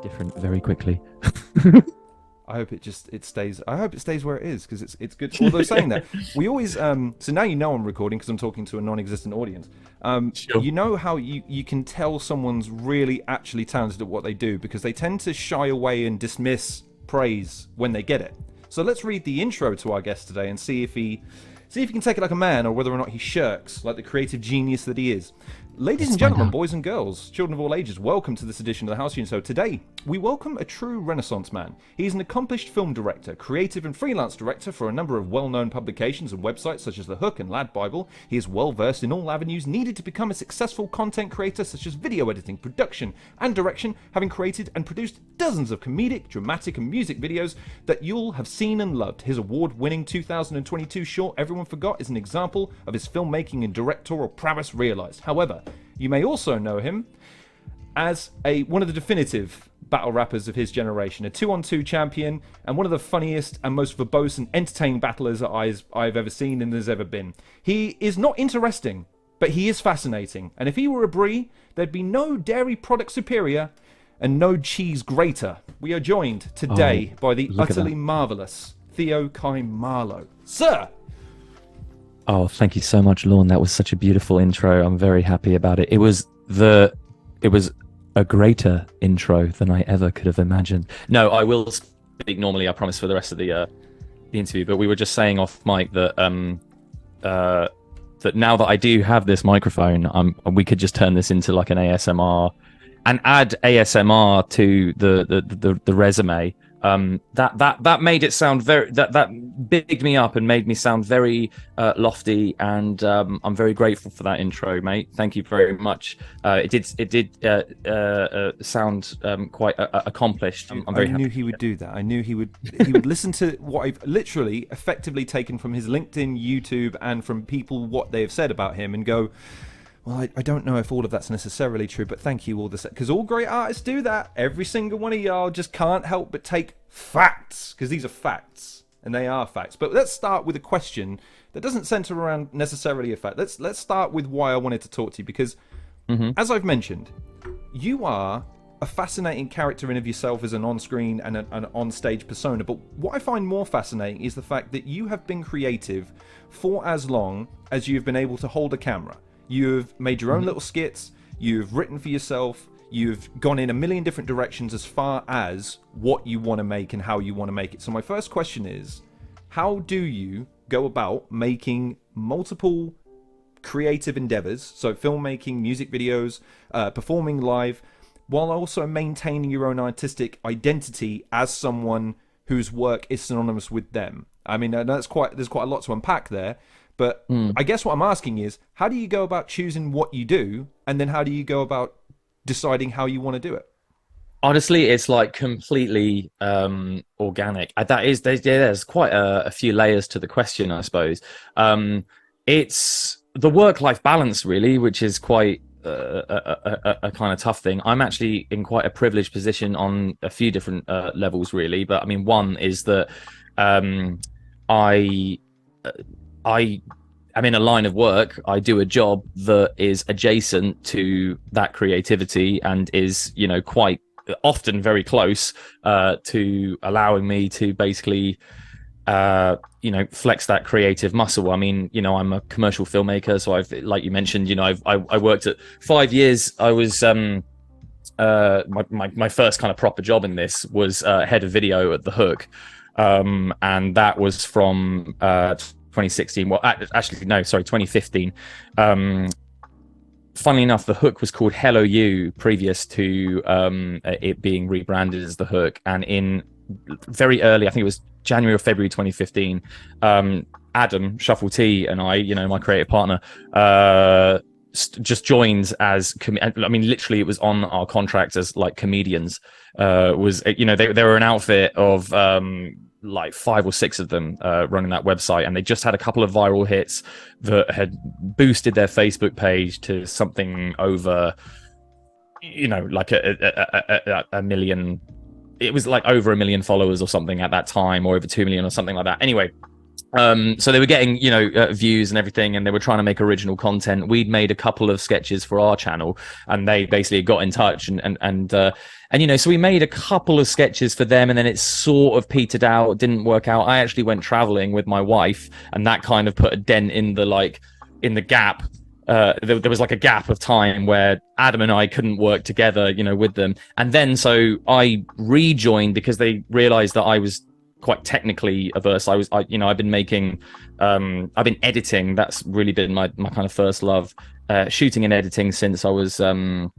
Different very quickly. I hope it stays. I hope it stays where it is because it's good. Although saying that, we always so now you know I'm recording because I'm talking to a non-existent audience. Sure. You know how you can tell someone's really actually talented at what they do because they tend to shy away and dismiss praise when they get it. So let's read the intro to our guest today and see if he can take it like a man or whether or not he shirks like the creative genius that he is. Ladies and gentlemen, boys and girls, children of all ages, welcome to this edition of the Halcyon. So today, we welcome a true Renaissance man. He's an accomplished film director, creative and freelance director for a number of well-known publications and websites such as The Hook and Lad Bible. He is well-versed in all avenues needed to become a successful content creator such as video editing, production and direction, having created and produced dozens of comedic, dramatic and music videos that you'll have seen and loved. His award-winning 2022 short, Everyone Forgot, is an example of his filmmaking and directorial prowess realised. However, you may also know him as one of the definitive battle rappers of his generation, a 2-on-2 champion, and one of the funniest and most verbose and entertaining battlers that I've ever seen and there's ever been. He is not interesting, but he is fascinating. And if he were a brie, there'd be no dairy product superior and no cheese greater. We are joined today by the utterly marvellous Theo Kai Marlow. Sir! Oh, thank you so much, Lorne. That was such a beautiful intro. I'm very happy about it. It was a greater intro than I ever could have imagined. No, I will speak normally, I promise, for the rest of the interview. But we were just saying off mic that that now that I do have this microphone, we could just turn this into like an ASMR and add ASMR to the resume. That made it sound very that bigged me up and made me sound very lofty, and I'm very grateful for that intro, mate. Thank you very much. It did sound quite accomplished. I'm very happy. I knew he would do that. I knew he would listen to what I've literally effectively taken from his LinkedIn, YouTube, and from people what they have said about him, and go, well, I don't know if all of that's necessarily true, but thank you all this, because all great artists do that. Every single one of y'all just can't help but take facts, because these are facts, and they are facts. But let's start with a question that doesn't center around necessarily a fact. Let's start with why I wanted to talk to you, because as I've mentioned, you are a fascinating character in of yourself as an on-screen and an on-stage persona. But what I find more fascinating is the fact that you have been creative for as long as you've been able to hold a camera. You've made your own little skits, you've written for yourself, you've gone in a million different directions as far as what you want to make and how you want to make it. So my first question is, how do you go about making multiple creative endeavors, so filmmaking, music videos, performing live, while also maintaining your own artistic identity as someone whose work is synonymous with them? I mean, there's quite a lot to unpack there. But I guess what I'm asking is, how do you go about choosing what you do, and then how do you go about deciding how you want to do it? Honestly, it's like completely organic. There's quite a few layers to the question, I suppose. It's the work-life balance, really, which is quite a kind of tough thing. I'm actually in quite a privileged position on a few different levels, really. But I mean, one is that I am in a line of work. I do a job that is adjacent to that creativity and is, quite often very close to allowing me to basically, flex that creative muscle. I mean, I'm a commercial filmmaker, so I've, like you mentioned, I worked at 5 years. I was my first kind of proper job in this was head of video at The Hook, and that was from 2016. Well, actually, no, sorry, 2015. Funnily enough, The Hook was called Hello You previous to it being rebranded as The Hook. And in very early, I think it was January or February 2015, Adam Shuffle T and I, my creative partner, just joined as I mean, literally, it was on our contract as like comedians. They were an outfit of like 5 or 6 of them running that website, and they just had a couple of viral hits that had boosted their Facebook page to something over, like a million. It was like over 1 million followers or something at that time, or over 2 million or something like that. Anyway, So they were getting, views and everything, and they were trying to make original content. We'd made a couple of sketches for our channel, and they basically got in touch, and so we made a couple of sketches for them, and then it sort of petered out, didn't work out. I actually went traveling with my wife, and that kind of put a dent in the gap. There was like a gap of time where Adam and I couldn't work together, with them, and then so I rejoined because they realized that I was quite technically averse. I've been making, I've been editing. That's really been my kind of first love, shooting and editing since I was, since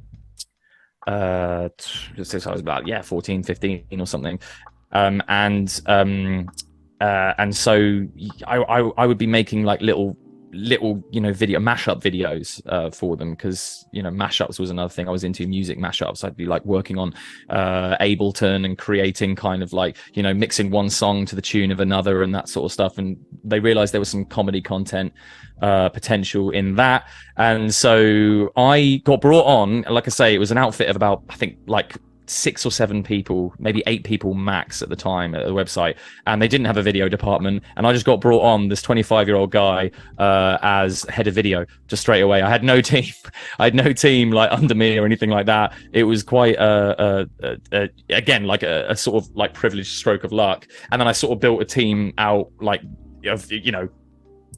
I was about 14, 15 or something, and so I would be making like little video mashup videos for them, because mashups was another thing I was into. Music mashups. I'd be like working on Ableton and creating kind of like mixing one song to the tune of another and that sort of stuff, and they realized there was some comedy content potential in that, and so I got brought on. Like I say, it was an outfit of about, I think, like 6 or 7 people, maybe 8 people max at the time at the website, and they didn't have a video department, and I just got brought on, this 25-year-old guy, as head of video just straight away. I had no team like under me or anything like that. It was quite again like a sort of like privileged stroke of luck, and then I sort of built a team out, like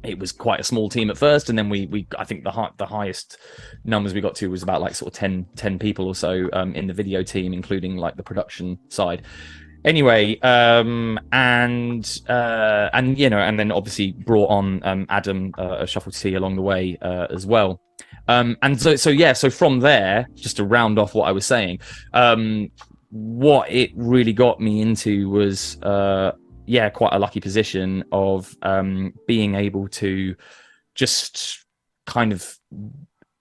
it was quite a small team at first, and then we I think the highest numbers we got to was about like sort of 10 people or so in the video team, including like the production side. Anyway, and then obviously brought on Adam Shuffle T along the way as well. And so from there, just to round off what I was saying, what it really got me into was quite a lucky position of being able to just kind of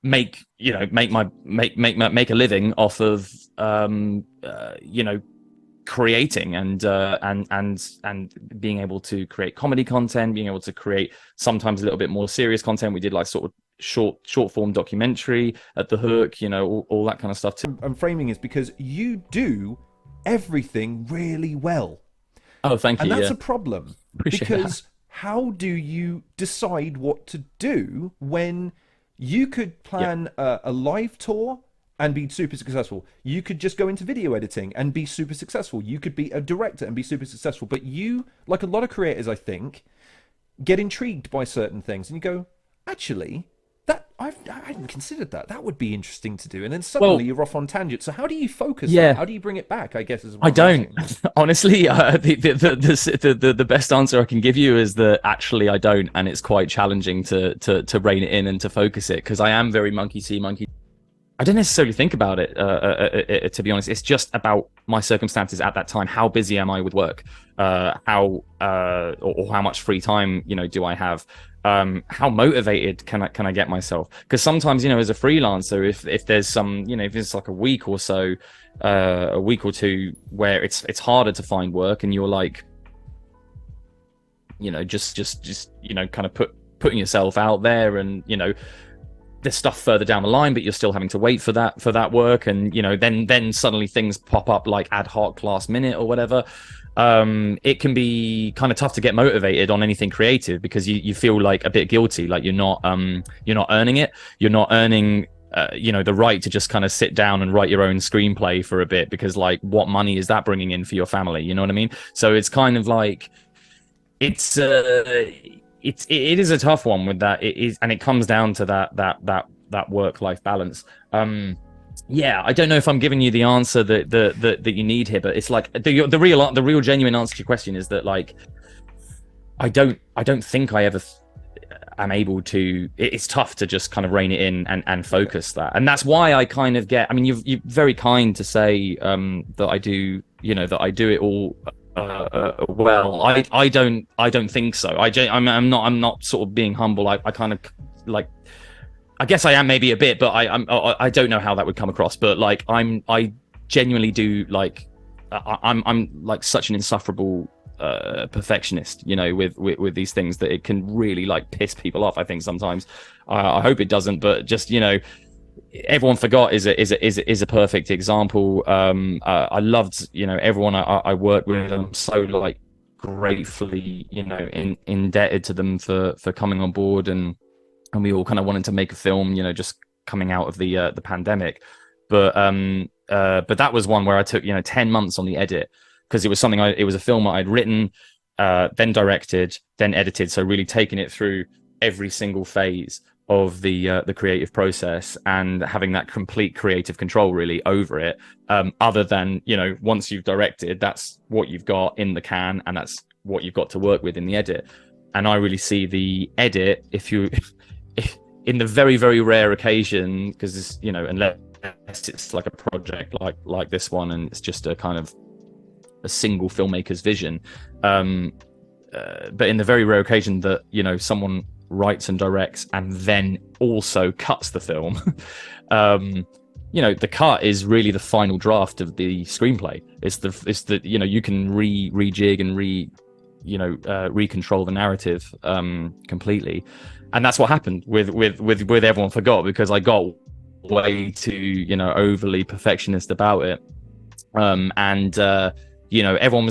make a living off of creating and being able to create comedy content, being able to create sometimes a little bit more serious content. We did like sort of short form documentary at the Hook, all that kind of stuff too. I'm framing is because you do everything really well. Oh, thank you. And that's a problem. Appreciate because that. How do you decide what to do when you could plan a live tour and be super successful? You could just go into video editing and be super successful. You could be a director and be super successful. But you, like a lot of creators, I think, get intrigued by certain things and you go, actually, I hadn't considered that. That would be interesting to do. And then suddenly you're off on tangent. So how do you focus? Yeah. That? How do you bring it back? I guess is. I don't honestly. The best answer I can give you is that actually I don't, and it's quite challenging to rein it in and to focus it, because I am very monkey see monkey. I don't necessarily think about it, to be honest. It's just about my circumstances at that time. How busy am I with work? Or how much free time, do I have? How motivated can I get myself? Because sometimes, as a freelancer, if there's some, if it's like a week or so, a week or two where it's harder to find work, and you're like, just kind of putting yourself out there, and there's stuff further down the line, but you're still having to wait for that work, and then suddenly things pop up like ad hoc last minute or whatever. It can be kind of tough to get motivated on anything creative, because you feel like a bit guilty, like you're not earning it, you're not earning the right to just kind of sit down and write your own screenplay for a bit, because like what money is that bringing in for your family? You know what I mean? So it's kind of like it is a tough one with that. It is, and it comes down to that work-life balance. I don't know if I'm giving you the answer that you need here, but it's like the real genuine answer to your question is that, like, I don't think I ever am able to. It's tough to just kind of rein it in and focus that, and that's why I kind of get. I mean, you're very kind to say that I do, that I do it all. Well, I don't think so. I'm not sort of being humble. I kind of like. I guess I am maybe a bit, but I don't know how that would come across. But like I genuinely do, like I'm like such an insufferable perfectionist, with these things, that it can really like piss people off. I think sometimes. I hope it doesn't, but just Everyone Forgot is a perfect example. I loved everyone I worked with. I'm so like gratefully, indebted to them for coming on board, and we all kind of wanted to make a film, just coming out of the pandemic. But that was one where I took 10 months on the edit, because it was a film that I'd written, then directed, then edited, so really taking it through every single phase of the creative process, and having that complete creative control really over it, other than once you've directed, that's what you've got in the can, and that's what you've got to work with in the edit. And I really see the edit, if in the very, very rare occasion, because unless it's like a project like this one, and it's just a kind of a single filmmaker's vision, but in the very rare occasion that someone writes and directs and then also cuts the film, the cut is really the final draft of the screenplay. It's the you can rejig and recontrol the narrative completely. And that's what happened with Everyone Forgot, because I got way too overly perfectionist about it, and everyone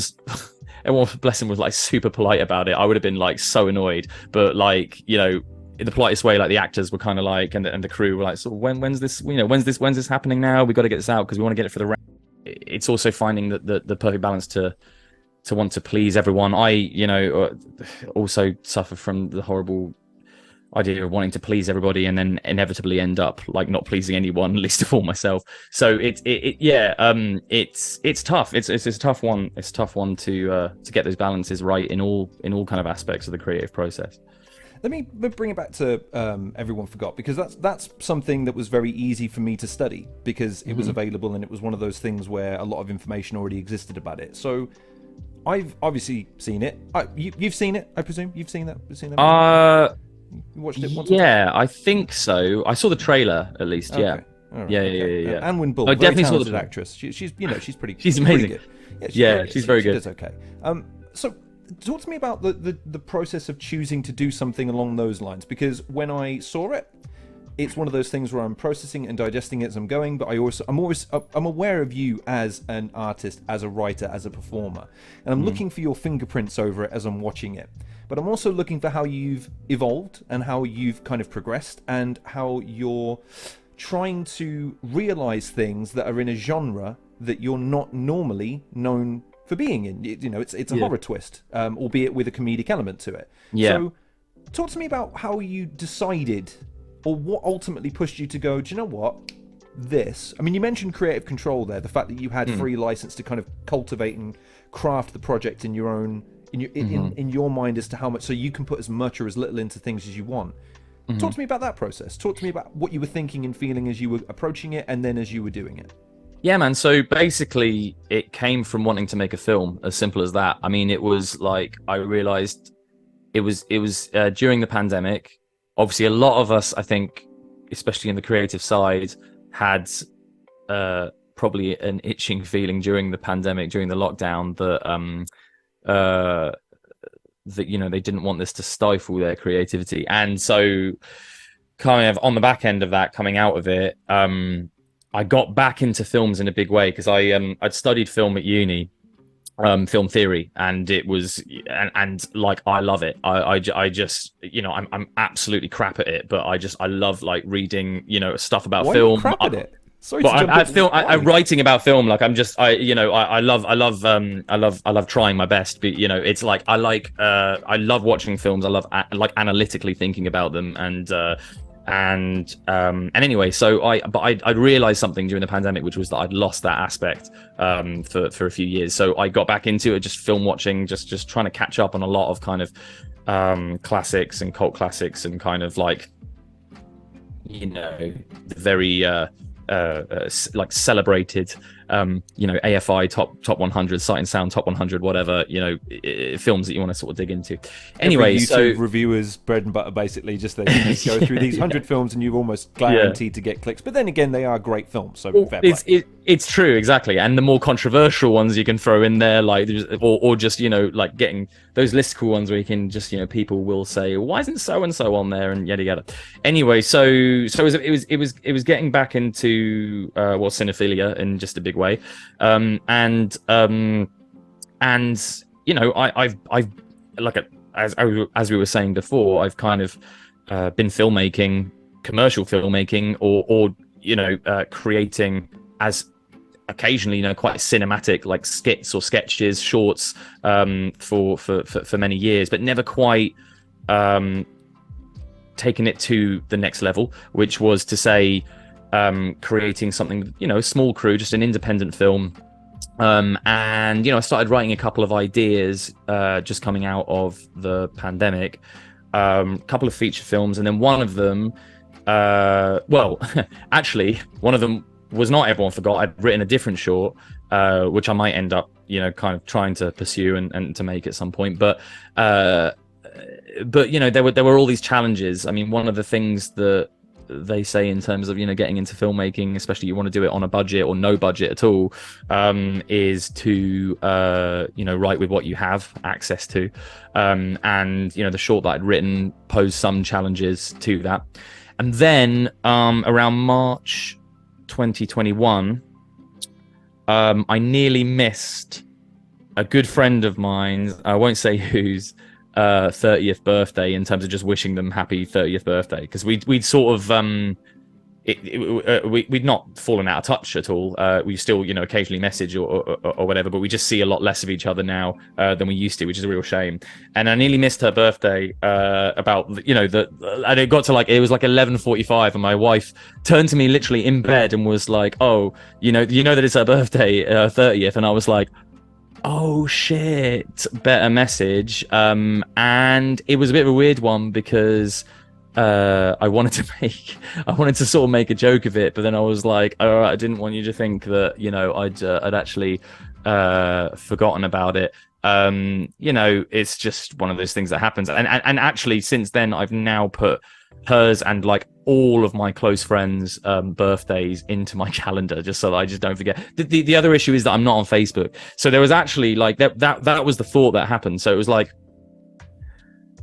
bless him was like super polite about it. I would have been like so annoyed, but like in the politest way, like the actors were kind of like, and the crew were like, so when's this when's this happening now? We got to get this out because we want to get it for the it's also finding the perfect balance to want to please everyone. I also suffer from the horrible idea of wanting to please everybody and then inevitably end up like not pleasing anyone, least of all myself. So it's tough. It's a tough one. It's a tough one to get those balances right in all kind of aspects of the creative process. Let me bring it back to Everyone Forgot, because that's something that was very easy for me to study, because it was available, and it was one of those things where a lot of information already existed about it. So I've obviously seen it. You've seen it, I presume. You've seen that? You watched it once? Yeah, I think so. I saw the trailer at least. Okay. Yeah. Right, yeah, okay. yeah. Anne Wynne-Bull, I very definitely talented saw the actress. She's pretty. She's amazing. Pretty good. She's very good. She does okay. So talk to me about the process of choosing to do something along those lines, because when I saw it, it's one of those things where I'm processing and digesting it as I'm going, but I'm aware of you as an artist, as a writer, as a performer, and I'm looking for your fingerprints over it as I'm watching it. But I'm also looking for how you've evolved and how you've kind of progressed, and how you're trying to realize things that are in a genre that you're not normally known for being in. It's a horror twist, albeit with a comedic element to it. Yeah. So talk to me about how you decided, or what ultimately pushed you to go, do you know what? I mean, you mentioned creative control there, the fact that you had free license to kind of cultivate and craft the project in your own, in your mind, as to how much, so you can put as much or as little into things as you want. Talk to me about that process. Talk to me about what you were thinking and feeling as you were approaching it, and then as you were doing it. Yeah, man. So basically, it came from wanting to make a film, as simple as that. I mean, it was like, I realized it was during the pandemic. Obviously, a lot of us, I think, especially in the creative side, had probably an itching feeling during the pandemic, during the lockdown, that they didn't want this to stifle their creativity. And so, kind of on the back end of that, coming out of it, I got back into films in a big way, because I'd studied film at uni, film theory, and it was and like, I love it. I just I'm absolutely crap at it, but I love like reading stuff about film. Why are you crap at it? Sorry but to jump in. I'm writing about film. Like, I love trying my best. But it's like, I love watching films. I love like analytically thinking about them, and anyway, so I realized something during the pandemic, which was that I'd lost that aspect for a few years. So I got back into it, just film watching, just trying to catch up on a lot of kind of classics and cult classics, and kind of like very like celebrated AFI top 100, Sight and Sound top 100, whatever, films that you want to sort of dig into. Anyway, so reviewers bread and butter, basically, just they just go through these 100 films and you're almost guaranteed to get clicks. But then again, they are great films, so fair play. It's true, exactly. And the more controversial ones you can throw in there, like, or just like getting those listicle ones where you can just people will say, why isn't so and so on there, and yada yada. Anyway, so it was getting back into cinephilia in just a big way, and I've like as we were saying before, I've kind of been filmmaking, commercial filmmaking, or creating as occasionally, quite cinematic, like skits or sketches, shorts, for many years, but never quite taken it to the next level, which was to say, creating something, a small crew, just an independent film. And I started writing a couple of ideas just coming out of the pandemic, a couple of feature films, and then one of them, actually, one of them was not Everyone Forgot. I'd written a different short, which I might end up, kind of trying to pursue and to make at some point. But there were all these challenges. I mean, one of the things that they say in terms of getting into filmmaking, especially you want to do it on a budget or no budget at all, is to write with what you have access to, and the short that I'd written posed some challenges to that. And then around March 2021, I nearly missed a good friend of mine, I won't say whose, 30th birthday, in terms of just wishing them happy 30th birthday, because we'd sort of we'd not fallen out of touch at all. We still occasionally message or whatever, but we just see a lot less of each other now than we used to, which is a real shame. And I nearly missed her birthday, about and it got to it was like 11:45, and my wife turned to me literally in bed and was like, "Oh, you know that it's her birthday, 30th," and I was like, oh shit, better message. And it was a bit of a weird one, because I wanted to sort of make a joke of it, but then I was like, all right, I didn't want you to think that I'd actually forgotten about it. It's just one of those things that happens, and actually since then I've now put hers and all of my close friends' birthdays into my calendar, just so that I just don't forget. The other issue is that I'm not on Facebook, so there was actually that was the thought that happened. So it was like,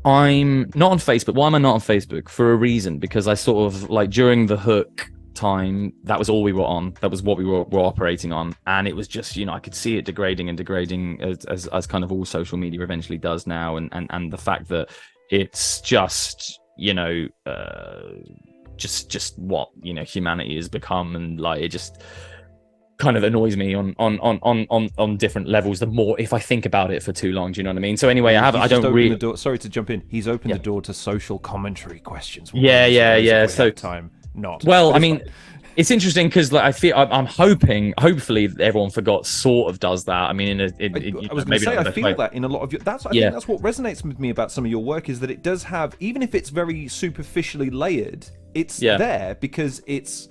I'm not on Facebook. Why am I not on Facebook? For a reason, because I sort of during the Hook time, that was all we were on. That was what we were operating on, and it was just I could see it degrading as kind of all social media eventually does now, and the fact that it's just just what humanity has become, and it just kind of annoys me on different levels. The more, if I think about it for too long, do you know what I mean? So anyway, I don't really. Sorry to jump in. He's opened the door to social commentary questions. Yeah. So time not. Well, I mean, it's interesting because I feel I'm hopefully Everyone Forgot sort of does that. I mean, I was going to say, I feel that in a lot of your. I think that's what resonates with me about some of your work, is that it does have, even if it's very superficially layered, it's there because it's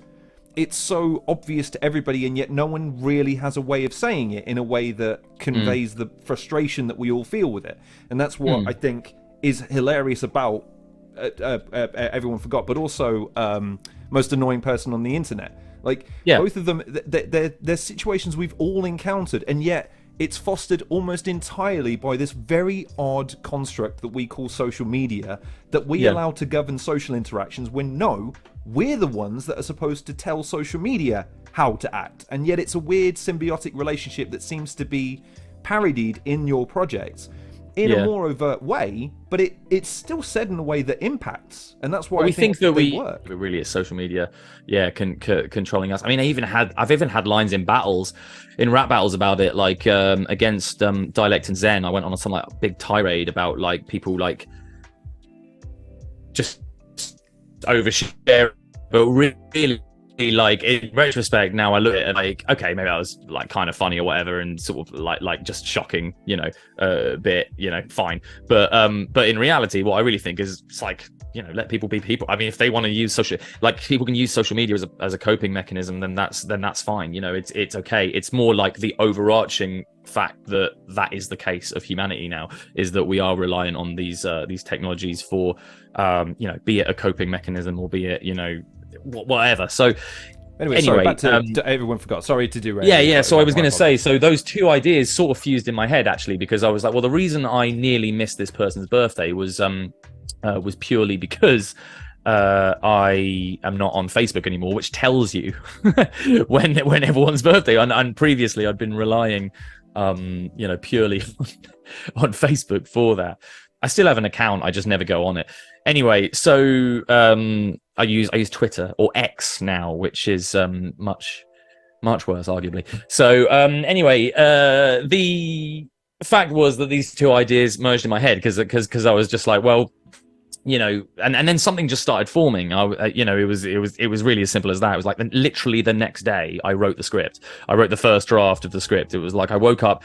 so obvious to everybody, and yet no one really has a way of saying it in a way that conveys the frustration that we all feel with it. And that's what I think is hilarious about Everyone Forgot, but also Most Annoying Person on the Internet. Both of them, they're situations we've all encountered, and yet it's fostered almost entirely by this very odd construct that we call social media, that we allow to govern social interactions, when we're the ones that are supposed to tell social media how to act. And yet it's a weird symbiotic relationship that seems to be parodied in your projects in a more overt way, but it's still said in a way that impacts, and that's why I think that they work. It really is social media, controlling us. I mean, I've even had lines in rap battles about it, against Dialect and Zen. I went on some big tirade about people just overshare, but really, in retrospect now I look at it okay, maybe that was kind of funny or whatever, and sort of just shocking, a bit, fine, but in reality what I really think is it's let people be people. I mean, if they want to use people can use social media as a coping mechanism, then that's fine. It's okay. It's more the overarching fact that is the case of humanity now, is that we are reliant on these technologies for be it a coping mechanism or be it whatever. So anyway, sorry, back to Everyone Forgot. Sorry to do. So I was going to say, so those two ideas sort of fused in my head, actually, because I was like, well, the reason I nearly missed this person's birthday was purely because I am not on Facebook anymore, which tells you when everyone's birthday. And previously I'd been relying purely on Facebook for that. I still have an account, I just never go on it. Anyway, so I use Twitter, or X now, which is much worse, arguably. So anyway, the fact was that these two ideas merged in my head because I was just like, well, and then something just started forming. It was really as simple as that. It was like literally the next day I wrote the script. I wrote the first draft of the script. It was like I woke up,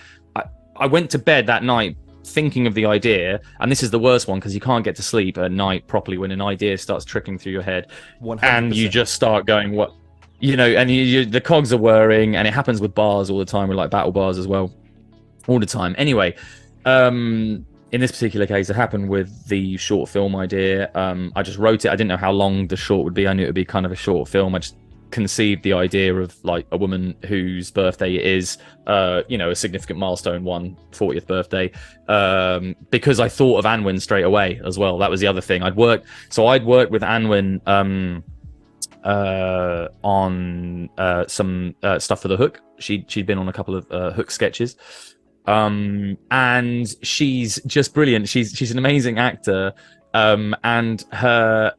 I went to bed that night thinking of the idea, and this is the worst one because you can't get to sleep at night properly when an idea starts trickling through your head. 100%. And you just start going, what, and the cogs are whirring, and it happens with bars all the time, with like battle bars as well, all the time. Anyway, in this particular case, it happened with the short film idea. I just wrote it. I didn't know how long the short would be. I knew it would be kind of a short film. I just conceived the idea of like a woman whose birthday it is, a significant milestone, 40th birthday, because I thought of Anwen straight away as well. That was the other thing. I'd worked with Anwen on some stuff for The Hook. She'd been on a couple of Hook sketches. And she's just brilliant. She's an amazing actor, and her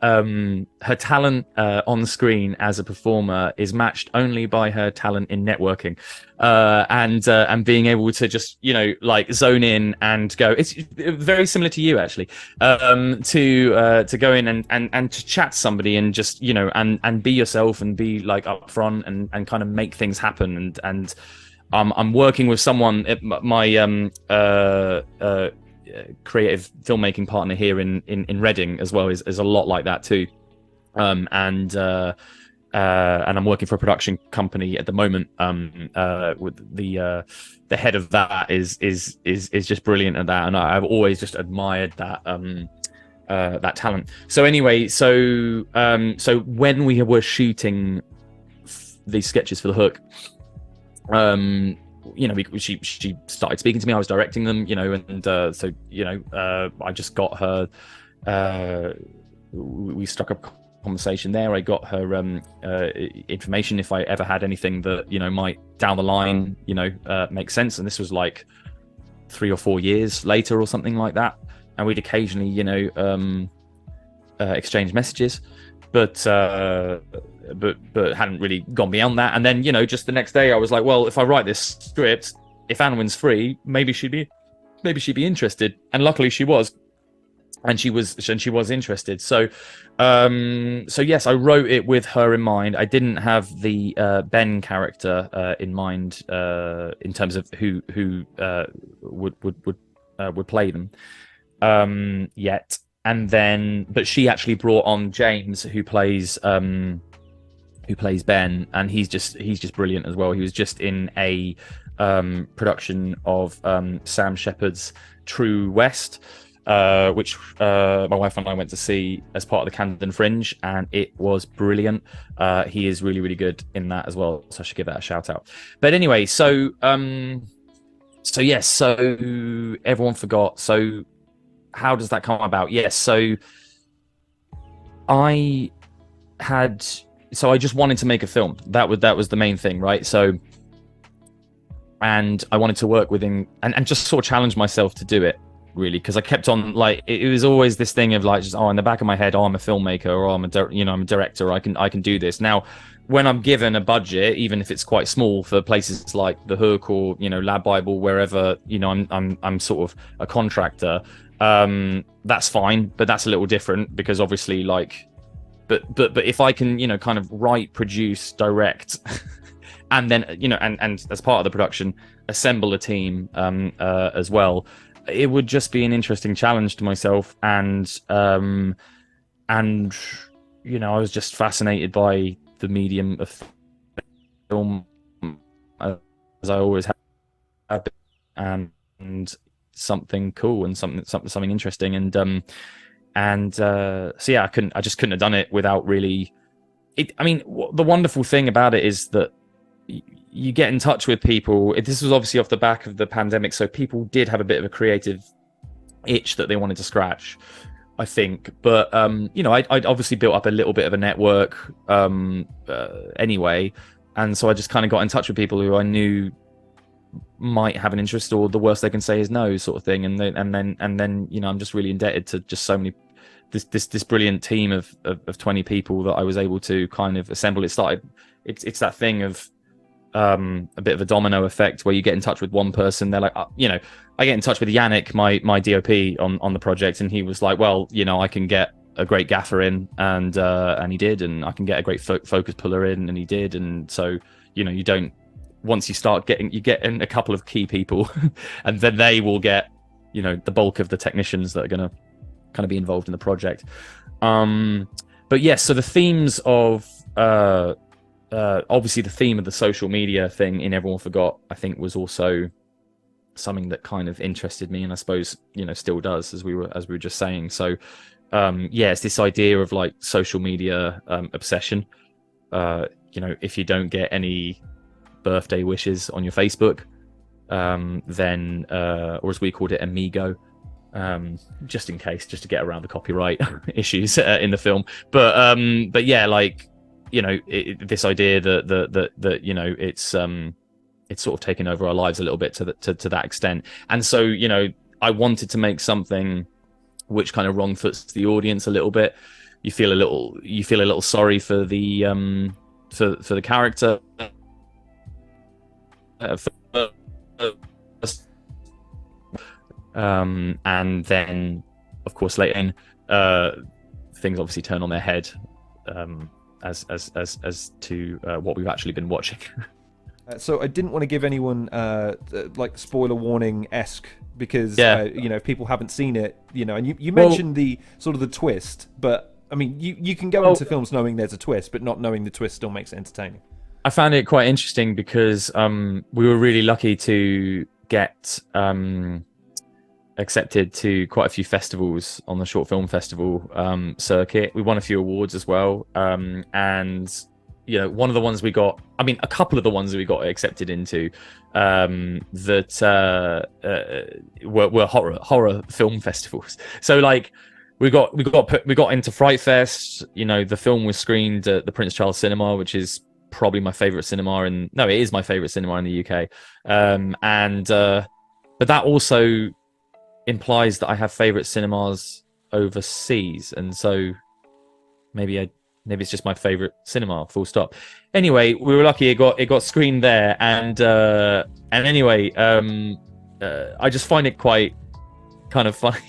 talent on screen as a performer is matched only by her talent in networking, and being able to just like zone in and go. It's very similar to you actually, to go in and to chat to somebody and just and be yourself and be like upfront and kind of make things happen and. I'm working with someone, my creative filmmaking partner here in Reading as well is a lot like that too, and I'm working for a production company at the moment. With the head of that is just brilliant at that, and I've always just admired that that talent. So anyway, so when we were shooting these sketches for The Hook. She started speaking to me. I was directing them, I just got her. We struck up a conversation there. I got her information if I ever had anything that might down the line make sense. And this was like 3 or 4 years later or something like that. And we'd occasionally exchange messages, but hadn't really gone beyond that. And then just the next day I was like, well, if I write this script, if Anwen's free, maybe she'd be interested. And luckily she was, and she was interested. So yes, I wrote it with her in mind. I didn't have the Ben character in mind in terms of who would play them yet. And then, but she actually brought on James, who plays Ben, and he's just brilliant as well. He was just in a production of Sam Shepard's True West, which my wife and I went to see as part of the Camden Fringe, and it was brilliant. He is really, really good in that as well, so I should give that a shout out. But anyway, so yes, so everyone forgot. So how does that come about? Yes, so I just wanted to make a film. That was the main thing, right? So, and I wanted to work within and just sort of challenge myself to do it, really, because I kept on like it was always this thing of like just in the back of my head, I'm a filmmaker, or I'm a director. I can do this. Now, when I'm given a budget, even if it's quite small, for places like The Hook or Lab Bible, wherever I'm sort of a contractor. That's fine, but that's a little different because obviously like but if I can kind of write, produce, direct and then and as part of the production assemble a team as well, it would just be an interesting challenge to myself. And I was just fascinated by the medium of film, as I always have been, and something cool and something interesting, and so yeah, I just couldn't have done it without really the wonderful thing about it is that you get in touch with people. This was obviously off the back of the pandemic, so people did have a bit of a creative itch that they wanted to scratch, I think. But I'd obviously built up a little bit of a network anyway, and so I just kind of got in touch with people who I knew might have an interest, or the worst they can say is no, sort of thing. And then you know, I'm just really indebted to just so many this brilliant team of 20 people that I was able to kind of assemble. It's that thing of a bit of a domino effect where you get in touch with one person, they're like, you know, I get in touch with Yannick, my DOP on the project, and he was like, well, you know, I can get a great gaffer in, and he did, and I can get a great focus puller in, and he did. And so, you know, you don't, once you get in a couple of key people and then they will get, you know, the bulk of the technicians that are going to kind of be involved in the project. But yes, so the themes of obviously the theme of the social media thing in Everyone Forgot, I think, was also something that kind of interested me, and I suppose, you know, still does, as we were just saying. So yeah, it's this idea of like social media obsession. You know, if you don't get any birthday wishes on your Facebook, then or as we called it, amigo, just in case, just to get around the copyright issues in the film. But yeah, like, you know, this idea that you know, it's sort of taken over our lives a little bit to that extent. And so, you know, I wanted to make something which kind of wrong foots the audience a little bit. You feel a little sorry for the character. And then, of course, later in, things obviously turn on their head, as to what we've actually been watching. So I didn't want to give anyone like spoiler warning-esque, because you know, if people haven't seen it, you know, and you mentioned the sort of the twist, but I mean, you can go into films knowing there's a twist, but not knowing the twist still makes it entertaining. I found it quite interesting because we were really lucky to get accepted to quite a few festivals on the short film festival circuit. We won a few awards as well, and you know, one of the ones we got, I mean, a couple of the ones that we got accepted into that were horror film festivals. So like we got into Fright Fest. You know, the film was screened at the Prince Charles Cinema, which is probably my favorite cinema it is my favorite cinema in the UK. But that also implies that I have favorite cinemas overseas, and so maybe it's just my favorite cinema, full stop. Anyway, we were lucky it got screened there, and anyway, I just find it quite kind of funny.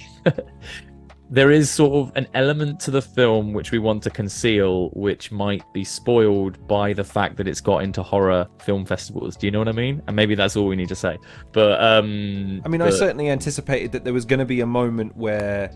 There is sort of an element to the film which we want to conceal, which might be spoiled by the fact that it's got into horror film festivals. Do you know what I mean? And maybe that's all we need to say. But I mean, I certainly anticipated that there was going to be a moment where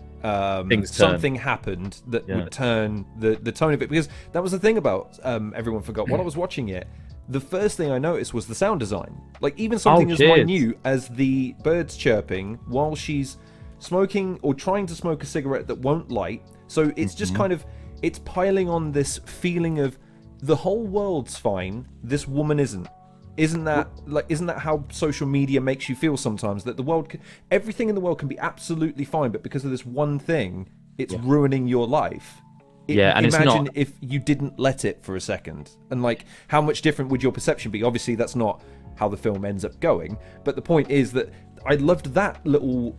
something happened that would turn the tone of it, because that was the thing about Everyone Forgot. While I was watching it, the first thing I noticed was the sound design. Like, even something as minute as the birds chirping while she's smoking or trying to smoke a cigarette that won't light. So it's just kind of, it's piling on this feeling of the whole world's fine, this woman isn't. Isn't that how social media makes you feel sometimes? That the world, everything in the world can be absolutely fine, but because of this one thing, it's ruining your life. And imagine if you didn't let it for a second, and like, how much different would your perception be? Obviously, that's not how the film ends up going, but the point is that I loved that little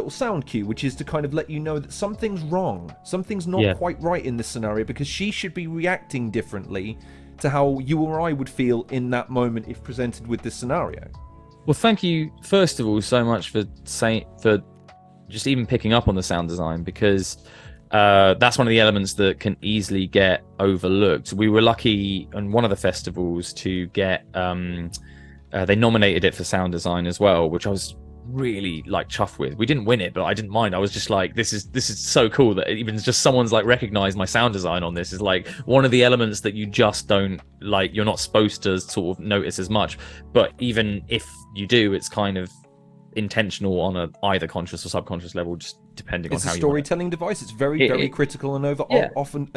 sound cue, which is to kind of let you know that something's wrong, something's not quite right in this scenario, because she should be reacting differently to how you or I would feel in that moment if presented with this scenario. Well, thank you first of all so much for just even picking up on the sound design, because that's one of the elements that can easily get overlooked. We were lucky on one of the festivals to get they nominated it for sound design as well, which I was really like chuffed with. We didn't win it, but I didn't mind. I was just like, this is so cool that even just someone's like recognized my sound design on this. Is like one of the elements that you just don't, like, you're not supposed to sort of notice as much, but even if you do, it's kind of intentional on a either conscious or subconscious level, just depending on how you. It's a storytelling device. It's very critical and often.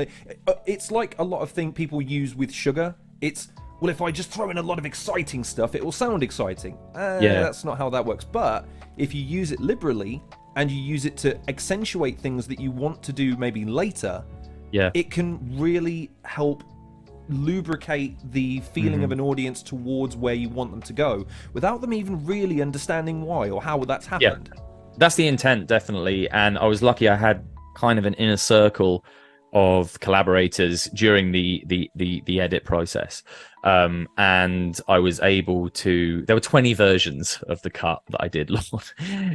It's like a lot of things people use with sugar. It's, well, if I just throw in a lot of exciting stuff, it will sound exciting. That's not how that works. But if you use it liberally and you use it to accentuate things that you want to do maybe later, it can really help lubricate the feeling of an audience towards where you want them to go without them even really understanding why or how that's happened. Yeah, that's the intent, definitely. And I was lucky I had kind of an inner circle of collaborators during the edit process, and I was able to. There were 20 versions of the cut that I did. Lord.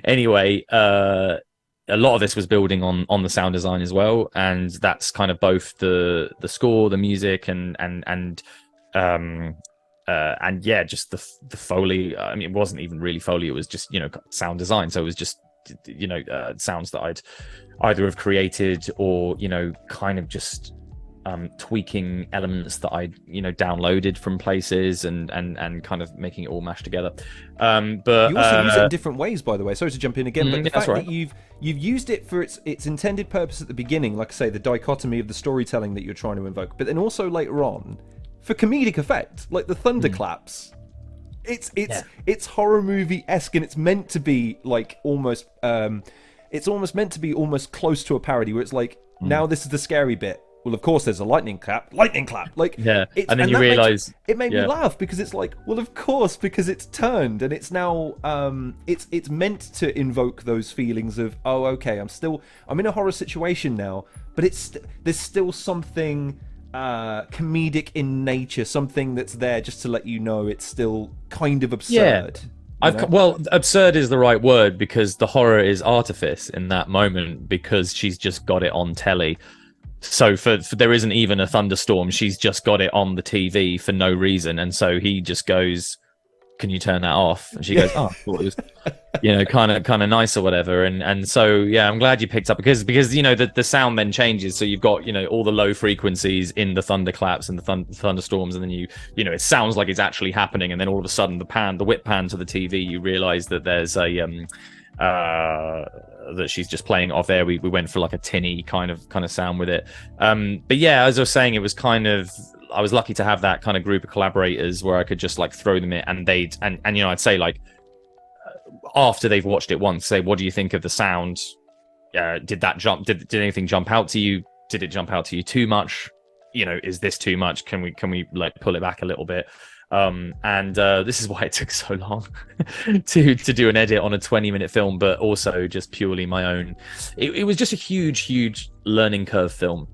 Anyway, a lot of this was building on the sound design as well, and that's kind of both the score, the music, and yeah, just the Foley. I mean, it wasn't even really Foley; it was just sound design. So it was just sounds that I'd either have created or kind of just tweaking elements that I downloaded from places and kind of making it all mash together. But you also use it in different ways, by the way. Sorry to jump in again, but the fact right. that you've used it for its intended purpose at the beginning, like I say, the dichotomy of the storytelling that you're trying to invoke, but then also later on for comedic effect, like the thunderclaps. It's horror movie-esque, and it's meant to be like almost it's almost meant to be almost close to a parody where it's like, now this is the scary bit. Well, of course, there's a lightning clap. Like, and then you realize it made me laugh because it's like, well, of course, because it's turned and it's now it's meant to invoke those feelings of, oh, okay, I'm in a horror situation now, but there's still something comedic in nature, something that's there just to let you know it's still kind of absurd. Well, absurd is the right word, because the horror is artifice in that moment, because she's just got it on telly. So for there isn't even a thunderstorm, she's just got it on the TV for no reason, and so he just goes, "Can you turn that off?" And she goes, "Oh, I thought it was, kind of nice or whatever." And so yeah, I'm glad you picked up because the sound then changes. So you've got all the low frequencies in the thunderclaps and the thunderstorms, and then it sounds like it's actually happening, and then all of a sudden the whip pan to the TV, you realize that there's a that she's just playing off air. We went for like a tinny kind of sound with it. But yeah, as I was saying, it was I was lucky to have that kind of group of collaborators where I could just like throw them in, and I'd say like after they've watched it once, say, what do you think of the sound? Did that jump? Did anything jump out to you? Did it jump out to you too much? Is this too much? Can we like pull it back a little bit? And this is why it took so long to do an edit on a 20-minute film, but also just purely my own. It was just a huge learning curve film.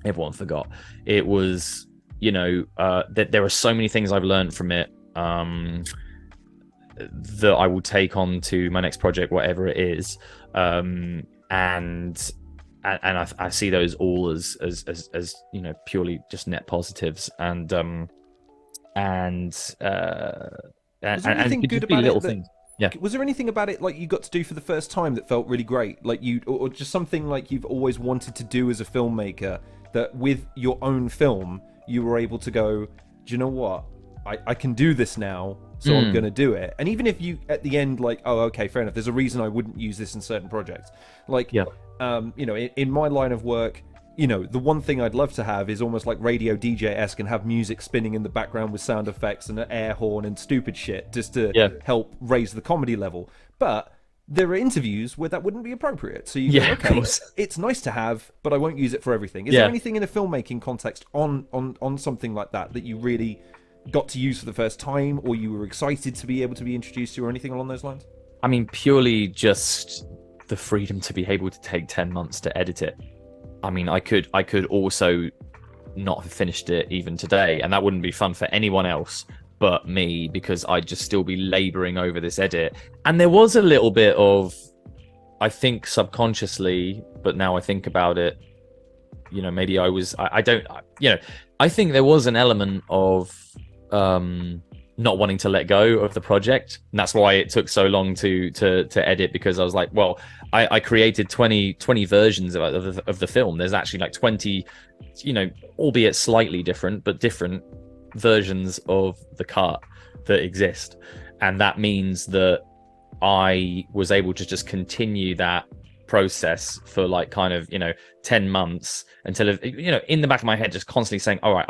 Everyone forgot. It was, that there are so many things I've learned from it that I will take on to my next project, whatever it is. And I see those all as purely just net positives. And was there anything good about little it things. Yeah. Was there anything about it like you got to do for the first time that felt really great, like or just something like you've always wanted to do as a filmmaker, that with your own film you were able to go, do you know what, I can do this now, so I'm going to do it? And even if you at the end like, oh, okay, fair enough, there's a reason I wouldn't use this in certain projects, like in my line of work, the one thing I'd love to have is almost like radio DJ-esque and have music spinning in the background with sound effects and an air horn and stupid shit just to help raise the comedy level. But there are interviews where that wouldn't be appropriate. So you go, okay, it's nice to have, but I won't use it for everything. Is there anything in a filmmaking context on something like that you really got to use for the first time, or you were excited to be able to be introduced to, or anything along those lines? I mean, purely just the freedom to be able to take 10 months to edit it. I mean, I could also not have finished it even today, and that wouldn't be fun for anyone else but me, because I'd just still be laboring over this edit. And there was a little bit of, I think subconsciously, but now I think about it, maybe I think there was an element of not wanting to let go of the project, and that's why it took so long to edit, because I was like, well, I created 20 versions of the film. There's actually like 20, albeit slightly different, but different versions of the cut that exist, and that means that I was able to just continue that process for like kind of 10 months until in the back of my head just constantly saying, all right,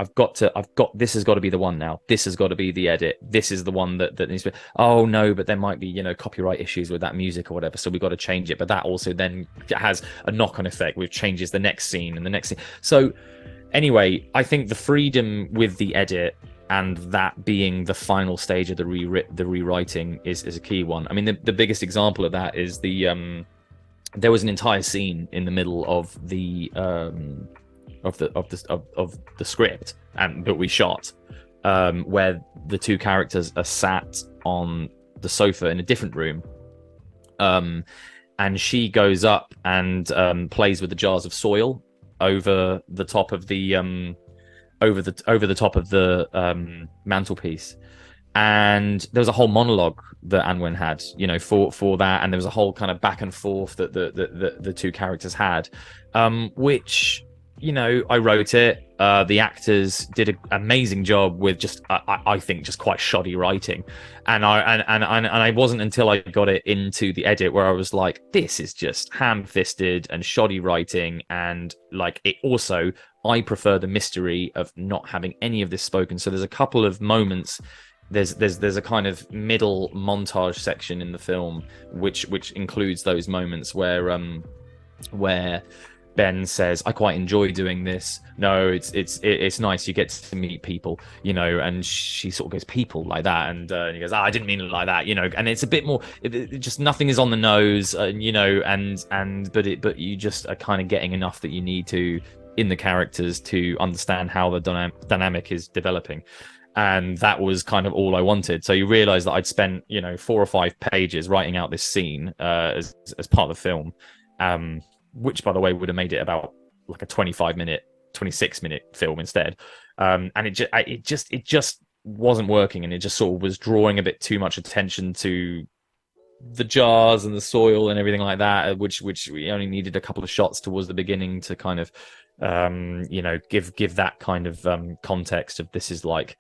this has got to be the one now, this has got to be the edit, this is the one that needs to be, oh no, but there might be copyright issues with that music or whatever, so we've got to change it, but that also then has a knock-on effect which changes the next scene and the next scene. So Anyway, I think the freedom with the edit and that being the final stage of the rewriting is a key one. I mean, the biggest example of that is there was an entire scene in the middle of the script and that we shot, where the two characters are sat on the sofa in a different room, and she goes up and plays with the jars of soil over the top of the mantelpiece. And there was a whole monologue that Anwen had, for that, and there was a whole kind of back and forth that the two characters had, which, I wrote it. The actors did an amazing job with just, I think, just quite shoddy writing, and I wasn't until I got it into the edit where I was like, this is just ham-fisted and shoddy writing, and like it also, I prefer the mystery of not having any of this spoken. So there's a couple of moments. There's a kind of middle montage section in the film which includes those moments where Ben says, I quite enjoy doing this. No, it's nice. You get to meet people, and she sort of goes, people like that. And he goes, I didn't mean it like that, and it's a bit more, it just nothing is on the nose, but you just are kind of getting enough that you need to in the characters to understand how the dynamic is developing. And that was kind of all I wanted. So you realize that I'd spent, 4 or 5 pages writing out this scene as part of the film, which, by the way, would have made it about like a 26-minute film instead. And it just wasn't working, and it just sort of was drawing a bit too much attention to the jars and the soil and everything like that, which we only needed a couple of shots towards the beginning to kind of, give that kind of context of this is like,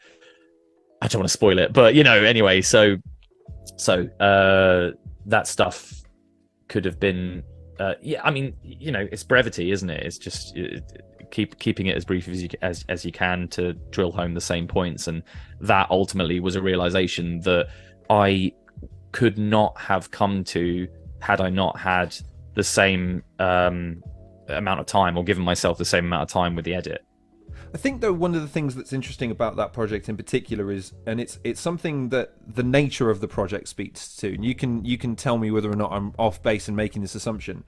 I don't want to spoil it, but anyway, so that stuff could have been, I mean, it's brevity, isn't it? It's just keeping it as brief as you can to drill home the same points, and that ultimately was a realization that I could not have come to had I not had the same amount of time, or given myself the same amount of time with the edit. I think, though, one of the things that's interesting about that project in particular is, and it's something that the nature of the project speaks to, and you can tell me whether or not I'm off base in making this assumption.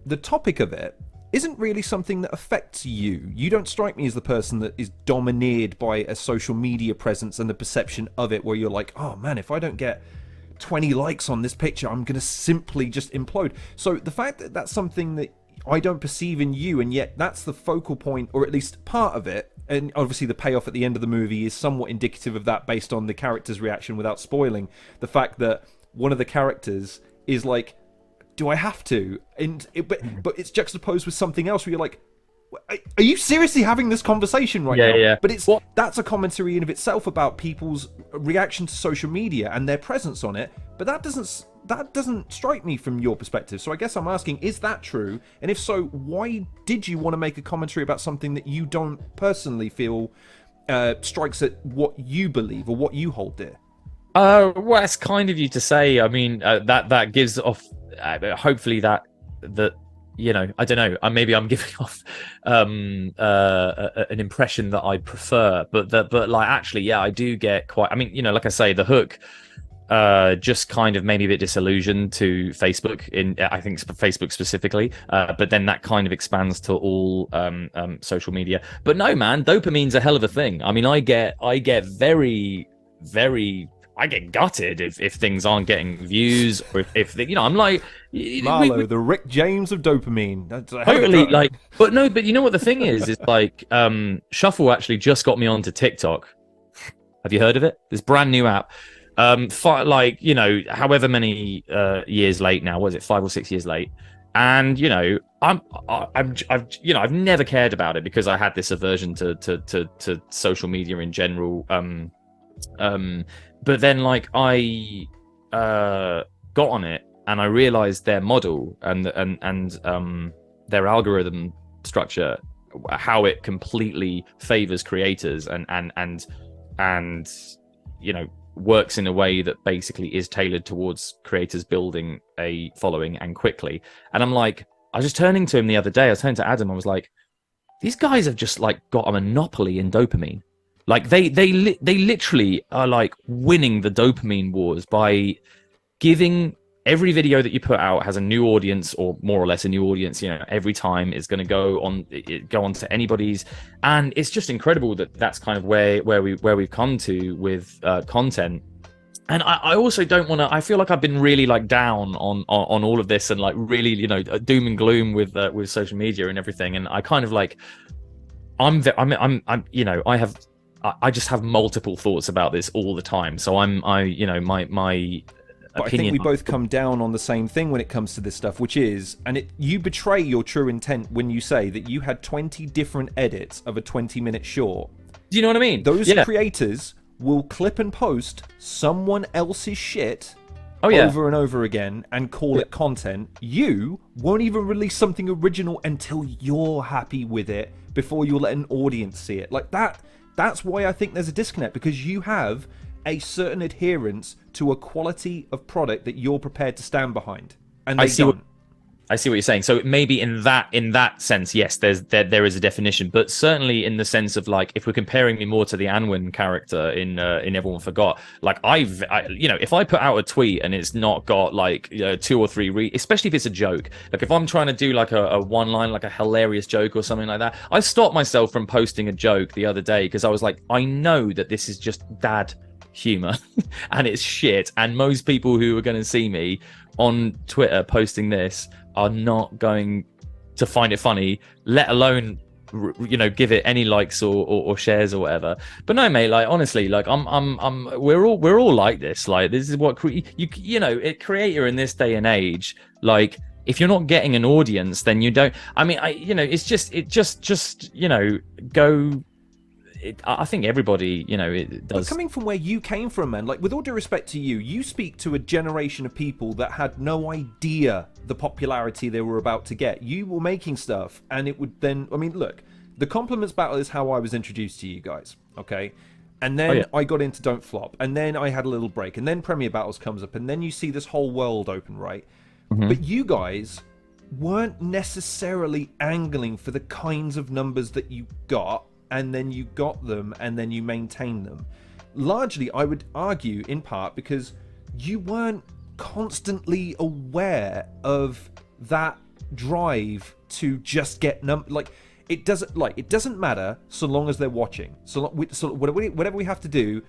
The topic of it isn't really something that affects you. You don't strike me as the person that is dominated by a social media presence and the perception of it, where you're like, oh man, if I don't get 20 likes on this picture, I'm going to simply just implode. So the fact that that's something that I don't perceive in you, and yet that's the focal point, or at least part of it, and obviously the payoff at the end of the movie is somewhat indicative of that based on the character's reaction without spoiling. The fact that one of the characters is like, do I have to? But it's juxtaposed with something else where you're like, are you seriously having this conversation right now? Yeah. But that's a commentary in of itself about people's reaction to social media and their presence on it. But that doesn't strike me from your perspective. So I guess I'm asking, is that true? And if so, why did you want to make a commentary about something that you don't personally feel strikes at what you believe or what you hold dear? Well, it's kind of you to say. I mean, that gives off. Hopefully, that I don't know. Maybe I'm giving off an impression that I prefer, but like actually, yeah, I do get quite. I mean, like I say, the hook just kind of made me a bit disillusioned to Facebook, I think Facebook specifically, but then that kind of expands to all social media. But no, man, dopamine's a hell of a thing. I mean, I get very, very, I get gutted if things aren't getting views, or if I'm like, Marlo, the Rick James of dopamine. That's totally like, but you know what the thing is like, Shuffle actually just got me onto TikTok. Have you heard of it? This brand new app. Like, however many years late now, was it 5 or 6 years late? And I've never cared about it because I had this aversion to social media in general. But then like I got on it and I realized their model and their algorithm structure, how it completely favors creators and works in a way that basically is tailored towards creators building a following and quickly. And I'm like, I was just turning to him the other day. I was turning to Adam. I was like, these guys have just like got a monopoly in dopamine. Like they literally are like winning the dopamine wars by giving every video that you put out has a new audience, or more or less a new audience. You know, every time is going to go on to anybody's, and it's just incredible that that's kind of where we've come to with content. And I also don't want to. I feel like I've been really like down on all of this, and like really, you know, doom and gloom with social media and everything. And I kind of like, you know, I just have multiple thoughts about this all the time. So you know, my But I think we both come down on the same thing when it comes to this stuff, which is, you betray your true intent when you say that you had 20 different edits of a 20-minute short. Do you know what I mean? Those creators will clip and post someone else's shit over and over again and call it content. You won't even release something original until you're happy with it before you let an audience see it. Like that's why I think there's a disconnect, because you have a certain adherence to a quality of product that you're prepared to stand behind, and they don't. I see what you're saying. So maybe in that sense, yes, there is a definition, but certainly in the sense of like, if we're comparing me more to the Anwin character in Everyone Forgot, like you know, if I put out a tweet and it's not got like 2 or 3 especially if it's a joke, like if I'm trying to do like a one line, like a hilarious joke or something like that, I stopped myself from posting a joke the other day because I was like, I know that this is just dad humor and it's shit, and most people who are going to see me on Twitter posting this are not going to find it funny, let alone, you know, give it any likes or shares or whatever. But no, mate, like honestly, like we're all like this. Like this is what you know, a creator in this day and age, like if you're not getting an audience, then you don't. I mean, you know, it's just you know, go. I think everybody, you know, it does. But coming from where you came from, man, like with all due respect to you, you speak to a generation of people that had no idea the popularity they were about to get. You were making stuff, and it would then, I mean, look, the compliments battle is how I was introduced to you guys, okay? And then I got into Don't Flop, and then I had a little break, and then Premier Battles comes up, and then you see this whole world open, right? Mm-hmm. But you guys weren't necessarily angling for the kinds of numbers that you got, and then you got them, and then you maintained them. Largely, I would argue, in part, because you weren't constantly aware of that drive to just get it doesn't matter so long as they're watching. So whatever we have to do,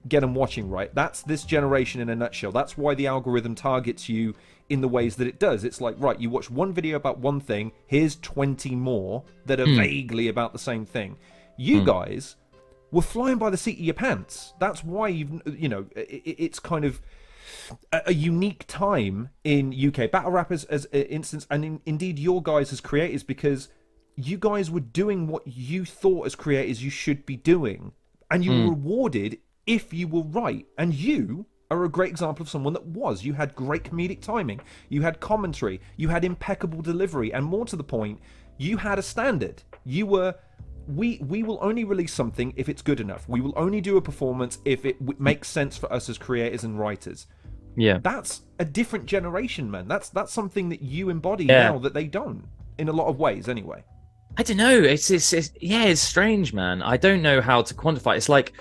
get them watching, right? That's this generation in a nutshell. That's why the algorithm targets you in the ways that it does. It's like, right, you watch one video about one thing, here's 20 more that are vaguely about the same thing. You guys were flying by the seat of your pants. That's why you know, it's kind of a unique time in UK battle rappers as an instance, and indeed your guys as creators, because you guys were doing what you thought as creators you should be doing, and you were rewarded if you were right. And you are a great example of someone that was. You had great comedic timing, you had commentary, you had impeccable delivery, and more to the point, you had a standard. You were... We will only release something if it's good enough. We will only do a performance if it makes sense for us as creators and writers. Yeah, that's a different generation, man. That's something that you embody now that they don't, in a lot of ways, anyway. I don't know. It's strange, man. I don't know how to quantify. It's like,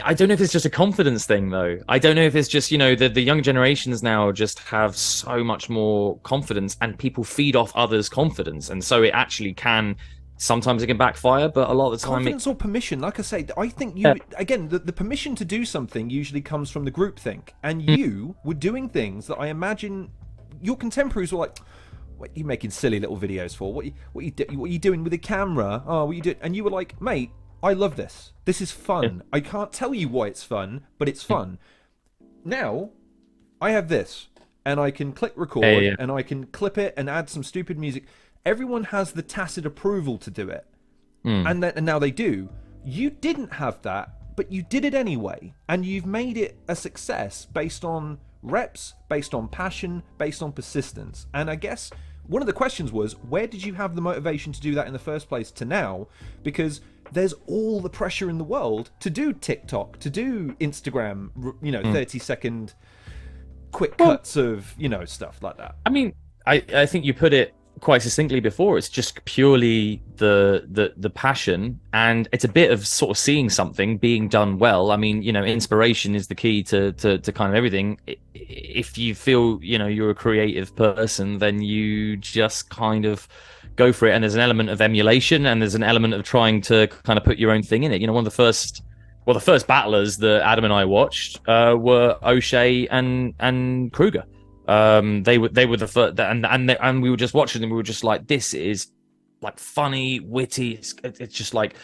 I don't know if it's just a confidence thing, though. I don't know if it's just, you know, the young generations now just have so much more confidence, and people feed off others' confidence, and so it actually can. Sometimes it can backfire, but a lot of the time... Confidence or permission, like I say, I think you... Again, the permission to do something usually comes from the groupthink. And you were doing things that I imagine your contemporaries were like, what are you making silly little videos for? What are you doing with a camera? Oh, what are you doing? And you were like, mate, I love this. This is fun. I can't tell you why it's fun, but it's fun. Now, I have this, and I can click record, and I can clip it and add some stupid music. Everyone has the tacit approval to do it. And now they do. You didn't have that, but you did it anyway. And you've made it a success based on reps, based on passion, based on persistence. And I guess one of the questions was, where did you have the motivation to do that in the first place to now? Because there's all the pressure in the world to do TikTok, to do Instagram, you know, 30-second quick cuts of, you know, stuff like that. I mean, I think you put it quite succinctly before, it's just purely the passion, and it's a bit of sort of seeing something being done well. I mean, inspiration is the key to kind of everything. If you feel you're a creative person, then you just kind of go for it, and there's an element of emulation, and there's an element of trying to kind of put your own thing in it. One of the first battlers that Adam and I watched were O'Shea and Kruger. They were the first, and we were just watching them. We were just like, this is like funny, witty. It's just like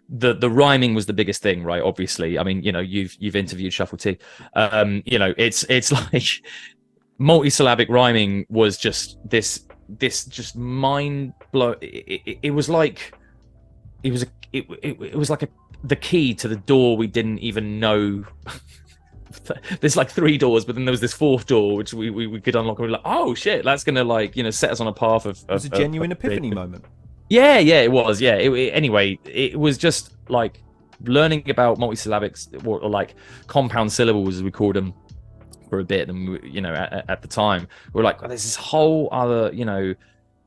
the rhyming was the biggest thing, right? Obviously, I mean, you've interviewed Shuffle T. It's like multisyllabic rhyming was just this just mind blow. It was like the key to the door we didn't even know. There's like 3 doors, but then there was this 4th door which we could unlock, and we're like, oh shit, that's gonna set us on a path of it was a genuine epiphany moment. Yeah, it was. Yeah, anyway, it was just like learning about multisyllabics, or like compound syllables as we called them for a bit. And at the time we were like, oh, there's this whole other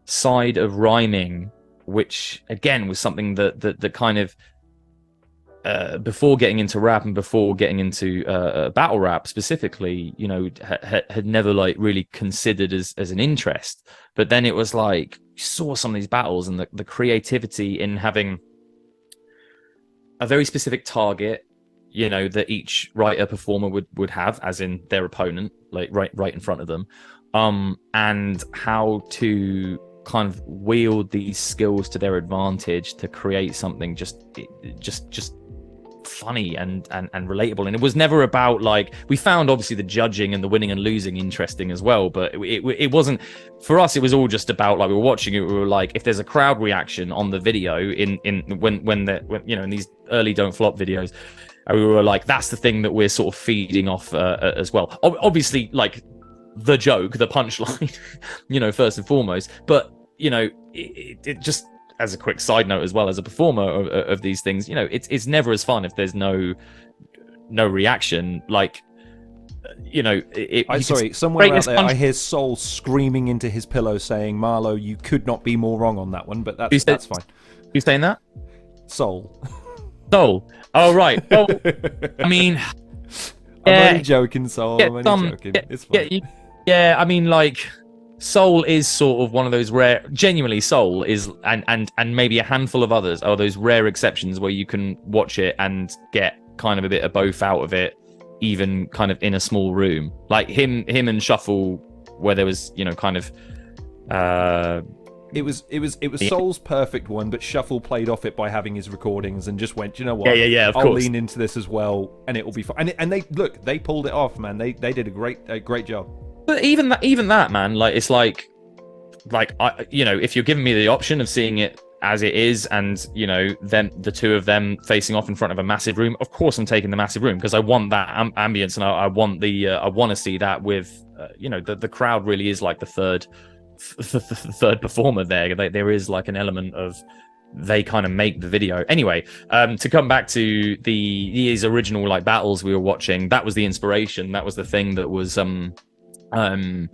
side of rhyming, which again was something that kind of before getting into rap and before getting into battle rap specifically, had never like really considered as an interest. But then it was like you saw some of these battles, and the creativity in having a very specific target, that each writer performer would have, as in their opponent, like right in front of them, and how to kind of wield these skills to their advantage to create something just funny and relatable. And it was never about like, we found obviously the judging and the winning and losing interesting as well, but it wasn't for us. It was all just about like, we were watching it, we were like, if there's a crowd reaction on the video in these early Don't Flop videos, we were like, that's the thing that we're sort of feeding off as well. Obviously, like the joke, the punchline, first and foremost, but it just, as a quick side note as well, as a performer of these things, it's never as fun if there's no reaction. Like, somewhere out there, I hear Soul screaming into his pillow saying, "Marlo, you could not be more wrong on that one," but that's fine. Who's saying that? Soul. Oh, right. Well, I mean, I'm only joking, Soul. I'm only joking. It's fine. Yeah, I mean, like, Soul is sort of one of those rare, genuinely Soul is, and maybe a handful of others are those rare exceptions where you can watch it and get kind of a bit of both out of it, even kind of in a small room. Like him and Shuffle, where there was, kind of it was Soul's perfect one, but Shuffle played off it by having his recordings and just went, you know what? Yeah, of I'll course. lean into this as well, and it will be fun. And they pulled it off, man. They did a great job. But even that, man, like, it's like I, if you're giving me the option of seeing it as it is, and them, the two of them facing off in front of a massive room, of course I'm taking the massive room, because I want that ambience, and I want I want to see that with the crowd really is like the third performer there. There is like an element of, they kind of make the video. Anyway, to come back to these original like battles we were watching, that was the inspiration. That was the thing that was that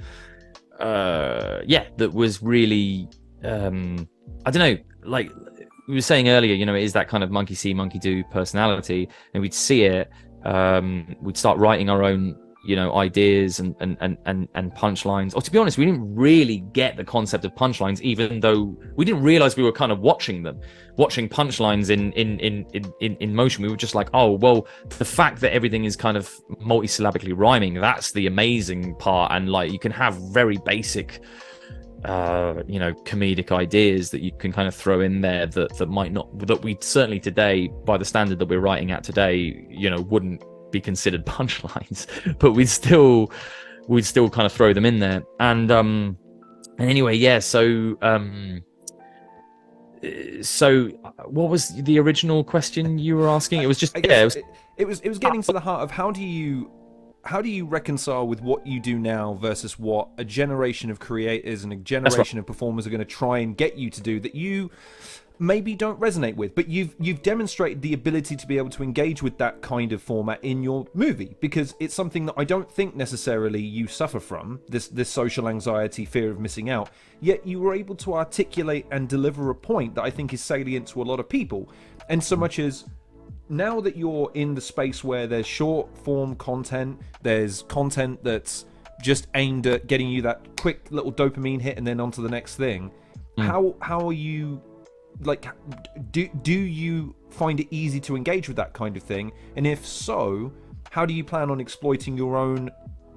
was really I don't know, like we were saying earlier, it is that kind of monkey see monkey do personality, and we'd see it, we'd start writing our own ideas and punchlines. Or to be honest, we didn't really get the concept of punchlines, even though we didn't realize we were kind of watching punchlines in motion. We were just like, oh well, the fact that everything is kind of multisyllabically rhyming, that's the amazing part. And like, you can have very basic comedic ideas that you can kind of throw in there that might not, that we certainly today, by the standard that we're writing at today, wouldn't be considered punchlines, but we'd still kind of throw them in there. And anyway, yeah, so what was the original question you were asking? It was just, it was getting to the heart of how do you reconcile with what you do now versus what a generation of creators and a generation of performers are going to try and get you to do, that you maybe don't resonate with, but you've demonstrated the ability to be able to engage with that kind of format in your movie, because it's something that I don't think necessarily you suffer from, this social anxiety, fear of missing out, yet you were able to articulate and deliver a point that I think is salient to a lot of people. And so much as now that you're in the space where there's short form content, there's content that's just aimed at getting you that quick little dopamine hit and then on to the next thing, how are you, like, do you find it easy to engage with that kind of thing? And if so, how do you plan on exploiting your own,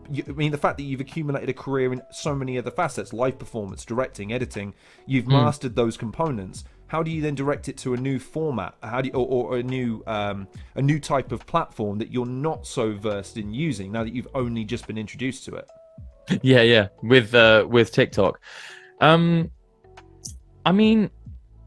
I mean, the fact that you've accumulated a career in so many other facets, live performance, directing, editing, you've mastered those components. How do you then direct it to a new format? How do you, or a new type of platform that you're not so versed in using now that you've only just been introduced to it? Yeah, with TikTok. I mean,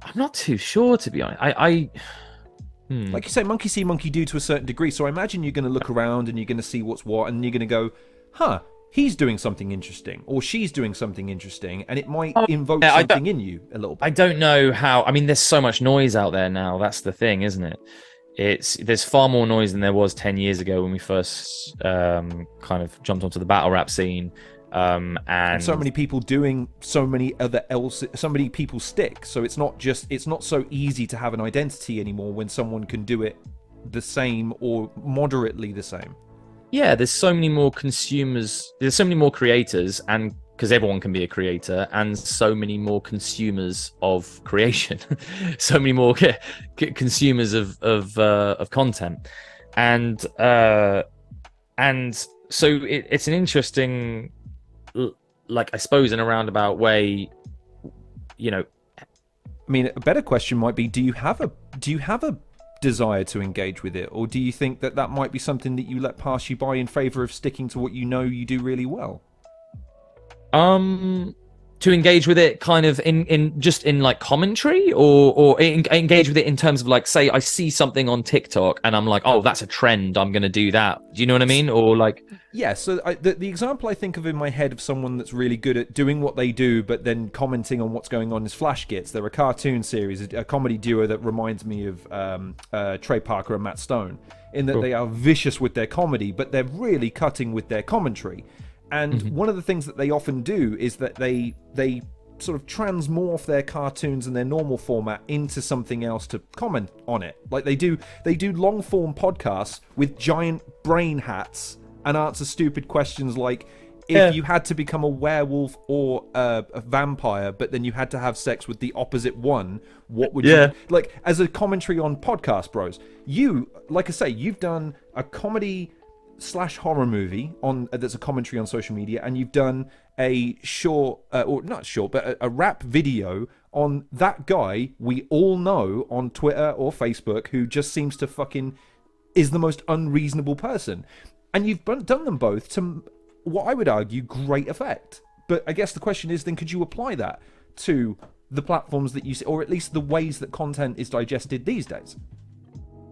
I'm not too sure, to be honest. Like you say, monkey see, monkey do to a certain degree. So I imagine you're going to look around and you're going to see what's what, and you're going to go, huh, he's doing something interesting, or she's doing something interesting, and it might invoke something in you a little bit. I don't know how. I mean, there's so much noise out there now. That's the thing, isn't it? There's far more noise than there was 10 years ago when we first kind of jumped onto the battle rap scene. And so many people doing so many people stick. So it's not so easy to have an identity anymore when someone can do it the same or moderately the same. Yeah, there's so many more consumers, there's so many more creators, and because everyone can be a creator, and so many more consumers of creation, so many more consumers of content, and so it's an interesting, like, I suppose in a roundabout way, you know. I mean, a better question might be: do you have a desire to engage with it, or do you think that might be something that you let pass you by in favor of sticking to what you know you do really well? To engage with it kind of in just in like commentary, or engage with it in terms of, like, say I see something on TikTok and I'm like, oh, that's a trend, I'm gonna do that. Do you know what I mean? Or like, yeah, so the example I think of in my head of someone that's really good at doing what they do but then commenting on what's going on is Flash Gits. They're a cartoon series, a comedy duo that reminds me of Trey Parker and Matt Stone, in that they are vicious with their comedy, but they're really cutting with their commentary. And one of the things that they often do is that they sort of transmorph their cartoons and their normal format into something else to comment on it. Like they do long form podcasts with giant brain hats and answer stupid questions like, if you had to become a werewolf or a vampire, but then you had to have sex with the opposite one, what would you... Like, as a commentary on Podcast Bros, you, like I say, you've done a comedy / horror movie on that's a commentary on social media, and you've done a short or not short, but a rap video on that guy we all know on Twitter or Facebook who just seems to fucking is the most unreasonable person, and you've done them both to what I would argue great effect. But I guess the question is then, could you apply that to the platforms that you see, or at least the ways that content is digested these days?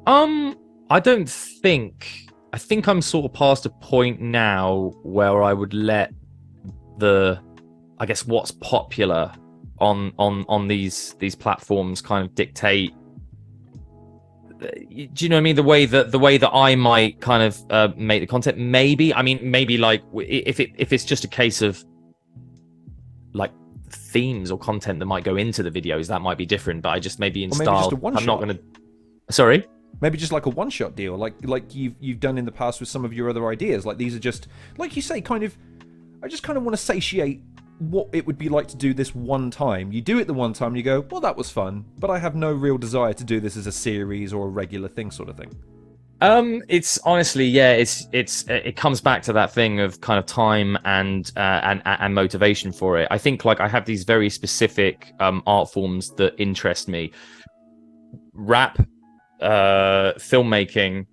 I don't think. I think I'm sort of past a point now where I would let I guess what's popular on these platforms kind of dictate. Do you know what I mean? The way that I might kind of make the content. Maybe, I mean, maybe like if it's just a case of like themes or content that might go into the videos, that might be different. But I just maybe in style. I'm not going to. Sorry. Maybe just like a one-shot deal, like you've done in the past with some of your other ideas. Like these are just, like you say, kind of. I just kind of want to satiate what it would be like to do this one time. You do it the one time, you go, well, that was fun, but I have no real desire to do this as a series or a regular thing, sort of thing. It's honestly, yeah, it comes back to that thing of kind of time and motivation for it. I think like I have these very specific art forms that interest me. Rap, filmmaking,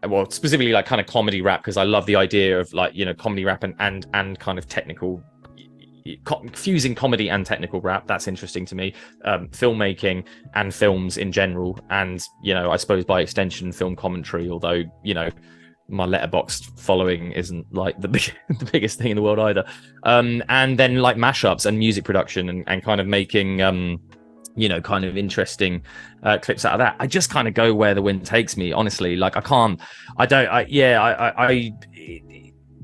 well, specifically like kind of comedy rap, because I love the idea of like, you know, comedy rap and kind of technical, fusing comedy and technical rap. That's interesting to me. Filmmaking and films in general, and, you know, I suppose by extension film commentary, although, you know, my Letterboxd following isn't like the biggest thing in the world either. And then like mashups and music production and kind of making kind of interesting clips out of that. I just kind of go where the wind takes me, honestly. Like I can't, I don't, I yeah, I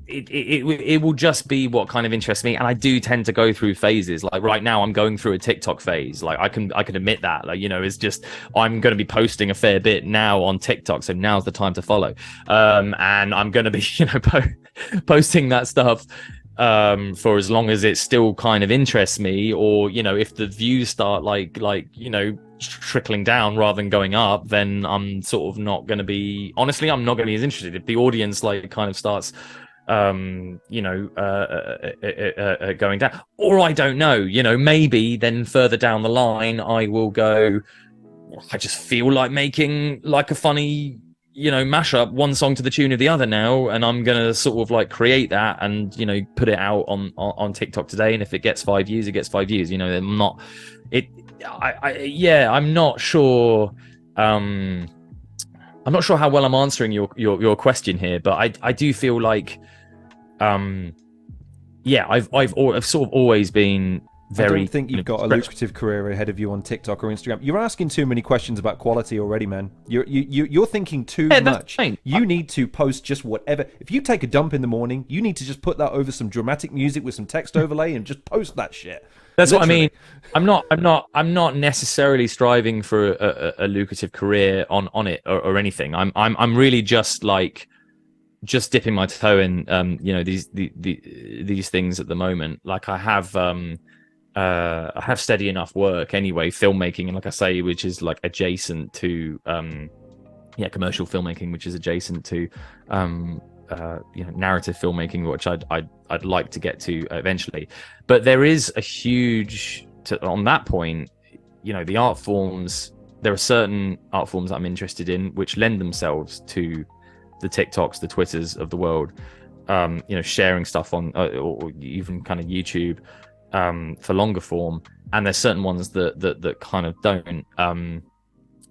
it will just be what kind of interests me, and I do tend to go through phases. Like right now I'm going through a TikTok phase. Like I can admit that, like, it's just, I'm going to be posting a fair bit now on TikTok, so now's the time to follow. And I'm going to be posting that stuff for as long as it still kind of interests me, or if the views start like trickling down rather than going up, then I'm sort of not going to be, honestly, I'm not going to be as interested. If the audience like kind of starts going down, or I don't know, maybe then further down the line I will go, I just feel like making like a funny mashup, one song to the tune of the other now, and I'm gonna sort of like create that and put it out on TikTok today, and if it gets 5 views, it gets 5 views. I'm not I'm not sure how well I'm answering your question here, but I do feel like I've sort of always been very. I don't think you've got a lucrative career ahead of you on TikTok or Instagram. You're asking too many questions about quality already, man. You're thinking too much. Fine. You need to post just whatever. If you take a dump in the morning, you need to just put that over some dramatic music with some text overlay and just post that shit. That's literally what I mean. I'm not necessarily striving for a lucrative career on it or anything. I'm really just dipping my toe in these things at the moment. Like I have steady enough work anyway, filmmaking, and like I say, which is like adjacent to commercial filmmaking, which is adjacent to narrative filmmaking, which I'd like to get to eventually. But there is a huge on that point, the art forms. There are certain art forms that I'm interested in which lend themselves to the TikToks, the Twitters of the world, sharing stuff on or even kind of YouTube for longer form. And there's certain ones that kind of don't. I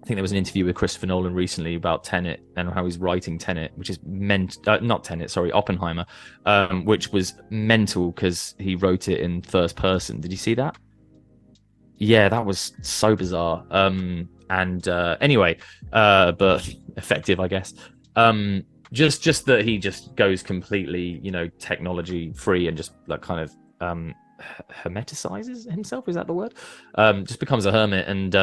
think there was an interview with Christopher Nolan recently about Tenet and how he's writing Tenet, which is Oppenheimer, which was mental because he wrote it in first person. Did you see that? Yeah, that was so bizarre. Anyway, but effective, I guess. Just that he just goes completely, technology free and just like kind of hermeticizes himself. Is that the word? Just becomes a hermit and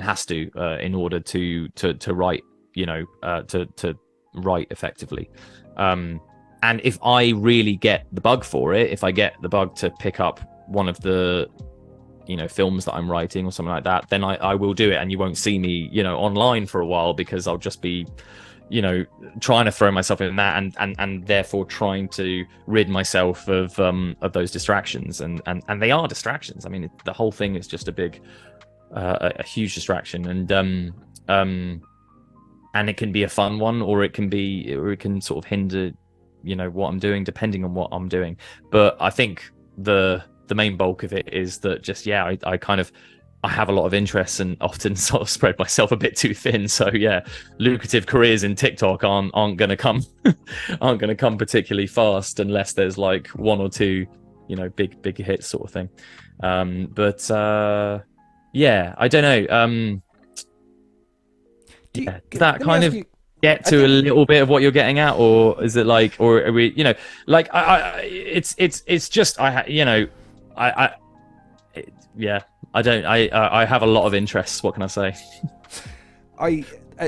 has to in order to write, to write effectively. And if I really get the bug for it, if I get the bug to pick up one of the films that I'm writing or something like that, then I will do it, and you won't see me online for a while, because I'll just be trying to throw myself in that and therefore trying to rid myself of those distractions, and they are distractions. I mean, the whole thing is just a huge distraction, and it can be a fun one, or it can sort of hinder what I'm doing, depending on what I'm doing. But I think the main bulk of it is that just I have a lot of interests and often sort of spread myself a bit too thin. So lucrative careers in TikTok aren't going to come particularly fast unless there's like one or two big hits sort of thing. I don't know. Does that kind of get to a little bit of what you're getting at, or is it like, or are we, it's just I have a lot of interests. What can I say?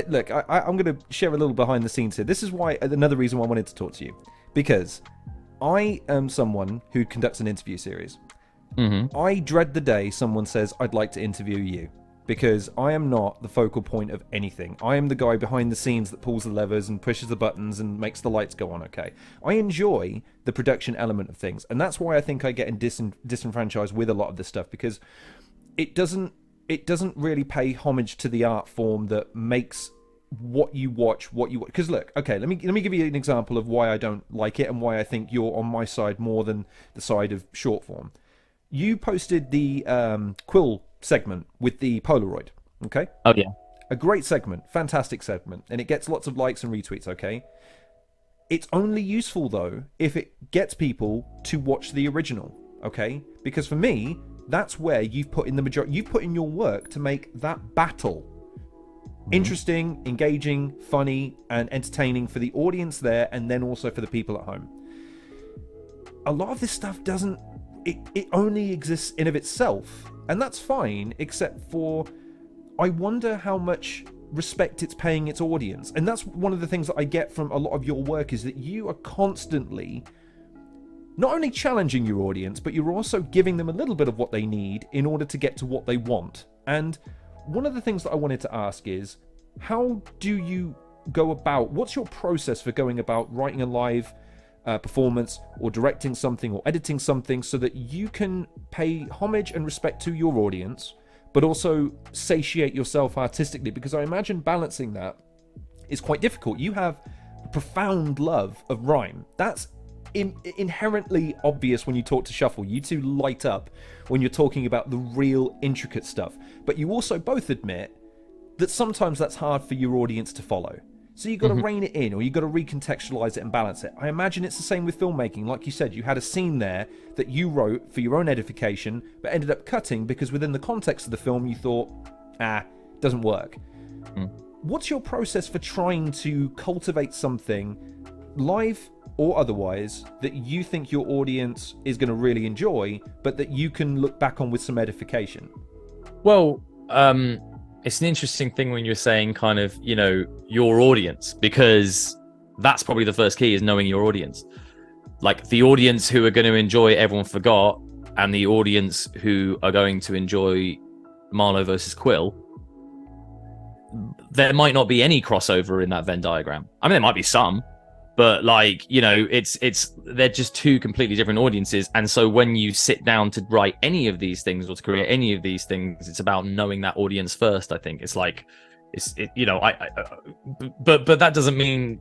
Look, I'm going to share a little behind the scenes here. This is why, another reason why I wanted to talk to you, because I am someone who conducts an interview series. Mm-hmm. I dread the day someone says, I'd like to interview you, because I am not the focal point of anything. I am the guy behind the scenes that pulls the levers and pushes the buttons and makes the lights go on, okay? I enjoy the production element of things, and that's why I think I get disenfranchised with a lot of this stuff, because it doesn't really pay homage to the art form that makes what you watch. Because look, okay, let me give you an example of why I don't like it and why I think you're on my side more than the side of short form. You posted the Quill segment with the Polaroid, okay? Oh yeah, a great segment, fantastic segment, and it gets lots of likes and retweets, okay? It's only useful though if it gets people to watch the original, okay? Because for me, that's where you've put in the majority. You've put in your work to make that battle interesting, engaging, funny, and entertaining for the audience there, and then also for the people at home. A lot of this stuff doesn't. It only exists in of itself, and that's fine, except for I wonder how much respect it's paying its audience. And that's one of the things that I get from a lot of your work, is that you are constantly not only challenging your audience, but you're also giving them a little bit of what they need in order to get to what they want. And one of the things that I wanted to ask is, how do you go about, what's your process for going about writing a live performance, or directing something, or editing something, so that you can pay homage and respect to your audience, but also satiate yourself artistically? Because I imagine balancing that is quite difficult. You have a profound love of rhyme. That's inherently obvious when you talk to Shuffle. You two light up when you're talking about the real intricate stuff. But you also both admit that sometimes that's hard for your audience to follow. So you've got to rein it in, or you've got to recontextualize it and balance it. I imagine it's the same with filmmaking. Like you said, you had a scene there that you wrote for your own edification, but ended up cutting because within the context of the film you thought, doesn't work. What's your process for trying to cultivate something, live or otherwise, that you think your audience is going to really enjoy, but that you can look back on with some edification? Well, it's an interesting thing when you're saying kind of, your audience, because that's probably the first key, is knowing your audience. Like the audience who are going to enjoy Everyone Forgot, and the audience who are going to enjoy Marlo versus Quill, there might not be any crossover in that Venn diagram. I mean, there might be some, but they're just two completely different audiences. And so when you sit down to write any of these things, or to create any of these things, it's about knowing that audience first. I think it's like, but that doesn't mean,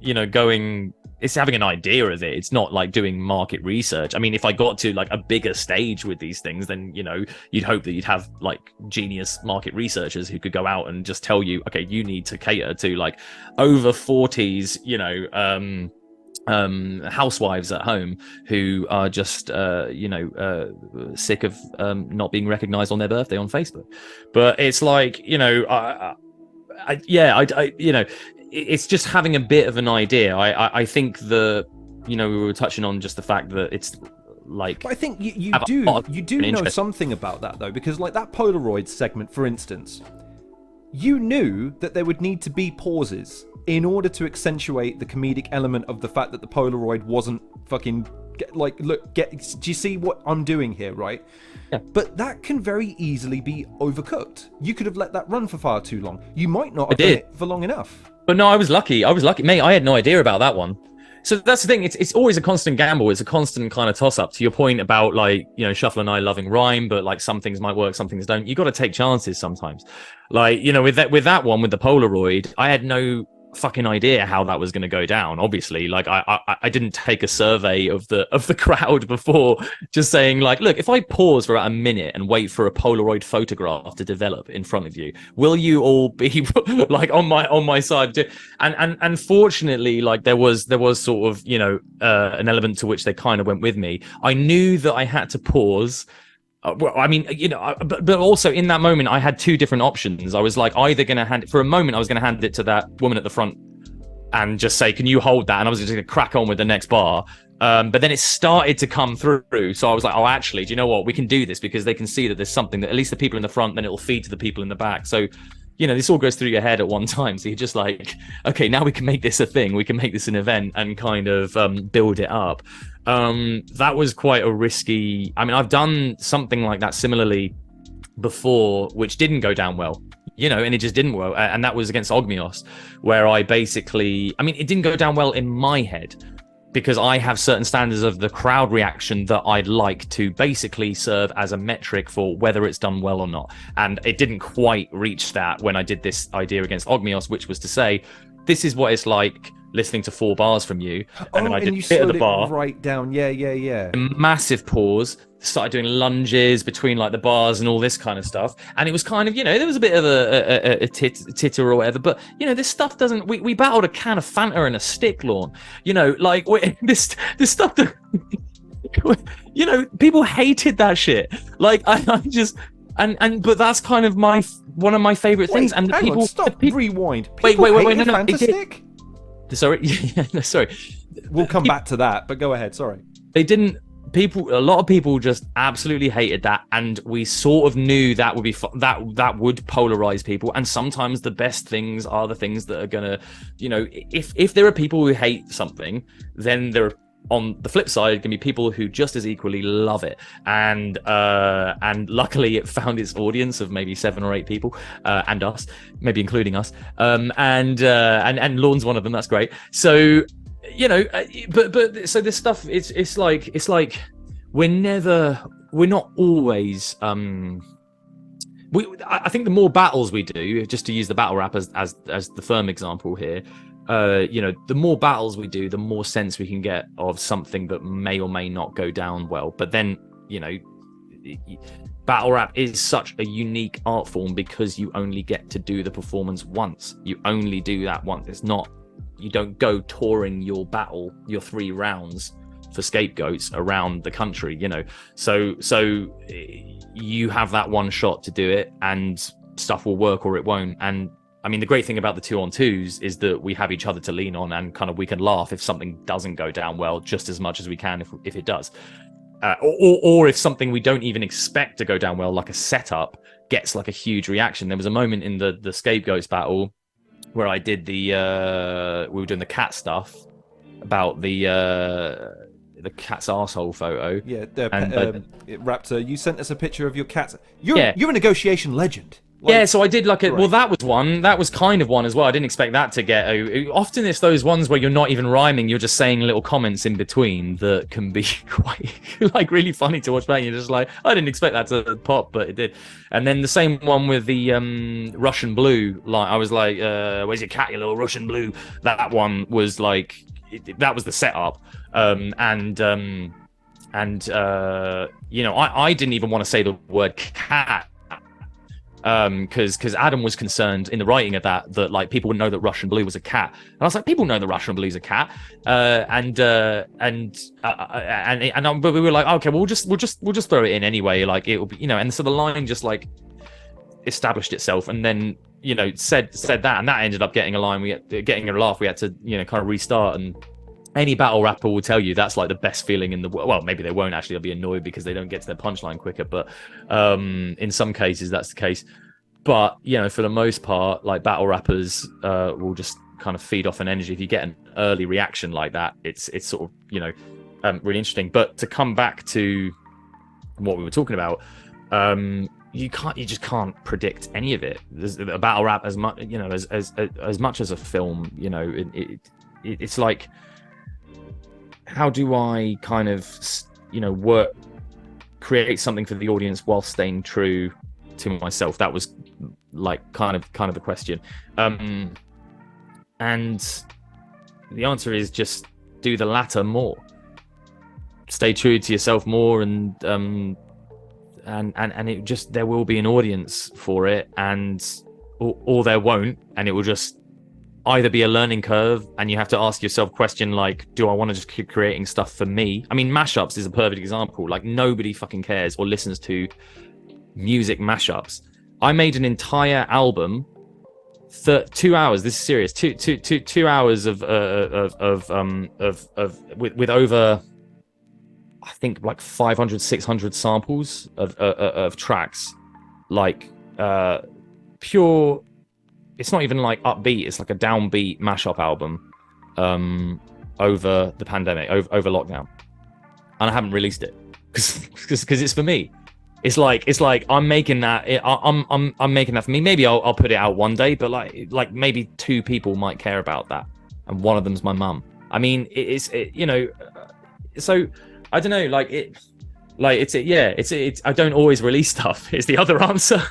it's having an idea of it. It's not like doing market research. I mean, if I got to like a bigger stage with these things, then, you'd hope that you'd have like genius market researchers who could go out and just tell you, okay, you need to cater to like over 40s, housewives at home who are just sick of not being recognized on their birthday on Facebook. But it's like, it's just having a bit of an idea. I think we were touching on just the fact that it's like, but I think you do know something about that though, because like that Polaroid segment, for instance, you knew that there would need to be pauses in order to accentuate the comedic element of the fact that the Polaroid wasn't fucking do you see what I'm doing here, right? Yeah. But that can very easily be overcooked. You could have let that run for far too long. You might not have done it for long enough. But no, I was lucky, mate. I had no idea about that one. So that's the thing. It's always a constant gamble. It's a constant kind of toss up. To your point about like, Shuffle and I loving rhyme, but like some things might work, some things don't. You got to take chances sometimes. Like, with that one with the Polaroid, I had no fucking idea how that was going to go down. Obviously, like I didn't take a survey of the crowd before just saying like, look, if I pause for about a minute and wait for a Polaroid photograph to develop in front of you, will you all be like on my side? And fortunately, like there was sort of an element to which they kind of went with me. I knew that I had to pause. But also in that moment, I had two different options. I was like, either going to hand it, for a moment, I was going to hand it to that woman at the front and just say, can you hold that? And I was just going to crack on with the next bar. But then it started to come through. So I was like, oh, actually, do you know what? We can do this because they can see that there's something that at least the people in the front, then it'll feed to the people in the back. So, this all goes through your head at one time. So you're just like, okay, now we can make this a thing. We can make this an event and kind of build it up. That was quite a risky. I mean, I've done something like that similarly before, which didn't go down well, and it just didn't well. And that was against Ogmios, where it didn't go down well in my head because I have certain standards of the crowd reaction that I'd like to basically serve as a metric for whether it's done well or not. And it didn't quite reach that when I did this idea against Ogmios, which was to say, this is what it's like listening to 4 bars from you. And then I did a bit of the bar. Right down. Yeah. A massive pause. Started doing lunges between like the bars and all this kind of stuff. And it was kind of, there was a bit of a titter or whatever. But, this stuff doesn't... We battled a can of Fanta and a stick lawn. This stuff... You know, people hated that shit. Like I just but that's kind of one of my favorite things. And hang on, stop, rewind. People wait, no, Fantastic? Sorry, no, sorry. We'll come back to that, but go ahead. Sorry. They didn't. A lot of people just absolutely hated that, and we sort of knew that would be that would polarize people. And sometimes the best things are the things that are gonna, you know, if there are people who hate something, then there are, on the flip side, can be people who just as equally love it. And luckily, it found its audience of maybe 7 or 8 people, and us, maybe including us. And Lorne's one of them. That's great. So. You know, but so this stuff, it's like we're not always I think the more battles we do, just to use the battle rap as the firm example here, you know, the more battles we do, the more sense we can get of something that may or may not go down well. But then, you know, battle rap is such a unique art form because you only get to do the performance once. You only do that once. It's not, you don't go touring your 3 rounds for Scapegoats around the country, you know. So you have that one shot to do it, and stuff will work or it won't. And I mean, the great thing about the 2-on-2s is that we have each other to lean on, and kind of we can laugh if something doesn't go down well just as much as we can if it does. Or if something we don't even expect to go down well, like a setup, gets like a huge reaction. There was a moment in the Scapegoats battle where I did we were doing the cat stuff about the cat's arsehole photo. Yeah, Raptor, you sent us a picture of your cat. You're a negotiation legend. Like, yeah, so I did like well, that was one. That was kind of one as well. I didn't expect that to get. Often it's those ones where you're not even rhyming. You're just saying little comments in between that can be quite like really funny to watch back. You're just like, I didn't expect that to pop, but it did. And then the same one with the Russian blue. Like I was like, "Where's your cat, you little Russian blue?" That one was like, that was the setup. You know, I didn't even want to say the word cat. Because Adam was concerned in the writing of that like people would know that Russian blue was a cat, and I was like, people know that Russian blue's a cat, but we were like, okay, well, we'll just throw it in anyway, like it'll be, you know, and so the line just like established itself, and then, you know, said that, and that ended up getting a laugh. We had to, you know, kind of restart. And any battle rapper will tell you that's like the best feeling in the world. Well, maybe they won't actually. They'll be annoyed because they don't get to their punchline quicker. But in some cases, that's the case. But, you know, for the most part, like battle rappers will just kind of feed off an energy. If you get an early reaction like that, it's sort of, you know, really interesting. But to come back to what we were talking about, you just can't predict any of it. There's a battle rap as much, you know, as much as a film. You know, it's like, how do I kind of, you know, create something for the audience while staying true to myself? That was like kind of the question. And the answer is just do the latter more. Stay true to yourself more, and it just, there will be an audience for it, or there won't, and it will just either be a learning curve, and you have to ask yourself question like, do I want to just keep creating stuff for me? I mean, mashups is a perfect example. Like, nobody fucking cares or listens to music mashups. I made an entire album, 2 hours. This is serious. 2 hours with over, I think, like 500, 600 samples of tracks, like pure. It's not even like upbeat. It's like a downbeat mashup album over the pandemic, over lockdown, and I haven't released it because it's for me. It's like I'm making that. I'm making that for me. Maybe I'll put it out one day, but like maybe 2 people might care about that, and one of them's my mum. I mean, it's you know, so I don't know. It's I don't always release stuff. Is the other answer.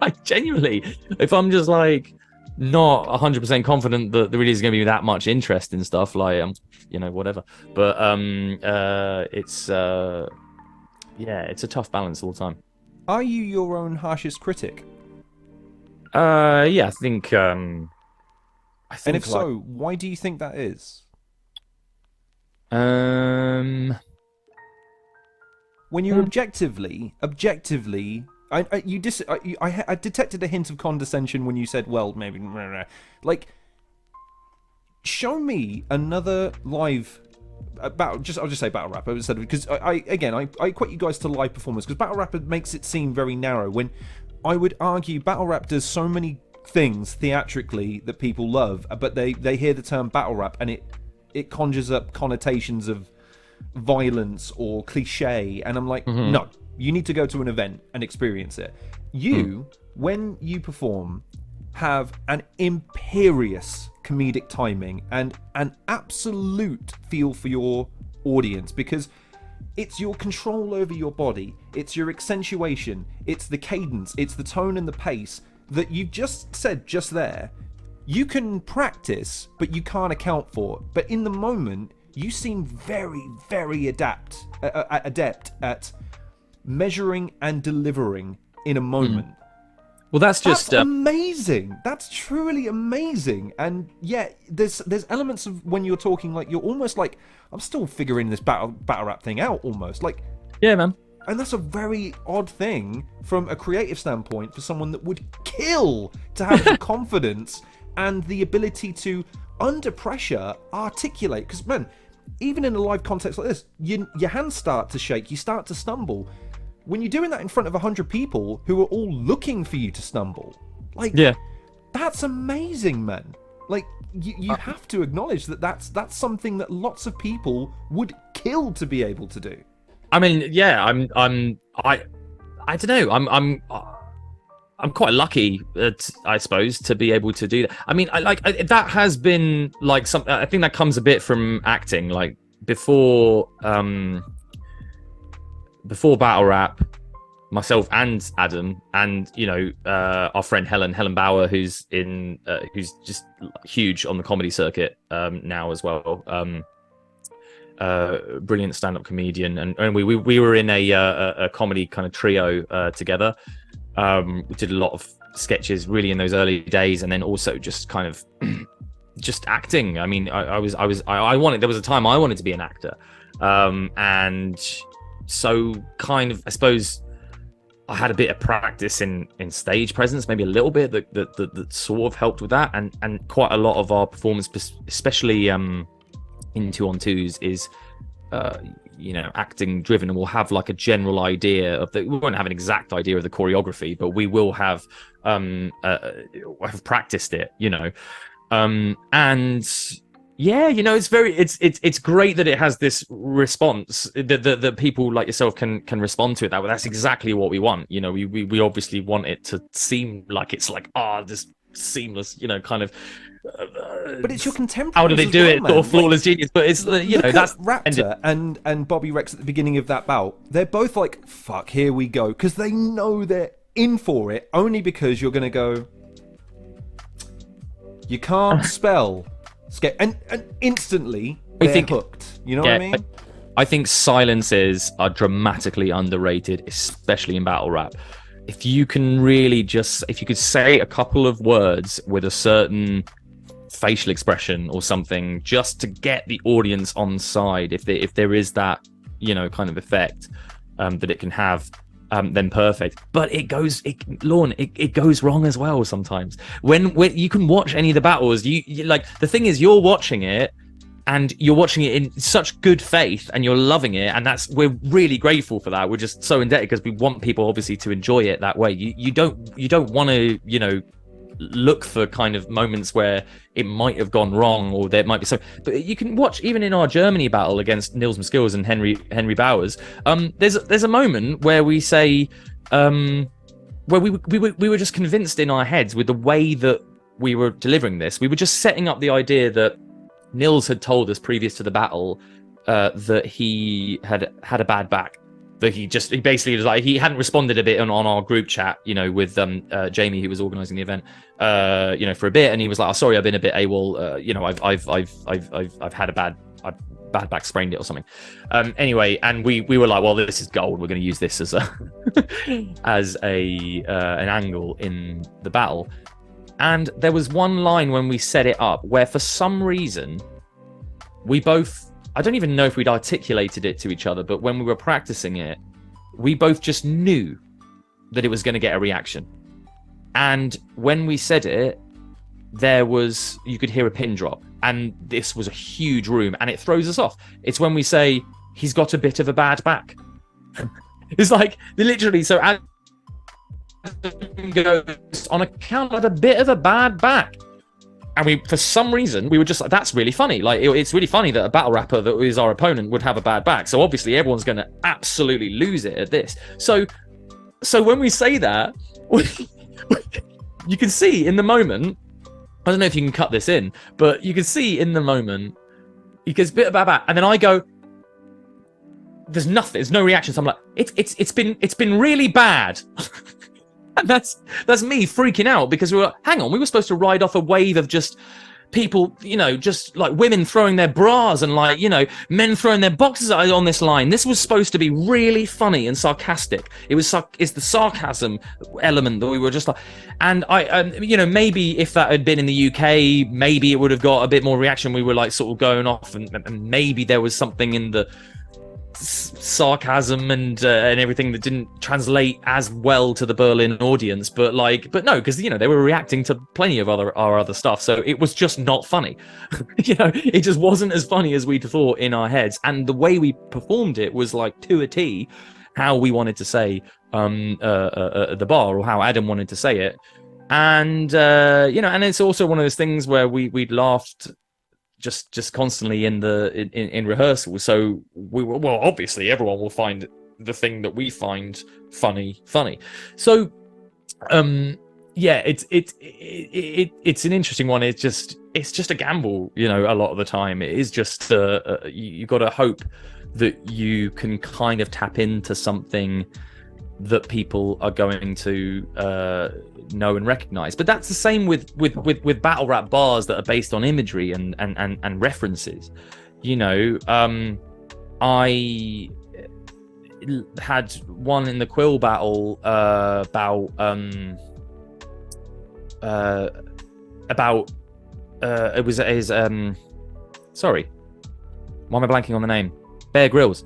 Like, genuinely, if I'm just like not 100% confident that there really is going to be that much interest in stuff, like you know, whatever. But it's it's a tough balance all the time. Are you your own harshest critic? I think. And if so, why do you think that is? when you're objectively, I detected a hint of condescension when you said, well, maybe, like, show me another live I'll just say battle rap instead, because I equate you guys to live performers, because battle rap makes it seem very narrow, when I would argue battle rap does so many things theatrically that people love, but they hear the term battle rap and it conjures up connotations of violence or cliche, and I'm like, no, you need to go to an event and experience it. When you perform, have an imperious comedic timing and an absolute feel for your audience, because it's your control over your body, it's your accentuation, it's the cadence, it's the tone and the pace that you've just said just there. You can practice, but you can't account for. But in the moment, you seem very, very adept at measuring and delivering in a moment. Well, that's amazing. That's truly amazing. And yeah, there's elements of when you're talking, like, you're almost like, I'm still figuring this battle rap thing out, almost like. Yeah, man. And that's a very odd thing from a creative standpoint for someone that would kill to have the confidence and the ability to, under pressure, articulate. Because, man, even in a live context like this, your hands start to shake, you start to stumble. When you're doing that in front of 100 people who are all looking for you to stumble, like, yeah, that's amazing, man. Like, you have to acknowledge that's something that lots of people would kill to be able to do. I mean, yeah, I don't know. I'm quite lucky, I suppose, to be able to do that. I mean, that has been like something. I think that comes a bit from acting. Like before battle rap, myself and Adam, and our friend Helen Bauer, who's just huge on the comedy circuit now as well. Brilliant stand-up comedian, and we were in a comedy kind of trio together. We did a lot of sketches really in those early days, and then also just kind of just acting. I mean, there was a time I wanted to be an actor, and so kind of, I suppose, I had a bit of practice in stage presence, maybe a little bit that sort of helped with that, and quite a lot of our performance, especially in 2-on-2s, is acting driven, and we'll have like a general idea of we won't have an exact idea of the choreography, but we will have practiced it, and yeah, it's great that it has this response that people like yourself can respond to it that way. That's exactly what we want. We obviously want it to seem like it's like this seamless, kind of. But it's your contemporaries. How do they do it? Or flawless genius. But it's that's Raptor and Bobby Rex at the beginning of that bout. They're both like, fuck, here we go, because they know they're in for it. Only because you're gonna go. You can't spell. And instantly they're hooked. You know what I mean? I think silences are dramatically underrated, especially in battle rap. If you can really if you could say a couple of words with a certain facial expression or something, just to get the audience on side, if there is that kind of effect that it can have, then perfect. But it goes wrong as well sometimes. When you can watch any of the battles, you like, the thing is, you're watching it and you're watching it in such good faith and you're loving it, and we're really grateful for that. We're just so indebted, because we want people obviously to enjoy it that way. You don't want to look for kind of moments where it might have gone wrong, or there might be so. But you can watch, even in our Germany battle against Nils Maskills and Henry Bowers, there's a moment where we say where we were just convinced in our heads with the way that we were delivering this. We were just setting up the idea that Nils had told us previous to the battle that he had a bad back. That he basically was like, he hadn't responded a bit on our group chat, with Jamie, who was organising the event, for a bit, and he was like, "Oh, sorry, I've been a bit AWOL. I've had a bad back, sprained it or something." Anyway, and we were like, "Well, this is gold. We're going to use this as an angle in the battle." And there was one line when we set it up where, for some reason, we both, I don't even know if we'd articulated it to each other, but when we were practicing it, we both just knew that it was going to get a reaction. And when we said it, you could hear a pin drop, and this was a huge room, and it throws us off. It's when we say, he's got a bit of a bad back. It's like, literally, so Adam goes, on account of a bit of a bad back. And we, for some reason, we were just like, that's really funny. Like, it's really funny that a battle rapper that is our opponent would have a bad back. So obviously everyone's going to absolutely lose it at this. So when we say that, you can see in the moment, I don't know if you can cut this in, but you can see in the moment, he goes, bit of bad back. And then I go, there's nothing, there's no reaction. So I'm like, it's been really bad. And that's me freaking out, because we were supposed to ride off a wave of just people, just like women throwing their bras and like, men throwing their boxes on this line. This was supposed to be really funny and sarcastic. It's the sarcasm element that we were just like, and maybe if that had been in the UK, maybe it would have got a bit more reaction. We were like sort of going off, and maybe there was something in the sarcasm and everything that didn't translate as well to the Berlin audience, but no, because they were reacting to plenty of our other stuff, so it was just not funny. It just wasn't as funny as we'd thought in our heads, and the way we performed it was like to a T how we wanted to say the bar, or how Adam wanted to say it, and and it's also one of those things where we'd laughed just constantly in rehearsal. So we were, well, obviously everyone will find the thing that we find funny. So it's an interesting one. It's just a gamble, a lot of the time. It is just you got to hope that you can kind of tap into something that people are going to know and recognize. But that's the same with battle rap bars that are based on imagery and references. I had one in the Quill battle about it was his sorry, why am I blanking on the name? Bear Grylls.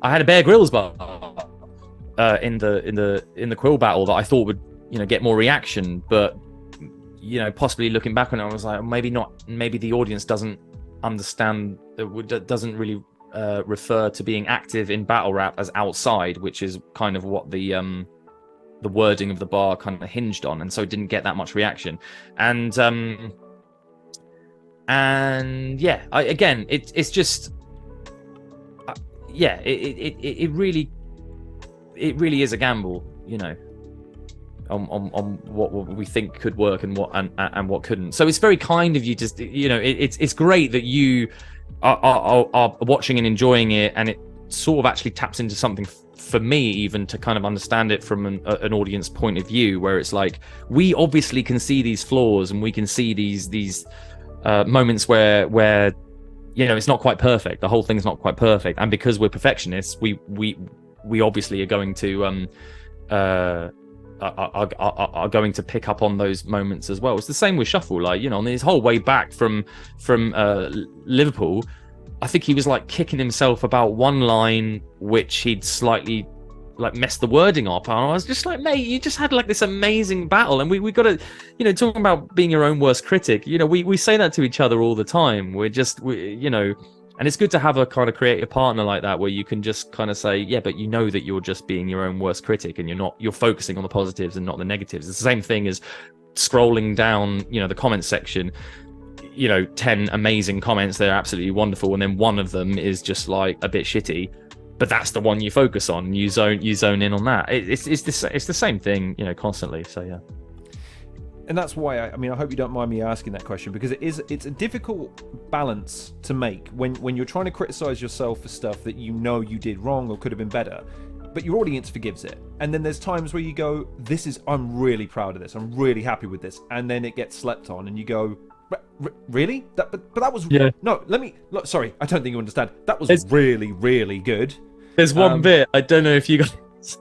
I had a Bear Grylls bar in the Quill battle that I thought would get more reaction, but possibly looking back on it, I was like, maybe not. Maybe the audience doesn't understand, doesn't really refer to being active in battle rap as outside, which is kind of what the wording of the bar kind of hinged on, and so it didn't get that much reaction. And yeah, it's just it really is a gamble, on what we think could work and what couldn't. So it's very kind of you to, it's great that you are watching and enjoying it, and it sort of actually taps into something for me, even to kind of understand it from an audience point of view, where it's like, we obviously can see these flaws, and we can see these moments where it's not quite perfect. The whole thing's not quite perfect, and because we're perfectionists, we obviously are going to are going to pick up on those moments as well. It's the same with Shuffle, on his whole way back from Liverpool, I think he was like kicking himself about one line which he'd slightly like messed the wording up, and I was just like, mate, you just had like this amazing battle, and we got to, talking about being your own worst critic, we say that to each other all the time. And it's good to have a kind of creative partner like that, where you can just kind of say, yeah, but that you're just being your own worst critic, and you're focusing on the positives and not the negatives. It's the same thing as scrolling down, the comment section, 10 amazing comments, they're absolutely wonderful, and then one of them is just like a bit shitty, but that's the one you focus on. You zone in on that. It's the same thing, constantly. So yeah. And that's why I hope you don't mind me asking that question, because it's a difficult balance to make when you're trying to criticize yourself for stuff that you did wrong or could have been better, but your audience forgives it. And then there's times where you go, I'm really proud of this, I'm really happy with this, and then it gets slept on, and you go, really? But that was sorry, I don't think you understand. That was really, really good. There's one bit, I don't know if you guys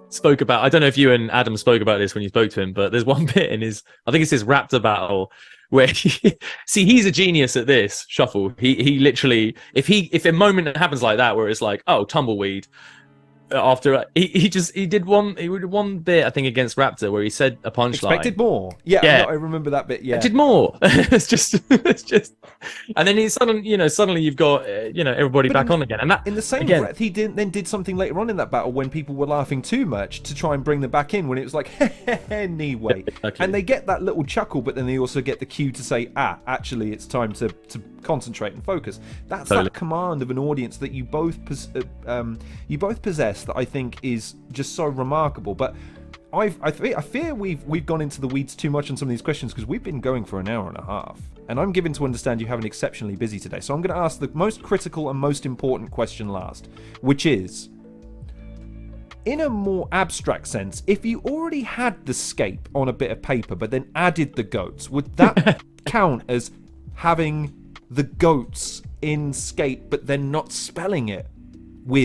spoke about, I don't know if you and Adam spoke about this when you spoke to him, but there's one bit in I think it's his Raptor battle, where he's a genius at this, Shuffle. He literally, if a moment happens like that where it's like, oh, tumbleweed, after he did one bit, I think, against Raptor where he said a punchline. Expected more. Yeah, Yeah. no, I remember that bit. Yeah, I did more. it's just, and then he suddenly you've got everybody back on again, and that in the same again, breath, he did something later on in that battle when people were laughing too much to try and bring them back in. When it was like, knee weight, exactly. and they get that little chuckle, but then they also get the cue to say, actually, it's time to concentrate and focus. That's that command of an audience that you both possess that I think is just so remarkable. But I fear we've gone into the weeds too much on some of these questions because we've been going for an hour and a half, and I'm given to understand you have an exceptionally busy today. So I'm going to ask the most critical and most important question last, which is, in a more abstract sense, if you already had the scape on a bit of paper but then added the goats, would that count as having the goats in scape but then not spelling it?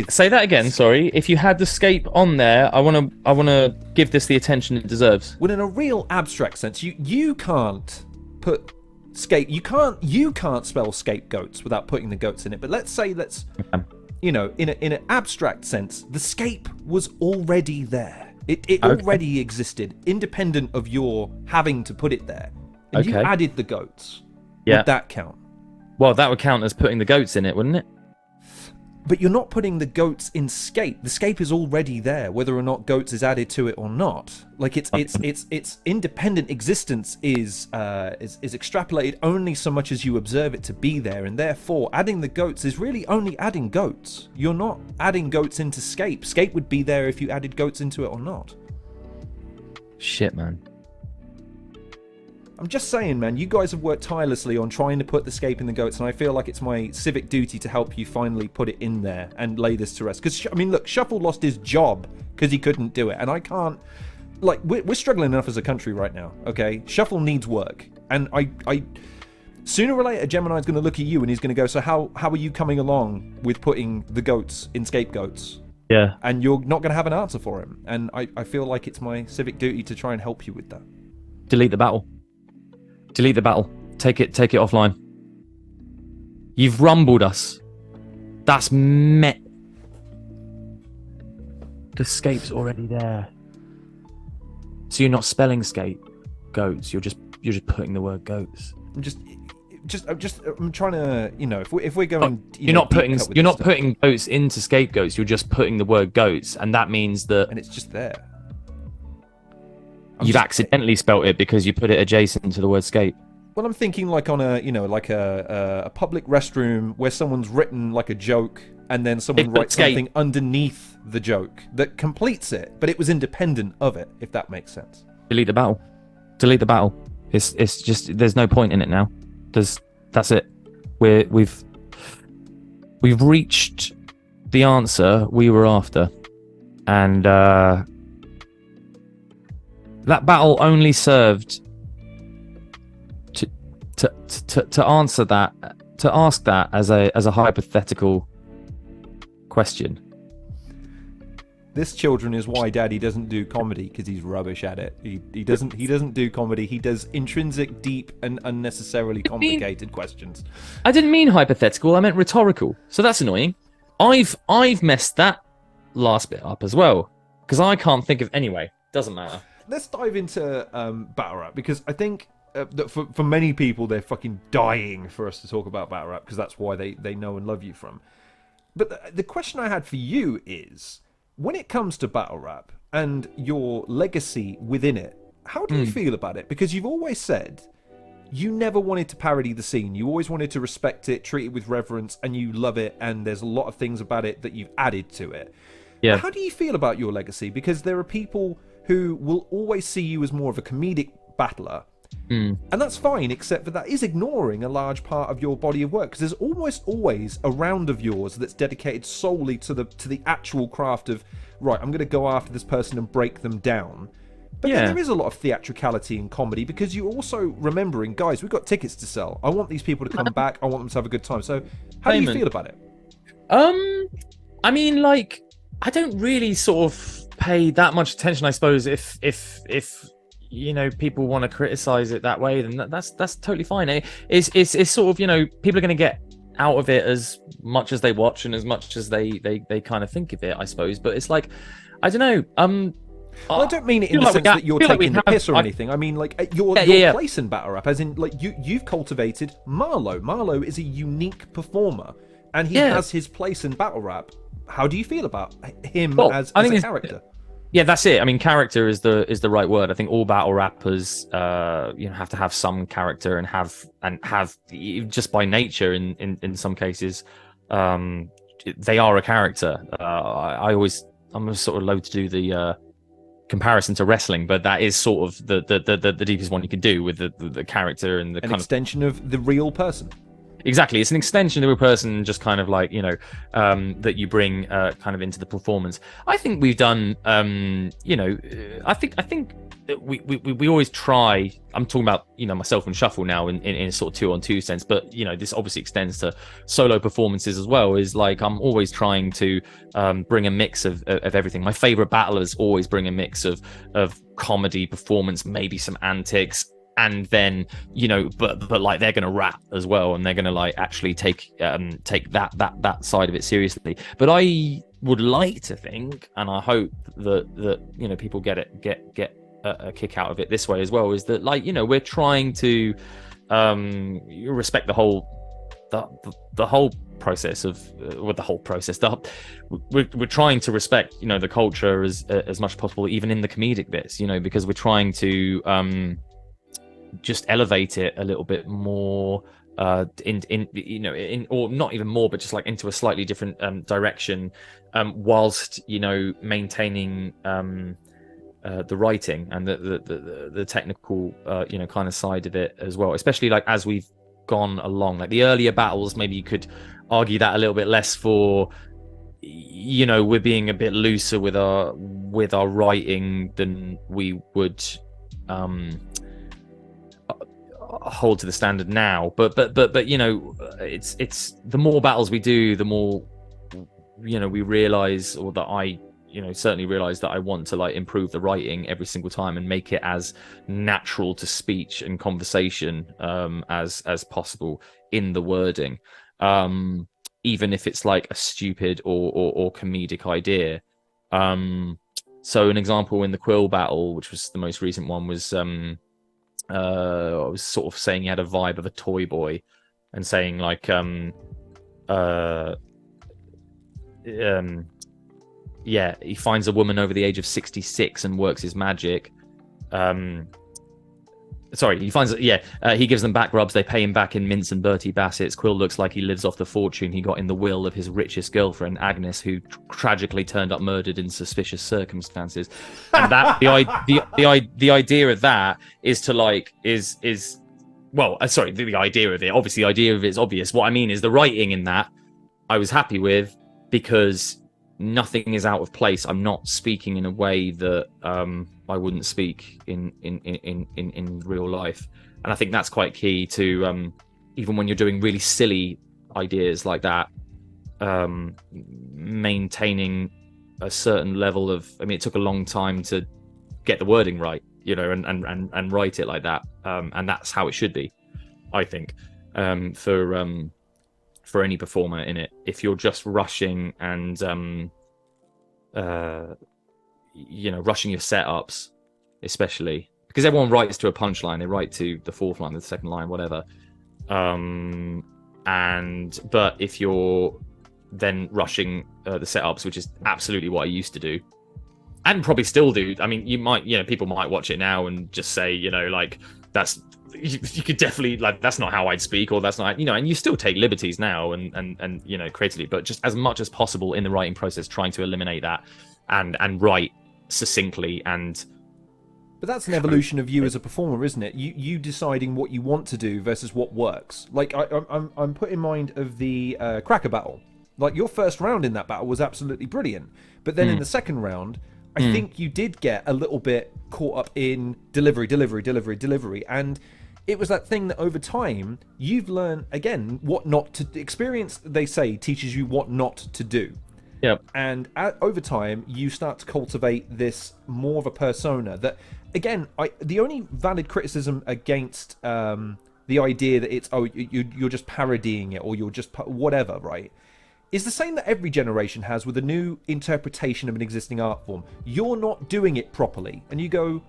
Say that again, sorry. If you had the scape on there, I wanna give this the attention it deserves. Well, in a real abstract sense, you can't put scape. You can't spell scapegoats without putting the goats in it. But let's say in an abstract sense, the scape was already there. It already existed, independent of your having to put it there. And you added the goats. Yeah. Would that count? Well, that would count as putting the goats in it, wouldn't it? But you're not putting the goats in scape. The scape is already there, whether or not goats is added to it or not. Like its independent existence is extrapolated only so much as you observe it to be there, and therefore adding the goats is really only adding goats. You're not adding goats into scape. Scape would be there if you added goats into it or not. Shit, man. I'm just saying, man, you guys have worked tirelessly on trying to put the scape in the goats, and I feel like it's my civic duty to help you finally put it in there and lay this to rest. Because, I mean, look, Shuffle lost his job because he couldn't do it, and I can't... Like, we're struggling enough as a country right now, okay? Shuffle needs work, and I sooner or later, Gemini's going to look at you and he's going to go, so how are you coming along with putting the goats in scapegoats? Yeah. And you're not going to have an answer for him, and I feel like it's my civic duty to try and help you with that. Delete the battle. Delete the battle. Take it offline. You've rumbled us. That's met. The scape's already there. So you're not spelling scape goats. You're just putting the word goats. I'm trying to, if we're going, you're not putting goats into scapegoats. You're just putting the word goats, and that means that, and it's just there. You've accidentally spelt it because you put it adjacent to the word scape. Well, I'm thinking like on a public restroom where someone's written like a joke and then someone writes something underneath the joke that completes it, but it was independent of it, if that makes sense. Delete the battle. Delete the battle. It's just, there's no point in it now. That's it. We've reached the answer we were after, and that battle only served to answer that, to ask that as a hypothetical question. This, children, is why Daddy doesn't do comedy, because he's rubbish at it. He doesn't do comedy. He does intrinsic, deep, and unnecessarily complicated questions. I didn't mean hypothetical. I meant rhetorical. So that's annoying. I've messed that last bit up as well, because I can't think of, anyway. Doesn't matter. Let's dive into battle rap, because I think that for many people they're fucking dying for us to talk about battle rap, because that's why they know and love you from. But the question I had for you is, when it comes to battle rap and your legacy within it, how do you feel about it? Because you've always said you never wanted to parody the scene. You always wanted to respect it, treat it with reverence, and you love it, and there's a lot of things about it that you've added to it. Yeah. How do you feel about your legacy? Because there are people who will always see you as more of a comedic battler, and that's fine, except for that is ignoring a large part of your body of work, because there's almost always a round of yours that's dedicated solely to the actual craft of, right, I'm going to go after this person and break them down. But then there is a lot of theatricality in comedy, because you're also remembering, guys, we've got tickets to sell. I want these people to come back. I want them to have a good time. So how do you feel about it? I mean, like, I don't really sort of pay that much attention, I suppose. If people want to criticize it that way, then that's totally fine. It's sort of, people are going to get out of it as much as they watch and as much as they kind of think of it, I suppose. But it's like, I don't know. Well, I don't mean it in the sense that you're taking the piss or anything. I mean, like, your place in battle rap, as in, like, you've cultivated Marlo. Marlo is a unique performer, and he has his place in battle rap. How do you feel about him as a character? Yeah, that's it. I mean, character is the right word. I think all battle rappers, have to have some character and have just by nature in some cases, they are a character. I'm sort of loath to do the comparison to wrestling, but that is sort of the deepest one you can do with the character and the extension of the real person. Exactly, it's an extension of a person, just kind of like that you bring kind of into the performance. I think we've done, I think we always try. I'm talking about myself and Shuffle now in a sort of 2-on-2 sense, but this obviously extends to solo performances as well. Is like I'm always trying to bring a mix of everything. My favorite battlers always bring a mix of comedy, performance, maybe some antics. And then but like they're gonna rap as well, and they're gonna like actually take that side of it seriously. But I would like to think, and I hope that people get a kick out of it this way as well, is that we're trying to respect the whole process of we're trying to respect the culture as much as possible, even in the comedic bits, because we're trying to just elevate it a little bit more or not even more, but just like into a slightly different direction, whilst maintaining the writing and the technical kind of side of it as well, especially like as we've gone along. Like the earlier battles, maybe you could argue that a little bit less for we're being a bit looser with our writing than we would hold to the standard now, but it's the more battles we do, the more we realize, or that I certainly realize, that I want to like improve the writing every single time and make it as natural to speech and conversation as possible in the wording, even if it's like a stupid or comedic idea. So an example in the Quill battle, which was the most recent one, was I was sort of saying he had a vibe of a toy boy, and saying like he finds a woman over the age of 66 and works his magic. He gives them back rubs, they pay him back in mints and Bertie Bassett's. Quill looks like he lives off the fortune he got in the will of his richest girlfriend, Agnes, who tragically turned up murdered in suspicious circumstances. And that the idea of that is to like the idea of it, obviously the idea of it is obvious. What I mean is the writing in that I was happy with, because nothing is out of place. I'm not speaking in a way that I wouldn't speak in real life, and I think that's quite key to even when you're doing really silly ideas like that, maintaining a certain level of. I mean, it took a long time to get the wording right, and write it like that, and that's how it should be, I think, for any performer in it. If you're just rushing and rushing your setups, especially because everyone writes to a punchline, they write to the fourth line, the second line, whatever. But if you're then rushing the setups, which is absolutely what I used to do, and probably still do. I mean, you might, people might watch it now and just say, like that's. You could definitely like that's not how I'd speak, or that's not and you still take liberties now and creatively, but just as much as possible in the writing process, trying to eliminate that and write succinctly. But that's an evolution of you as a performer, isn't it? You deciding what you want to do versus what works. Like I'm put in mind of the Cracker battle. Like your first round in that battle was absolutely brilliant, but then in the second round, I think you did get a little bit caught up in delivery, and it was that thing that over time you've learned again what not to experience. They say teaches you what not to do. Yep. And over time you start to cultivate this more of a persona that, again, the only valid criticism against the idea that it's, oh, you're just parodying it, or you're just whatever, right? Is the same that every generation has with a new interpretation of an existing art form. You're not doing it properly, and you go,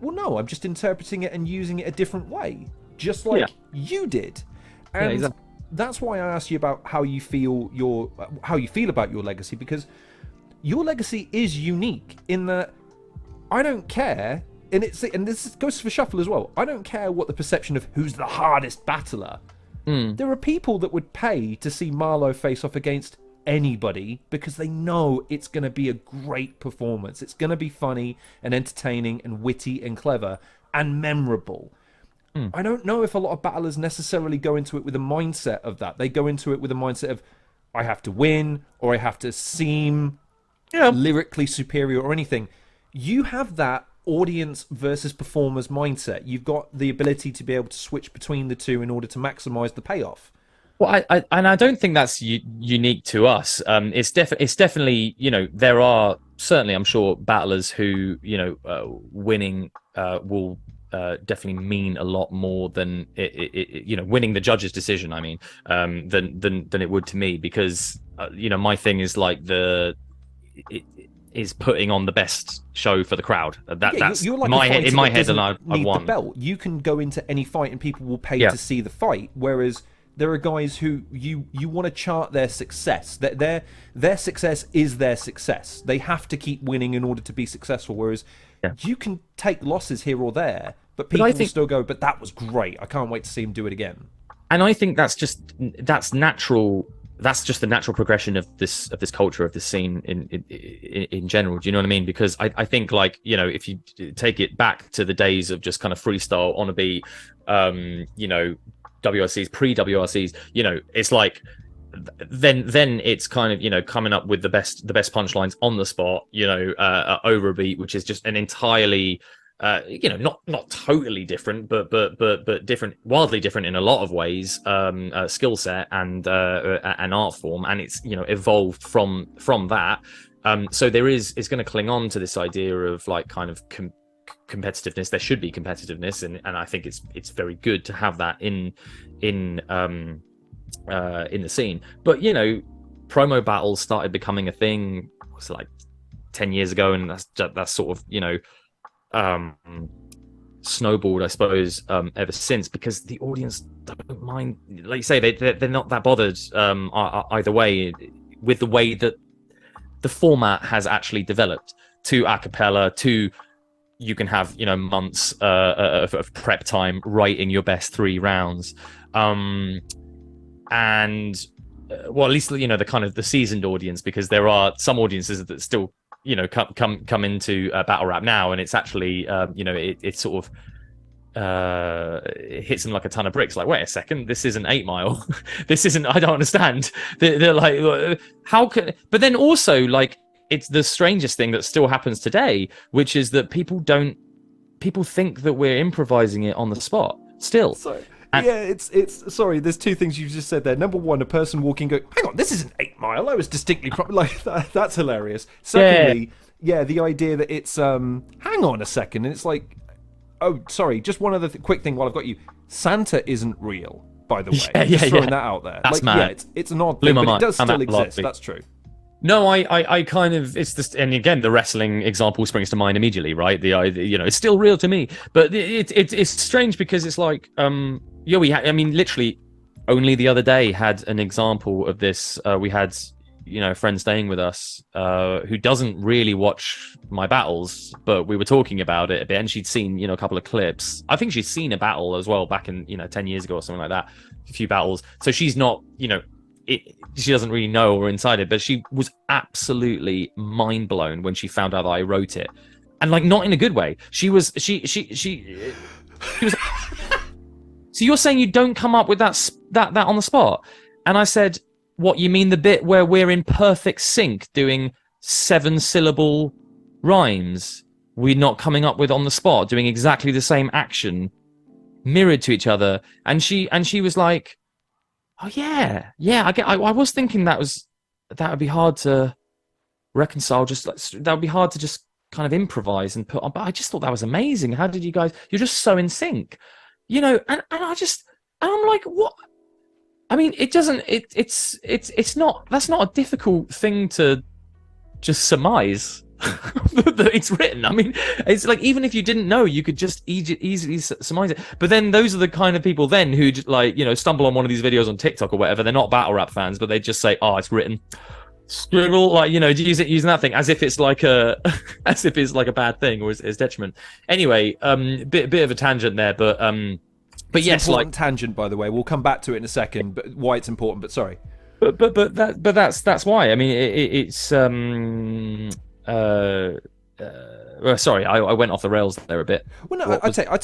well, no, I'm just interpreting it and using it a different way, just like you did. And exactly. That's why I asked you about how you feel about your legacy, because your legacy is unique in that I don't care, and this goes for Shuffle as well. I don't care what the perception of who's the hardest battler. There are people that would pay to see Marlo face off against anybody because they know it's going to be a great performance. It's going to be funny and entertaining and witty and clever and memorable. I don't know if a lot of battlers necessarily go into it with a mindset of that. They go into it with a mindset of, I have to win, or I have to seem lyrically superior or anything. You have that audience versus performers mindset. You've got the ability to be able to switch between the two in order to maximize the payoff. Well, I don't think that's unique to us. It's definitely, you know, there are certainly, I'm sure, battlers who, you know, winning will definitely mean a lot more than you know, winning the judge's decision. I mean, than it would to me, because you know, my thing is like is putting on the best show for the crowd. That's you're like my head, in my head, and I won. won. The belt. You can go into any fight and people will pay to see the fight. Whereas there are guys who you want to chart their success. Their success is their success. They have to keep winning in order to be successful. Whereas you can take losses here or there, but people will still go, but that was great. I can't wait to see him do it again. And I think that's natural. That's just the natural progression of this culture, of this scene in general. Do you know what I mean? Because I think, like, you know, if you take it back to the days of just kind of freestyle on a beat, you know, WRCs, pre-WRCs, you know, it's like then it's kind of, you know, coming up with the best punchlines on the spot, you know, over a beat, which is just an entirely you know, not totally different, but different, wildly different in a lot of ways, skill set and art form, and it's, you know, evolved from that. So it's going to cling on to this idea of like kind of competitiveness. There should be competitiveness, and I think it's very good to have that in the scene. But, you know, promo battles started becoming a thing, was like 10 years ago, and that's sort of, you know, snowballed, I suppose, ever since, because the audience don't mind, like you say, they're not that bothered either way, with the way that the format has actually developed to a cappella, to you can have, you know, months of prep time writing your best 3 rounds, and well, at least, you know, the kind of the seasoned audience, because there are some audiences that still, you know, come into battle rap now, and it's actually you know, it sort of it hits them like a ton of bricks. Like, wait a second, this isn't 8 Mile. This isn't, I don't understand. They're like, how can? But then also, like, it's the strangest thing that still happens today, which is that people think that we're improvising it on the spot still. Sorry. It's sorry, there's 2 things you just said there. Number one, a person walking go, hang on, this isn't 8 Mile. I was distinctly like that's hilarious. Secondly, the idea that it's hang on a second, and it's like, oh, sorry, just one other quick thing while I've got you. Santa isn't real, by the way. Just throwing that out there. That's like, mad. Yeah, it's an odd thing, but it does still exist. That's true. No, I kind of, it's just, and again, the wrestling example springs to mind immediately, right? You know, it's still real to me, but it's strange because it's like, I mean, literally only the other day had an example of this. We had, you know, a friend staying with us who doesn't really watch my battles, but we were talking about it a bit, and she'd seen, you know, a couple of clips. I think she'd seen a battle as well back in, you know, 10 years ago or something like that, a few battles. So she's not, you know, she doesn't really know or inside it, but she was absolutely mind blown when she found out that I wrote it, and like, not in a good way. She was. So you're saying you don't come up with that on the spot? And I said, what, you mean the bit where we're in perfect sync doing 7-syllable rhymes? We're not coming up with on the spot, doing exactly the same action, mirrored to each other. And she was like, oh yeah, I was thinking that would be hard to reconcile. Just that would be hard to just kind of improvise and put on. But I just thought that was amazing. How did you guys? You're just so in sync, you know. And I just, And I'm like, what? I mean, it doesn't. It's not. That's not a difficult thing to just surmise that it's written. I mean, it's like even if you didn't know, you could just easily surmise it. But then those are the kind of people then who like stumble on one of these videos on TikTok or whatever. They're not battle rap fans, but they just say, "Oh, it's written." Scribble, like using that thing as if it's like a as if it's like a bad thing or is detriment. Anyway, bit of a tangent there, but it's yes, an important tangent, by the way. We'll come back to it in a second, but why it's important. But sorry. But that's why. I mean, it's well, sorry, I went off the rails there a bit. Well, no,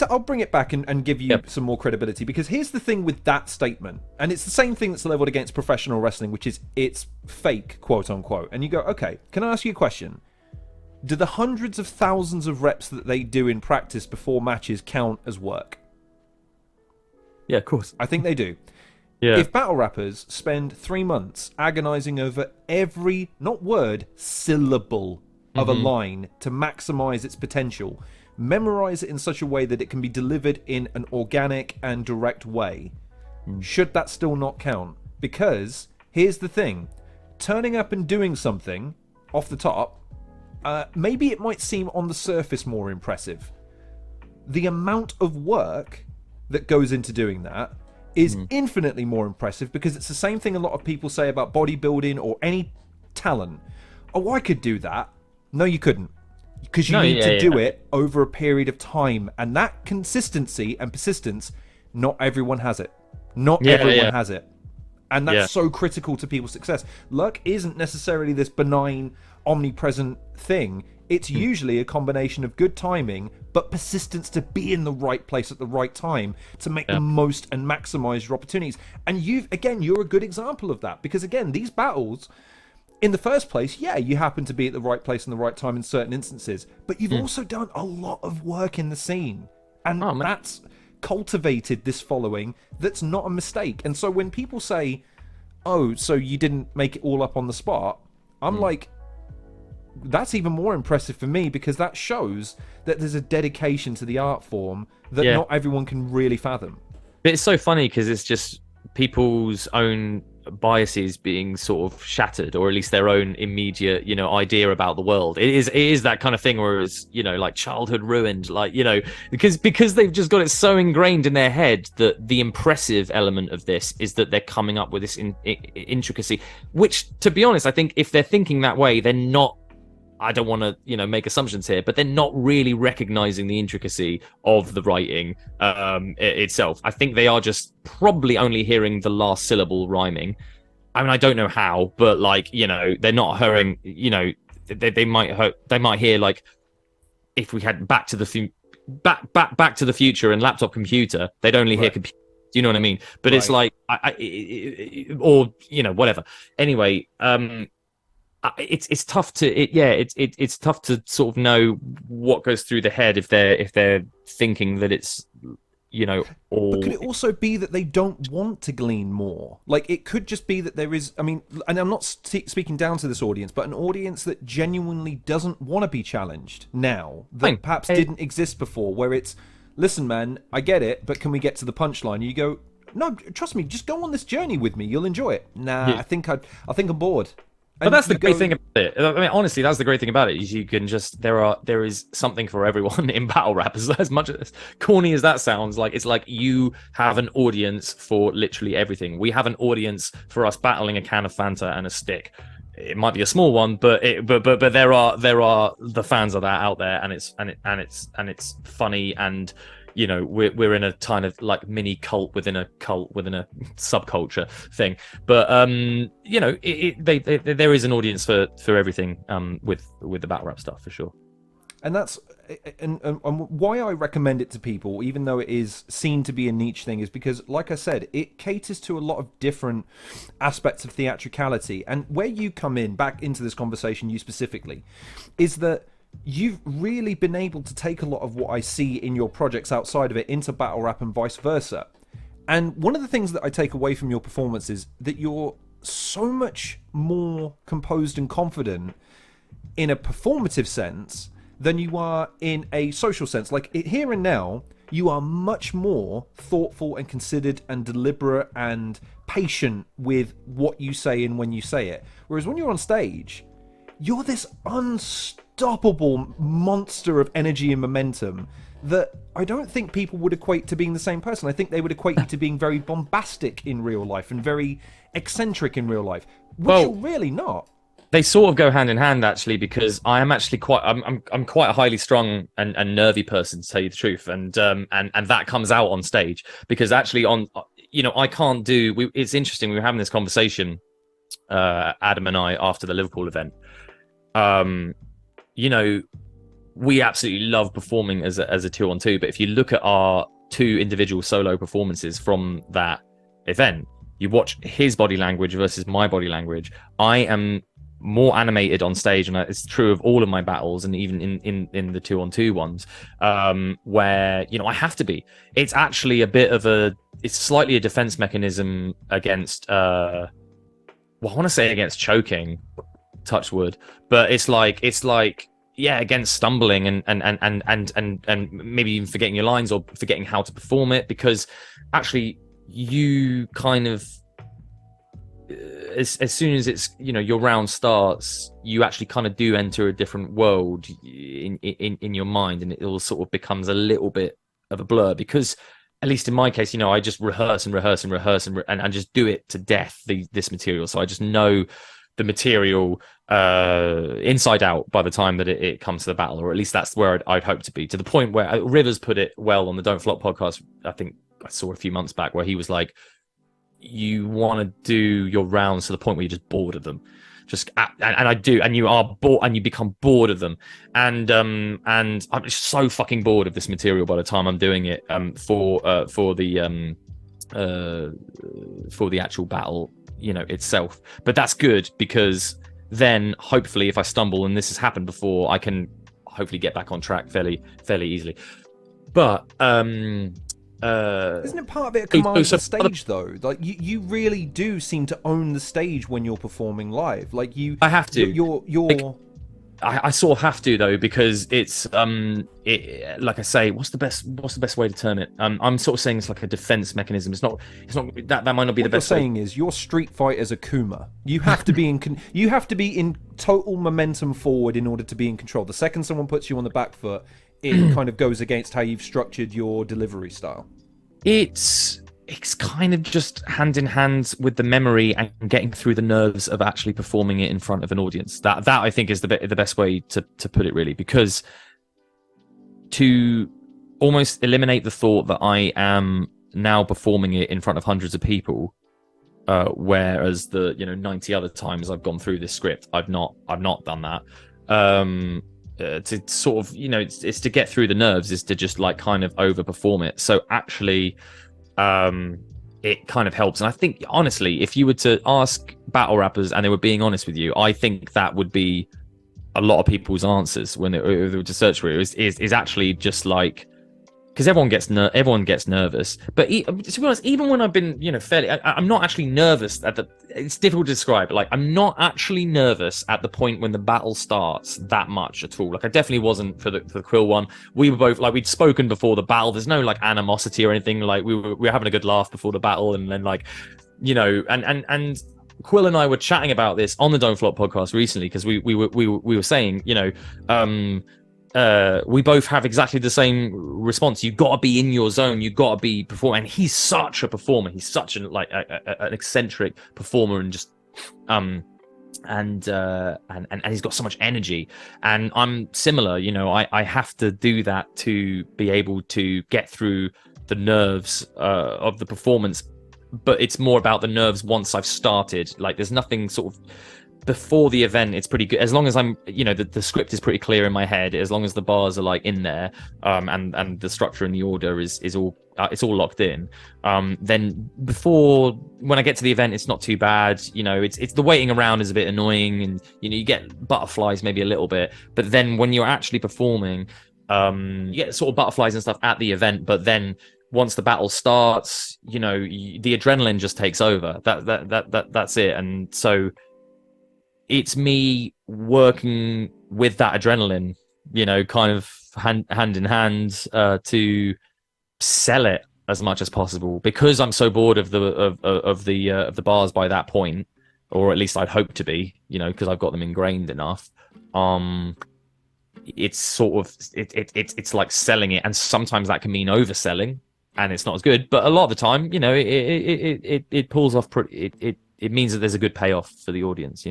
I'll bring it back and give you some more credibility, because here's the thing with that statement, and it's the same thing that's leveled against professional wrestling, which is it's fake, quote unquote. And you go, okay, can I ask you a question? Do the hundreds of thousands of reps that they do in practice before matches count as work? Yeah, of course. I think they do. Yeah. If battle rappers spend 3 months agonizing over every, not word, syllable of a line to maximize its potential, memorize it in such a way that it can be delivered in an organic and direct way, should that still not count? Because here's the thing, turning up and doing something off the top, maybe it might seem on the surface more impressive. The amount of work that goes into doing that is infinitely more impressive, because it's the same thing a lot of people say about bodybuilding or any talent. Oh, I could do that. No, you couldn't. Because you need to do it over a period of time. And that consistency and persistence, not everyone has it. Not everyone has it. And that's so critical to people's success. Luck isn't necessarily this benign, omnipresent thing. It's usually a combination of good timing, but persistence to be in the right place at the right time to make the most and maximize your opportunities. And you're a good example of that. Because again, these battles, in the first place, you happen to be at the right place in the right time in certain instances, but you've also done a lot of work in the scene. And that's cultivated this following that's not a mistake. And so when people say, oh, so you didn't make it all up on the spot, I'm like, that's even more impressive for me, because that shows that there's a dedication to the art form that not everyone can really fathom. But it's so funny because it's just people's own biases being sort of shattered, or at least their own immediate idea about the world. It is that kind of thing where it's like childhood ruined, like because they've just got it so ingrained in their head that the impressive element of this is that they're coming up with this intricacy, which, to be honest, I think if they're thinking that way, they're not, I don't want to, make assumptions here, but they're not really recognizing the intricacy of the writing itself. I think they are just probably only hearing the last syllable rhyming. I mean, I don't know how, but they're not hearing, they might hear, like, if we had Back to the Future and laptop computer, they'd only hear computer. Do you know what I mean? But it's like, or whatever. Anyway, it's tough to it's tough to sort of know what goes through the head if they're thinking that it's all. But could it also be that they don't want to glean more? Like, it could just be that there is, I mean, and I'm not speaking down to this audience, but an audience that genuinely doesn't want to be challenged now, that perhaps didn't exist before, where it's, listen, man, I get it, but can we get to the punchline? You go, no, trust me, just go on this journey with me, you'll enjoy it. I think I'm bored. But that's the great thing about it. I mean, honestly, that's the great thing about it. Is you can just there is something for everyone in battle rap. As much as corny as that sounds, like it's like you have an audience for literally everything. We have an audience for us battling a can of Fanta and a stick. It might be a small one, but there are the fans of that out there, and it's funny, and we're in a kind of like mini cult within a subculture thing. But there is an audience for everything with the battle rap stuff, for sure. And that's and why I recommend it to people, even though it is seen to be a niche thing, is because, like I said, it caters to a lot of different aspects of theatricality. And where you come in back into this conversation, you specifically, is that you've really been able to take a lot of what I see in your projects outside of it into battle rap and vice versa. And one of the things that I take away from your performance is that you're so much more composed and confident in a performative sense than you are in a social sense. Like, here and now, you are much more thoughtful and considered and deliberate and patient with what you say and when you say it. Whereas when you're on stage, you're this unstoppable monster of energy and momentum that I don't think people would equate to being the same person. I think they would equate you to being very bombastic in real life and very eccentric in real life, which you're really not. They sort of go hand in hand, actually, because I am actually I'm quite a highly strung and nervy person, to tell you the truth, and that comes out on stage, because actually I can't do. It's interesting. We were having this conversation, Adam and I, after the Liverpool event. We absolutely love performing as a 2-on-2, but if you look at our 2 individual solo performances from that event, you watch his body language versus my body language. I am more animated on stage, and it's true of all of my battles, and even in the 2-on-2 ones, where I have to be. It's actually it's slightly a defense mechanism against I want to say against choking, touch wood, but it's like against stumbling and maybe even forgetting your lines or forgetting how to perform it, because actually you kind of as soon as it's your round starts, you actually kind of do enter a different world in your mind, and it all sort of becomes a little bit of a blur, because at least in my case, I just rehearse and just do it to death, this material. So I just know the material inside out by the time that it comes to the battle, or at least that's where I'd hope to be, to the point where Rivers put it well on the Don't Flop podcast. I think I saw a few months back, where he was like, you want to do your rounds to the point where you're just bored of them, and I do, and you are bored, and you become bored of them, and I'm just so fucking bored of this material by the time I'm doing it for the actual battle itself. But that's good, because then hopefully if I stumble, and this has happened before, I can hopefully get back on track fairly easily. But isn't it part of it a command of the stage, though? Like you really do seem to own the stage when you're performing live. Like I have to. You're I sort of have to, though, because it's like I say, what's the best way to term it? I'm sort of saying it's like a defense mechanism. It's not that might not be the best. What you're saying is your Street Fighter's Akuma. You have to be you have to be in total momentum forward in order to be in control. The second someone puts you on the back foot, it kind of goes against how you've structured your delivery style. It's kind of just hand in hand with the memory and getting through the nerves of actually performing it in front of an audience. That I think is the best way to put it, really, because to almost eliminate the thought that I am now performing it in front of hundreds of people, whereas the 90 other times I've gone through this script, I've not done that. To sort of it's to get through the nerves, is to just like kind of overperform it. So actually it kind of helps. And I think, honestly, if you were to ask battle rappers and they were being honest with you, I think that would be a lot of people's answers when they were to search for it, is actually just like, because everyone gets nervous. But to be honest, even when I've been fairly, I'm not actually nervous it's difficult to describe. Like, I'm not actually nervous at the point when the battle starts that much at all. Like, I definitely wasn't for the Quill one. We were both like, we'd spoken before the battle. There's no like animosity or anything. Like, we were having a good laugh before the battle, and then like and Quill and I were chatting about this on the Don't Flop podcast recently, because we were saying we both have exactly the same response. You got to be in your zone. You got to be performing. And he's such a performer. He's such an eccentric performer, and just and he's got so much energy. And I'm similar. I have to do that to be able to get through the nerves of the performance. But it's more about the nerves once I've started. Like, there's nothing sort of before the event. It's pretty good as long as I'm the script is pretty clear in my head, as long as the bars are like in there, and the structure and the order is all it's all locked in. Then before, when I get to the event, it's not too bad. It's the waiting around is a bit annoying, and you get butterflies maybe a little bit, but then when you're actually performing, you get sort of butterflies and stuff at the event. But then once the battle starts, the adrenaline just takes over. That's it. And so it's me working with that adrenaline, kind of hand in hand, to sell it as much as possible, because I'm so bored of the bars by that point, or at least I'd hope to be, because I've got them ingrained enough. It's sort of it's like selling it, and sometimes that can mean overselling, and it's not as good. But a lot of the time, it pulls off. It means that there's a good payoff for the audience,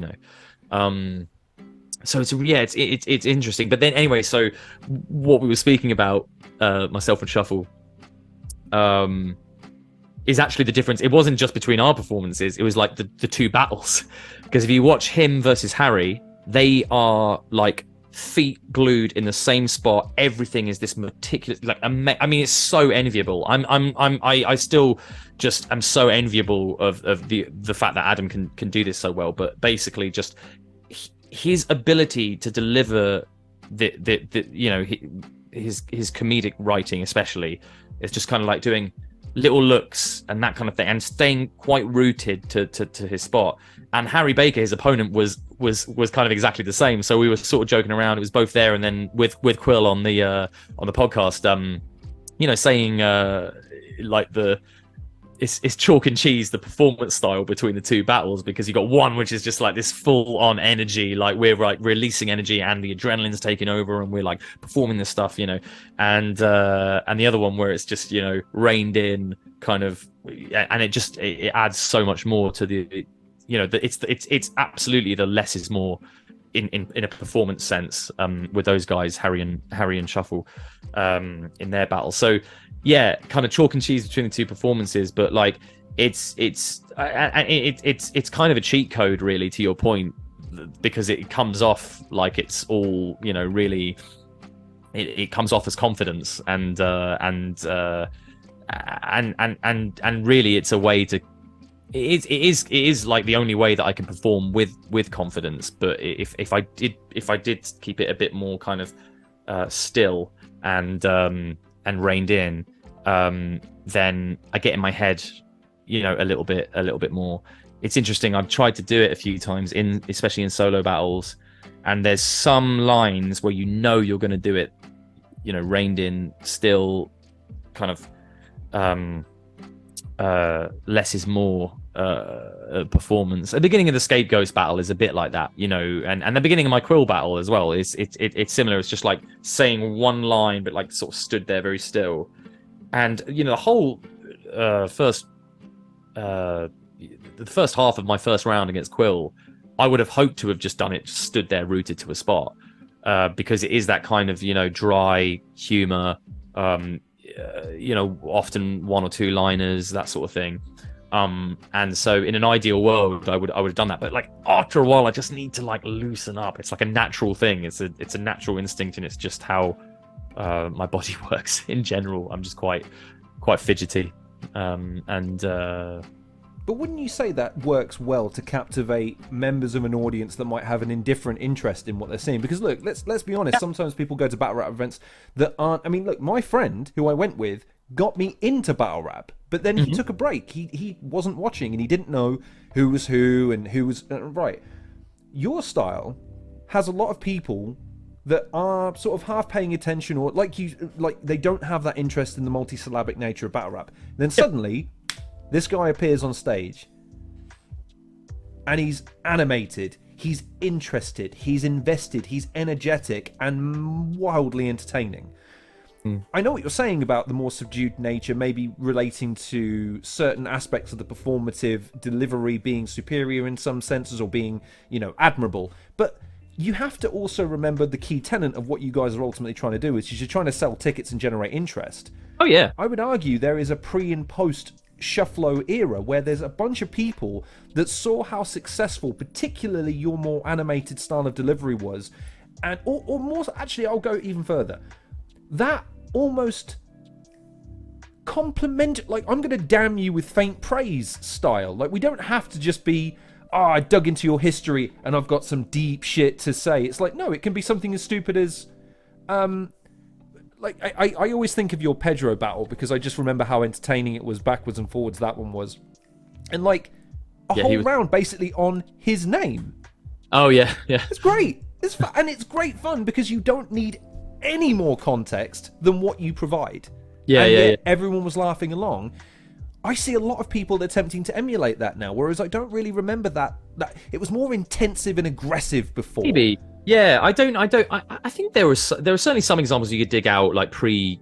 So it's interesting. But then anyway, so what we were speaking about, myself and Shuffle, is actually the difference. It wasn't just between our performances; it was like the two battles. Because if you watch him versus Harry, they are like feet glued in the same spot. Everything is this meticulous, like I mean, it's so enviable. I still just am so enviable of the fact that Adam can do this so well. But basically, just his ability to deliver his comedic writing, especially, is just kind of like doing little looks and that kind of thing, and staying quite rooted to his spot. And Harry Baker, his opponent, was kind of exactly the same. So we were sort of joking around. It was both there, and then with Quill on the podcast, saying like it's chalk and cheese, the performance style between the two battles, because you got one which is just like this full on energy, like we're like releasing energy and the adrenaline's taking over and we're like performing this stuff, and the other one where it's just reined in kind of, and it adds so much more to the it's absolutely the less is more in a performance sense, with those guys, Harry and Shuffle, in their battle. So yeah, kind of chalk and cheese between the two performances, but like it's kind of a cheat code, really, to your point, because it comes off like it's all really, it comes off as confidence, and really it's a way to, it is like the only way that I can perform with confidence. But if I did keep it a bit more kind of still and reined in, then I get in my head, a little bit more. It's interesting. I've tried to do it a few times, especially in solo battles, and there's some lines where you're going to do it, reined in, still, kind of less is more performance. The beginning of the Scapegoats battle is a bit like that, and the beginning of my Quill battle as well. It's similar. It's just like saying one line, but like sort of stood there very still. And the whole the first half of my first round against Quill, I would have hoped to have just done it, just stood there rooted to a spot, because it is that kind of dry humor, often one or two liners, that sort of thing. And so in an ideal world, I would have done that, but like after a while, I just need to like loosen up. It's like a natural thing. It's a natural instinct, and it's just how my body works in general. I'm just quite fidgety, But wouldn't you say that works well to captivate members of an audience that might have an indifferent interest in what they're seeing? Because look, let's be honest. Sometimes people go to battle rap events that aren't. I mean, look, my friend who I went with got me into battle rap, but then he took a break. He wasn't watching, and he didn't know who was who and who was right. Your style has a lot of people that are sort of half paying attention, or like they don't have that interest in the multisyllabic nature of battle rap. Then suddenly, this guy appears on stage, and he's animated, he's interested, he's invested, he's energetic, and wildly entertaining. I know what you're saying about the more subdued nature, maybe relating to certain aspects of the performative delivery being superior in some senses, or being, admirable. But you have to also remember the key tenet of what you guys are ultimately trying to do, is you're trying to sell tickets and generate interest. Oh yeah. I would argue there is a pre and post Shufflo era where there's a bunch of people that saw how successful particularly your more animated style of delivery was, and or more, actually I'll go even further, that almost compliment, like I'm gonna damn you with faint praise style. Like we don't have to just be, I dug into your history and I've got some deep shit to say. It's like, no, it can be something as stupid as like I always think of your Pedro battle, because I just remember how entertaining it was backwards and forwards that one was, and like a whole round basically on his name. Oh yeah. It's great. And it's great fun because you don't need any more context than what you provide. Yeah, and yeah, yet yeah. everyone was laughing along. I see a lot of people attempting to emulate that now, whereas I don't really remember that it was more intensive and aggressive before. Maybe. Yeah, I don't. I think there are certainly some examples you could dig out, like pre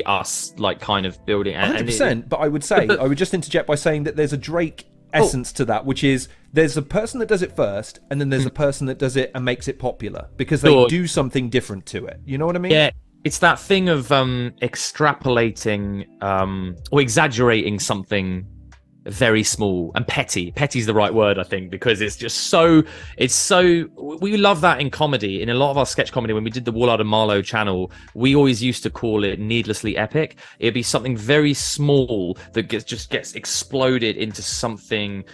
us, like kind of building. 100%. But I would say, I would just interject by saying that there's a Drake essence to that, which is there's a person that does it first, and then there's a person that does it and makes it popular because they do something different to it. You know what I mean? Yeah. It's that thing of extrapolating or exaggerating something very small and petty. Petty's the right word, I think, because it's just so. We love that in comedy. In a lot of our sketch comedy, when we did the Wallard and Marlow channel, we always used to call it needlessly epic. It'd be something very small that just gets exploded into something.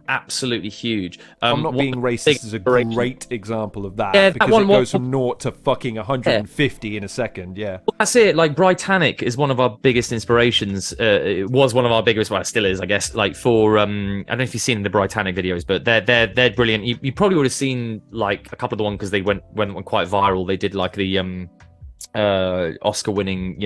Absolutely huge. I'm not being racist is a great example of that, yeah, because it goes from 0 to fucking 150 in a second. Yeah, well, that's it. Like Britannic is one of our biggest inspirations. It was one of our biggest, well, it still is, I guess. Like for I don't know if you've seen the Britannic videos, but they're brilliant. You probably would have seen like a couple of the ones because they went quite viral. They did like the Oscar-winning,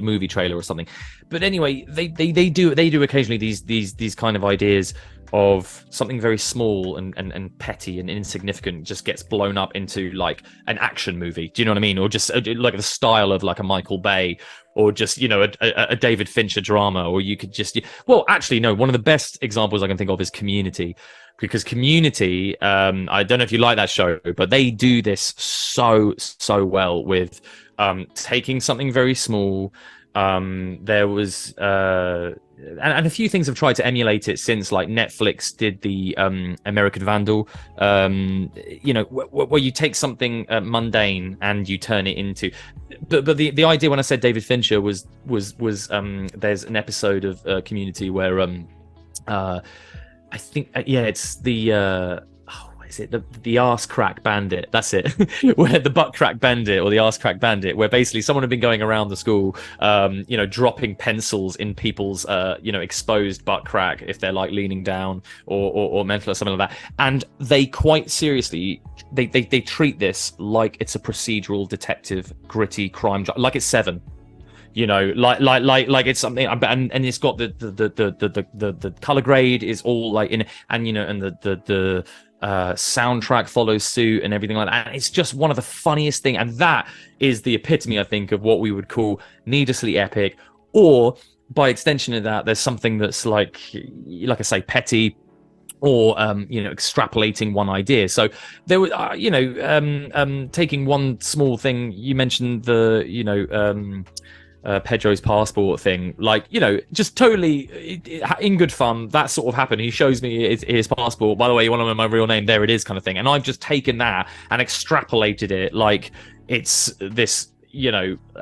movie trailer or something. But anyway, they do occasionally these kind of ideas of something very small and petty and insignificant just gets blown up into like an action movie. Do you know what I mean? Or just like the style of like a Michael Bay, or just a David Fincher drama. Or you could just actually no. One of the best examples I can think of is Community. Because Community, I don't know if you like that show, but they do this so well with taking something very small. There was and a few things have tried to emulate it since, like Netflix did the American Vandal, where you take something mundane and you turn it into. But the idea when I said David Fincher was there's an episode of Community where I think it's the is it the arse crack bandit? That's it. Where the butt crack bandit or the arse crack bandit, where basically someone had been going around the school, dropping pencils in people's, exposed butt crack if they're like leaning down or mental or something like that. And they quite seriously, they treat this like it's a procedural detective, gritty crime, like it's Seven. Like it's something, and it's got the color grade is all like in, and the soundtrack follows suit and everything like that. And it's just one of the funniest thing, and that is the epitome, I think, of what we would call needlessly epic, or by extension of that, there's something that's like I say, petty, or extrapolating one idea. So there was taking one small thing. You mentioned the Pedro's passport thing, just totally in good fun. That sort of happened. He shows me his passport. By the way, you want to know my real name? There it is, kind of thing. And I've just taken that and extrapolated it like it's this,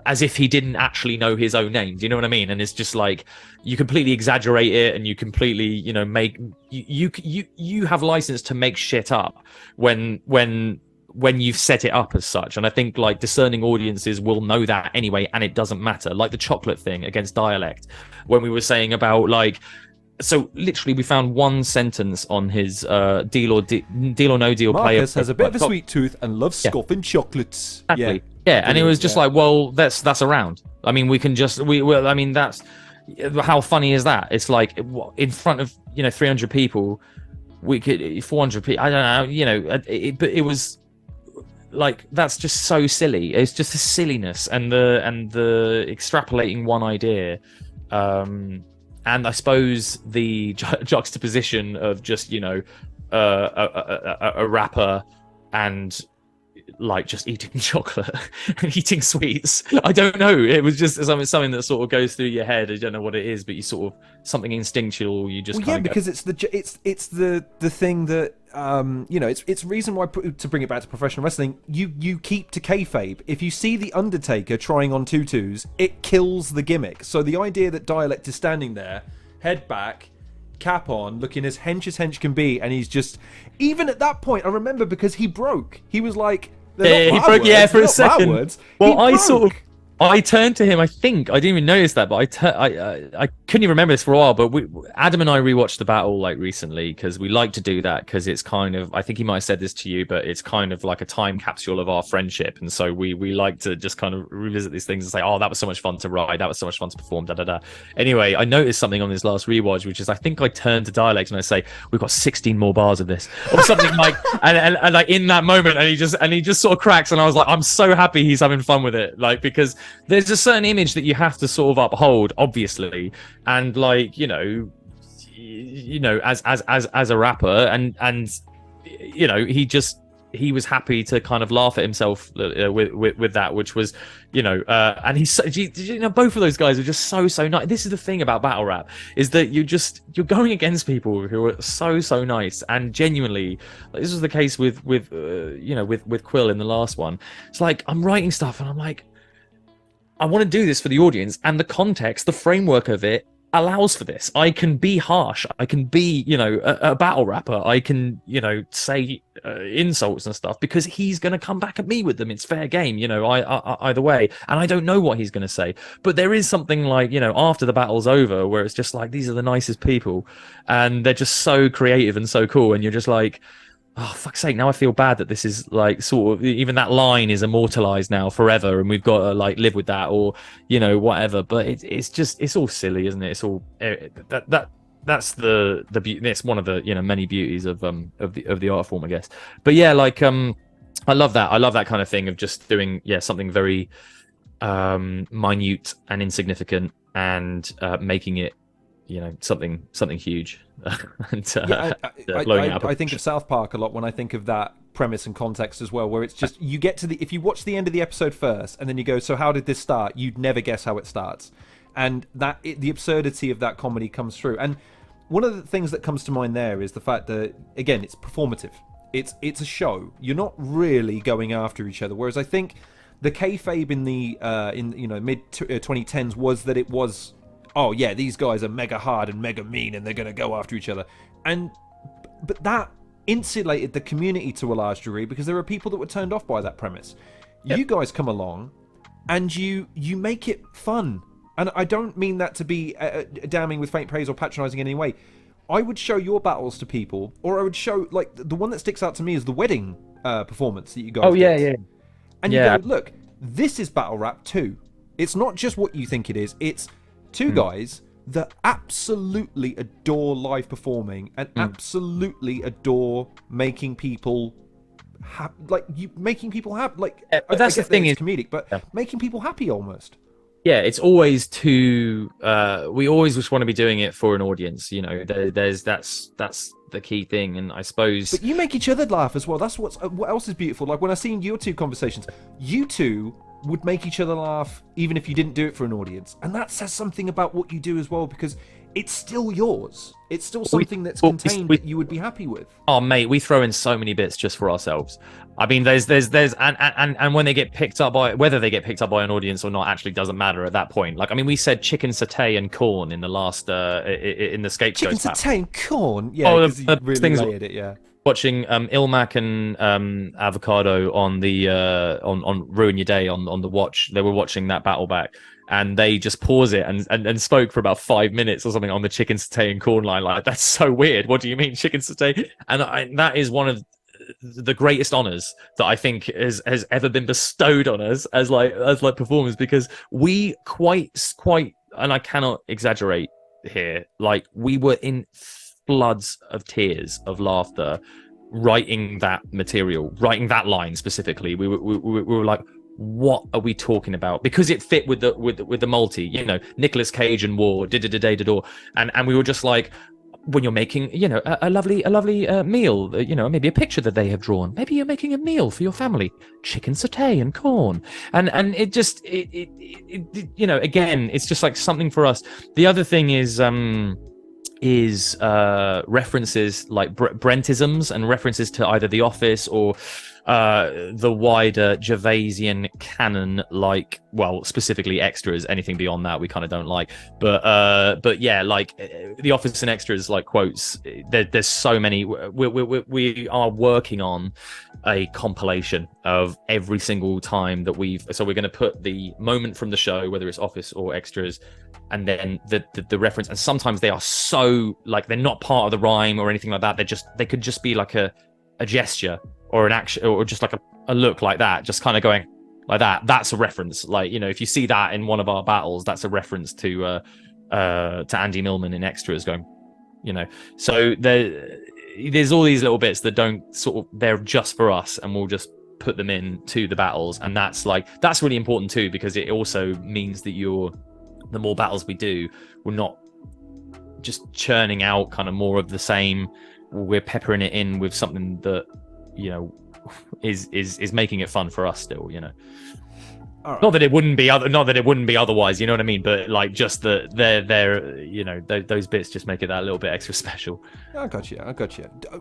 as if he didn't actually know his own name. Do you know what I mean? And it's just like you completely exaggerate it, and you completely, make you have license to make shit up when you've set it up as such. And I think like discerning audiences will know that anyway, and it doesn't matter. Like the chocolate thing against dialect, when we were saying about like, so literally we found one sentence on his deal or no deal player. Marcus has a bit of a sweet tooth and loves scoffing chocolates. Exactly. Yeah, and it was just like, well, that's around. I mean, we can just I mean, that's how funny is that? It's like in front of 300 people, we could 400 people. I don't know, but it was. Like that's just so silly. It's just the silliness and the extrapolating one idea, and I suppose the juxtaposition of just a rapper and like just eating chocolate and eating sweets. I don't know. It was just something that sort of goes through your head. I don't know what it is, but you sort of something instinctual. You just because it's the thing that it's reason why, to bring it back to professional wrestling, you keep to kayfabe. If you see the Undertaker trying on tutus, it kills the gimmick. So the idea that Dialect is standing there, head back, cap on, looking as hench can be, and he's just, even at that point, I remember, because he broke. He was like, he broke. Yeah, for a second. Well, I turned to him. I think I didn't even notice that, but I couldn't even remember this for a while. But Adam and I rewatched the battle like recently because we like to do that because it's kind of, I think he might have said this to you, but it's kind of like a time capsule of our friendship, and so we like to just kind of revisit these things and say, oh, that was so much fun to write, that was so much fun to perform, da da da. Anyway, I noticed something on this last rewatch, which is I think I turned to Dialect and I say, we've got 16 more bars of this or something like, and like in that moment, and he just sort of cracks, and I was like, I'm so happy he's having fun with it, like because there's a certain image that you have to sort of uphold, obviously, and like as a rapper, and he was happy to kind of laugh at himself with that, which was and he's both of those guys are just so nice. This is the thing about battle rap, is that you're going against people who are so nice, and genuinely, like, this was the case with Quill in the last one. It's like I'm writing stuff and I'm like, I want to do this for the audience, and the context, the framework of it allows for this. I can be harsh. I can be, a battle rapper. I can, say insults and stuff because he's going to come back at me with them. It's fair game, either way. And I don't know what he's going to say. But there is something like, after the battle's over where it's just like, these are the nicest people and they're just so creative and so cool. And you're just like, oh, fuck's sake, now I feel bad that this is like sort of, even that line is immortalized now forever and we've got to like live with that or, whatever. But it's all silly, isn't it? It's all that's the beauty. It's one of the, many beauties of the art form, I guess. But yeah, like, I love that. I love that kind of thing of just doing, something very minute and insignificant and making it, something huge. And, I think of South Park a lot when I think of that premise and context as well, where it's just you get to if you watch the end of the episode first and then you go, so how did this start? You'd never guess how it starts, and the absurdity of that comedy comes through. And one of the things that comes to mind there is the fact that, again, it's performative. It's a show. You're not really going after each other. Whereas I think the kayfabe in the mid 2010s was that it was, oh yeah, these guys are mega hard and mega mean and they're going to go after each other. But that insulated the community to a large degree because there are people that were turned off by that premise. Yep. You guys come along and you make it fun. And I don't mean that to be damning with faint praise or patronizing in any way. I would show your battles to people, or I would show, like, the one that sticks out to me is the wedding performance that you guys did. Yeah. And you go, look, this is battle rap too. It's not just what you think it is. It's two guys that absolutely adore live performing and absolutely adore making people making people happy. Like, but that's the thing, is comedic, but making people happy almost. Yeah, it's always too. We always just want to be doing it for an audience. That's the key thing, and I suppose. But you make each other laugh as well. That's what else is beautiful. Like when I seen your two conversations, you two would make each other laugh even if you didn't do it for an audience, and that says something about what you do as well, because it's still yours. It's still something that's contained that you would be happy with. Oh, mate, we throw in so many bits just for ourselves. I mean, there's and when they get picked up by, whether they get picked up by an audience or not actually doesn't matter at that point. Like, I mean, we said chicken satay and corn in the last in the Scapegoats. Chicken satay and corn, yeah, because you really layered it, yeah. Watching Ilmac and Avocado on the on Ruin Your Day on the watch. They were watching that battle back, and they just pause it and spoke for about 5 minutes or something on the chicken satay and corn line. Like, that's so weird. What do you mean chicken satay? And that is one of the greatest honors that I think has ever been bestowed on us as performers, because we quite, and I cannot exaggerate here, like, we were in floods of tears of laughter writing that material, writing that line specifically. We were like, what are we talking about? Because it fit with the multi, Nicolas Cage and war, and we were just like, when you're making, a lovely meal, maybe a picture that they have drawn, maybe you're making a meal for your family, chicken satay and corn, and it just again, it's just like something for us. The other thing is references like Brentisms and references to either The Office or the wider Gervaisian canon, like, well, specifically extras. Anything beyond that, we kind of don't like. But yeah, like the Office and Extras, like quotes. There's so many. We are working on a compilation of every single time that so we're going to put the moment from the show, whether it's Office or Extras, and then the reference. And sometimes they are so, like, they're not part of the rhyme or anything like that. They could just be like a gesture or an action or just like a look like that, just kind of going like that. That's a reference. Like, you know, if you see that in one of our battles, that's a reference to Andy Millman in Extras going, you know. So there's all these little bits that don't sort of, they're just for us, and we'll just put them in to the battles. And that's really important too, because it also means that the more battles we do, we're not just churning out kind of more of the same. We're peppering it in with something that, you know, is making it fun for us still, you know. Right. Not that it wouldn't be otherwise, you know what I mean? But like, just that they're you know, those bits just make it that little bit extra special. I got you.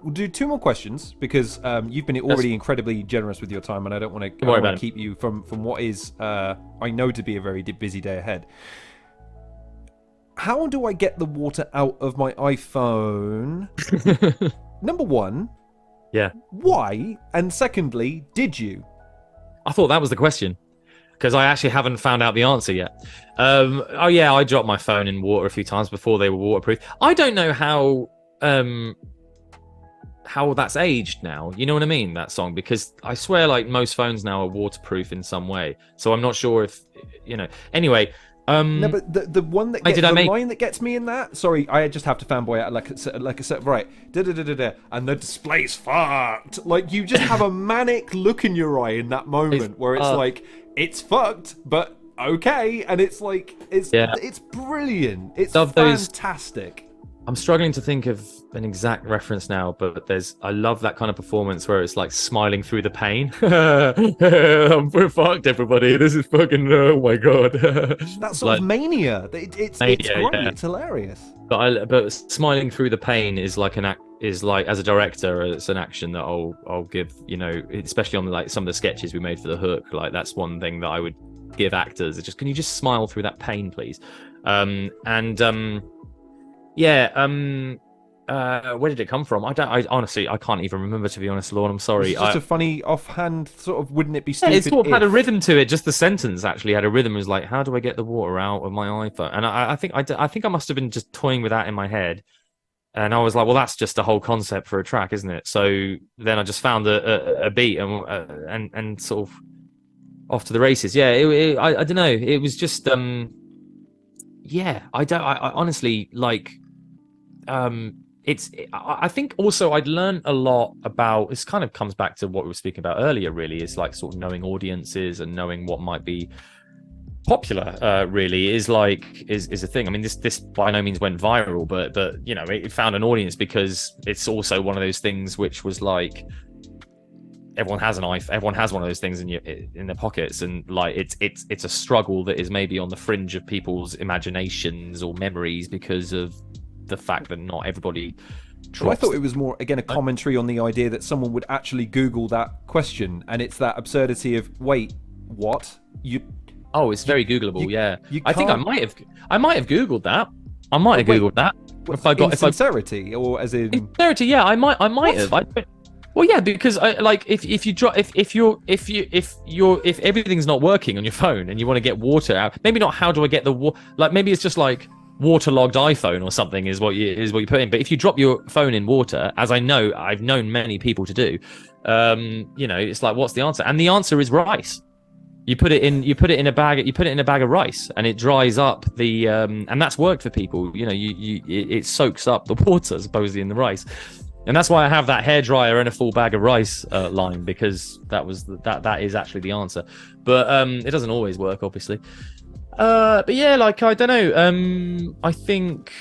We'll do 2 more questions, because you've been already incredibly generous with your time, and I don't want to keep you from what is I know to be a very busy day ahead. How do I get the water out of my iPhone? Number 1. Yeah. Why? And secondly, did you? I thought that was the question, because I actually haven't found out the answer yet. Oh yeah, I dropped my phone in water a few times before they were waterproof. I don't know how that's aged now. You know what I mean? That song, because I swear, like, most phones now are waterproof in some way. So I'm not sure if, you know. Anyway. No, but the one that gets, line that gets me in that. Sorry, I just have to fanboy out like a set. Right, and the display's fucked. Like, you just have a manic look in your eye in that moment where it's like, it's fucked, but okay, and it's like it's brilliant. It's fantastic. I'm struggling to think of an exact reference now, but I love that kind of performance where it's like smiling through the pain. We're fucked, everybody. This is fucking, oh my god. That sort of mania. It's great. Yeah. It's hilarious. But smiling through the pain is like as a director, it's an action that I'll give, you know, especially on like some of the sketches we made for The Hook. Like, that's one thing that I would give actors. It's just, can you just smile through that pain, please? Where did it come from? I honestly, I can't even remember, to be honest, Lorne. I'm sorry. It's just a funny offhand sort of, wouldn't it be stupid? It sort of had a rhythm to it. Just the sentence actually had a rhythm. It was like, how do I get the water out of my iPhone? And I think I must have been just toying with that in my head. And I was like, well, that's just a whole concept for a track, isn't it? So then I just found a beat and sort of off to the races. Yeah, I don't know. It was just I honestly, like, I think also I'd learned a lot about, this kind of comes back to what we were speaking about earlier, really, is like sort of knowing audiences and knowing what might be popular, really is a thing. I mean, this by no means went viral, but you know, it found an audience because it's also one of those things which was like, everyone has an iPhone, everyone has one of those things in their pockets, and like it's a struggle that is maybe on the fringe of people's imaginations or memories because of the fact that not everybody Well, I thought it was more, again, a commentary on the idea that someone would actually Google that question, and it's that absurdity of, wait, what? It's very Googleable, yeah. I think I might have Googled that. I might have Googled that. Sincerity, or as in sincerity, yeah, I might have. Well, yeah, because if everything's not working on your phone and you want to get water out, maybe not how do I get the water, like maybe it's just like waterlogged iPhone or something is what you put in. But if you drop your phone in water, as I've known many people to do, you know, it's like, what's the answer? And the answer is rice. You put it in a bag of rice, and it dries up the and that's worked for people. You know, it soaks up the water supposedly in the rice. And that's why I have that hairdryer and a full bag of rice line, because that is actually the answer. But it doesn't always work, obviously. But yeah, like, I don't know. I think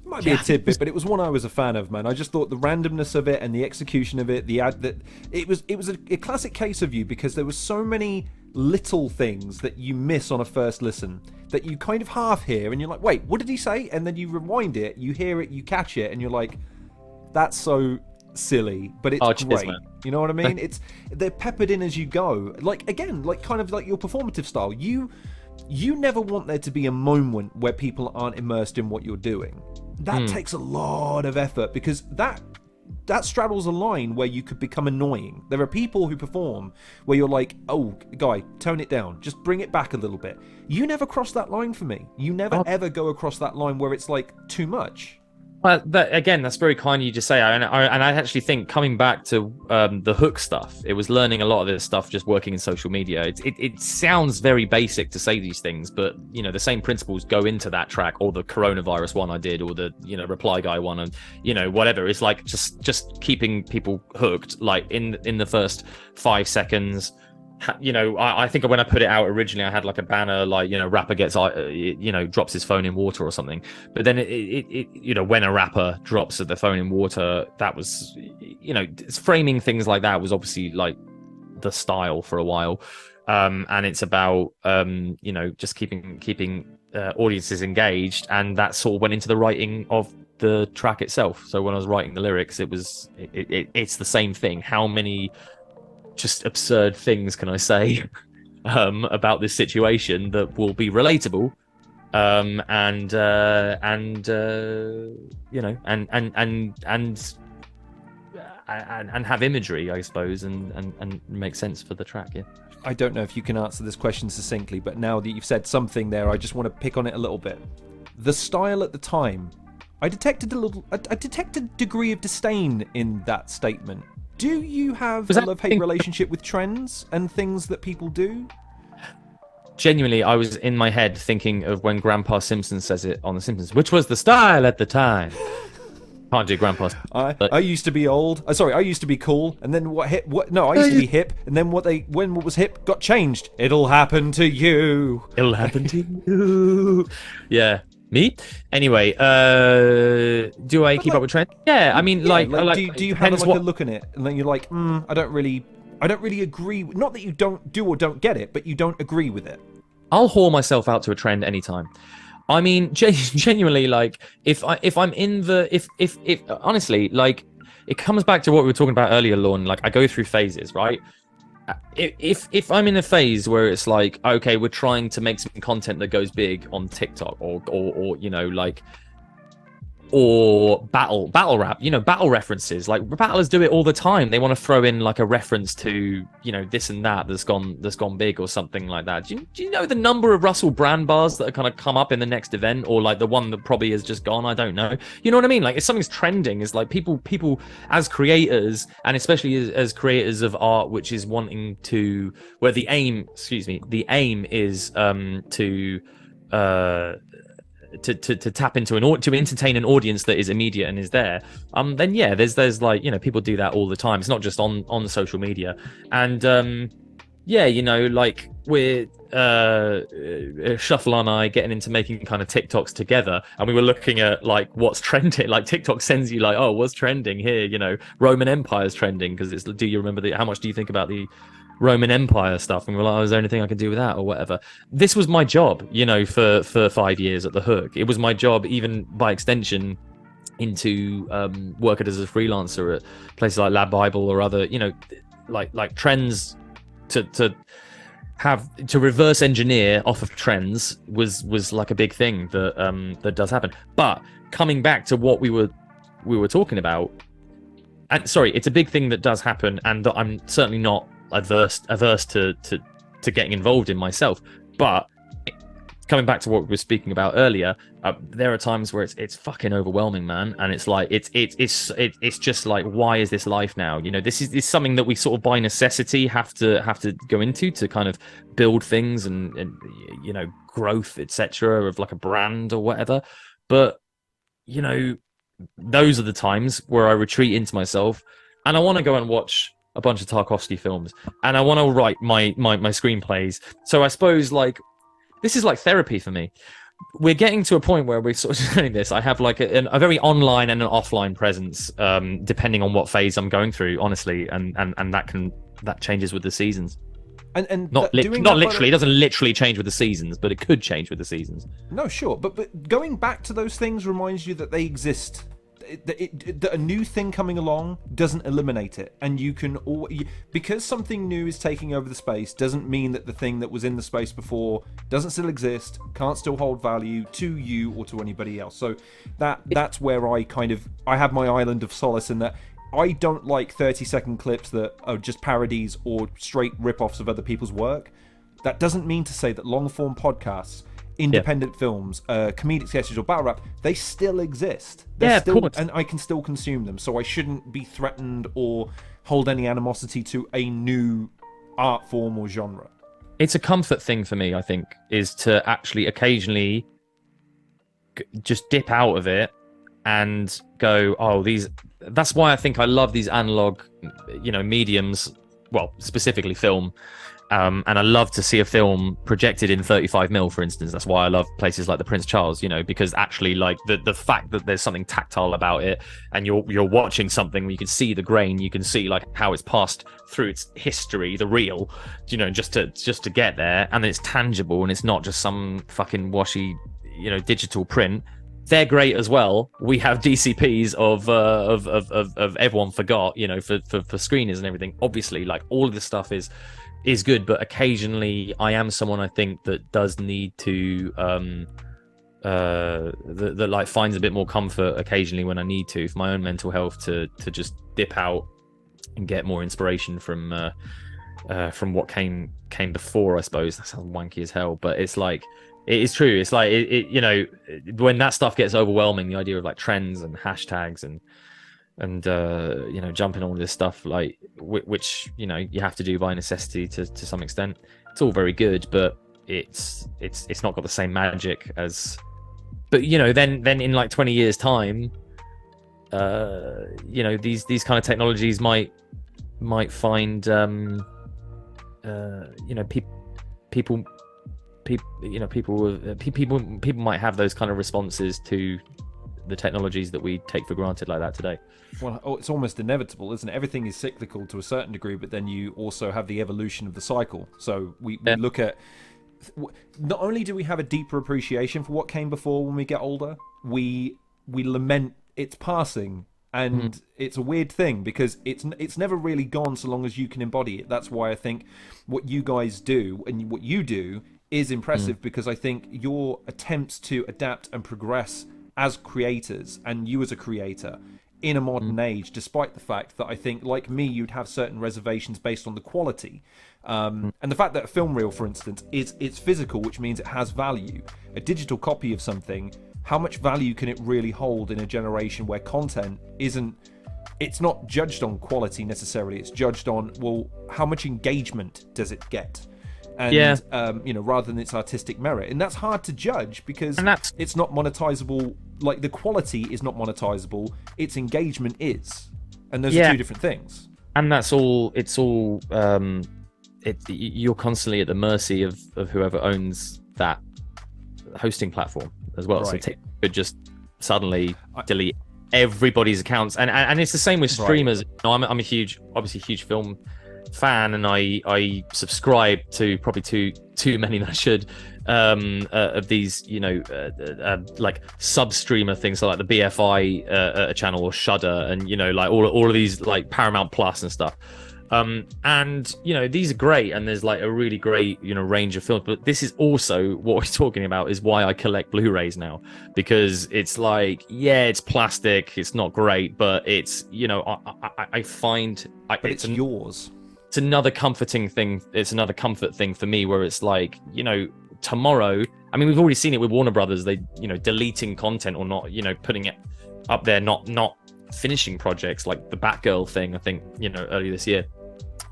it might be a tidbit, but it was one I was a fan of, man. I just thought the randomness of it and the execution of it, it was a classic case of you, because there were so many little things that you miss on a first listen that you kind of half hear, and you're like, wait, what did he say? And then you rewind it, you hear it, you catch it, and you're like, that's so silly, but it's cheers, great. man. You know what I mean? They're peppered in as you go. Like, again, like kind of like your performative style. You never want there to be a moment where people aren't immersed in what you're doing. That takes a lot of effort, because that straddles a line where you could become annoying. There are people who perform where you're like, oh, guy, tone it down. Just bring it back a little bit. You never cross that line for me. You never ever go across that line where it's like too much. Again, that's very kind of you to say. And I actually think, coming back to the hook stuff, it was learning a lot of this stuff just working in social media. It sounds very basic to say these things, but you know, the same principles go into that track, or the coronavirus one I did, or the, you know, Reply Guy one, and you know, whatever. It's like just keeping people hooked, like in the first 5 seconds. You know, I think when I put it out originally, I had like a banner like, you know, rapper gets, you know, drops his phone in water or something. But then it you know, when a rapper drops the phone in water, that was, you know, framing things like that was obviously like the style for a while. And it's about, you know, just keeping audiences engaged. And that sort of went into the writing of the track itself. So when I was writing the lyrics, it's the same thing. How many just absurd things can I say about this situation that will be relatable, and you know, and have imagery, I suppose, and make sense for the track. Yeah. I don't know if you can answer this question succinctly, but now that you've said something there, I just want to pick on it a little bit. The style at the time, I detected a degree of disdain in that statement. Do you have a love-hate relationship with trends and things that people do? Genuinely, I was in my head thinking of when Grandpa Simpson says it on The Simpsons, which was the style at the time. Can't do Grandpa. I used to be old. I used to be cool, and then what hip? What? No, I used to be hip, and then when what was hip got changed. It'll happen to you. It'll happen to you. Yeah. Me? Anyway, do I keep up with trends? Yeah, I mean, do you have like a look in it, and then you're like, I don't really agree. Not that you don't do or don't get it, but you don't agree with it. I'll whore myself out to a trend anytime. I mean, genuinely, like if I'm in the if honestly, like it comes back to what we were talking about earlier, Lorne. Like I go through phases, right? If I'm in a phase where it's like, okay, we're trying to make some content that goes big on TikTok or you know, like, or battle rap, you know, battle references, like battlers do it all the time. They want to throw in like a reference to, you know, this and that that's gone big or something like that. Do you know the number of Russell Brand bars that are kind of come up in the next event, or like the one that probably has just gone? I don't know. You know what I mean? Like if something's trending, is like people as creators, and especially as creators of art, which is wanting to, where the aim is to tap into to entertain an audience that is immediate and is there, then yeah, there's like, you know, people do that all the time. It's not just on social media. And yeah, you know, like we're Shuffle and I getting into making kind of TikToks together, and we were looking at like what's trending. Like TikTok sends you like, oh, what's trending here, you know, Roman Empire's trending, because it's, do you remember how much do you think about the Roman Empire stuff? And we're like, oh, is there anything I can do with that or whatever? This was my job, you know, for 5 years at The Hook. It was my job, even by extension, into working as a freelancer at places like Lab Bible or other, you know, like trends to reverse engineer off of trends was like a big thing that does happen. But coming back to what we were talking about, and sorry, it's a big thing that does happen, and that I'm certainly not averse to getting involved in myself. But coming back to what we were speaking about earlier, there are times where it's fucking overwhelming, man, and it's like it's just like, why is this life now? You know, this is something that we sort of by necessity have to go into to kind of build things and you know, growth, etc., of like a brand or whatever. But you know, those are the times where I retreat into myself, and I want to go and watch a bunch of Tarkovsky films, and I want to write my screenplays. So I suppose like this is like therapy for me. We're getting to a point where we're sort of doing this. I have like a very online and an offline presence, depending on what phase I'm going through, honestly, and that changes with the seasons. And not literally, it doesn't literally change with the seasons, but it could change with the seasons. No, sure, but going back to those things reminds you that they exist. a new thing coming along doesn't eliminate it, and you can because something new is taking over the space doesn't mean that the thing that was in the space before doesn't still exist, can't still hold value to you or to anybody else. So that's where I have my island of solace in that. I don't like 30-second clips that are just parodies or straight rip-offs of other people's work. That doesn't mean to say that long-form podcasts, independent films, comedic sketches or battle rap, they still exist. They're still, of course. And I can still consume them. So I shouldn't be threatened or hold any animosity to a new art form or genre. It's a comfort thing for me, I think, is to actually occasionally just dip out of it and go, oh, that's why I think I love these analog, mediums, well, specifically film. And I love to see a film projected in 35mm, for instance. That's why I love places like the Prince Charles, because actually, like, the fact that there's something tactile about it, and you're watching something where you can see the grain, you can see like how it's passed through its history, the reel, just to get there, and it's tangible and it's not just some fucking washy, digital print. They're great as well. We have DCPs of Everyone Forgot, for screeners and everything. Obviously, like, all of this stuff is good, but occasionally I am someone, I think, that does need to that like finds a bit more comfort occasionally when I need to, for my own mental health, to just dip out and get more inspiration from what came before, I suppose. That sounds wanky as hell, but it's like, it is true. It's like when that stuff gets overwhelming, the idea of like trends and hashtags and jumping on all this stuff, like which you have to do by necessity to some extent. It's all very good, but it's not got the same magic as. But then in like 20 years time, these kind of technologies might find people might have those kind of responses to the technologies that we take for granted like that today. Well, it's almost inevitable, isn't it? Everything is cyclical to a certain degree, but then you also have the evolution of the cycle. So we look at, not only do we have a deeper appreciation for what came before when we get older, we lament its passing. And it's a weird thing because it's never really gone so long as you can embody it. That's why I think what you guys do and what you do is impressive, because I think your attempts to adapt and progress as creators, and you as a creator in a modern age, despite the fact that I think, like me, you'd have certain reservations based on the quality. And the fact that a film reel, for instance, it's physical, which means it has value. A digital copy of something, how much value can it really hold in a generation where content it's not judged on quality necessarily, it's judged on, well, how much engagement does it get? And rather than its artistic merit. And that's hard to judge because it's not monetizable. Like, the quality is not monetizable, its engagement is, and those are two different things. And that's all. It's all. You're constantly at the mercy of whoever owns that hosting platform as well. Right. So it could just suddenly delete everybody's accounts, and it's the same with streamers. Right. I'm a huge film fan, and I subscribe to probably too many that I should of these like sub streamer things, so like the BFI channel or Shudder, and like all of these, like Paramount Plus and stuff. And these are great, and there's like a really great range of films, but this is also what we're talking about, is why I collect Blu-rays now, because it's like, it's plastic, it's not great, but it's I find it's yours. It's another comforting thing. It's another comfort thing for me, where it's like, tomorrow, I mean, we've already seen it with Warner Brothers, they deleting content or not putting it up there, not finishing projects like the Batgirl thing, I think earlier this year,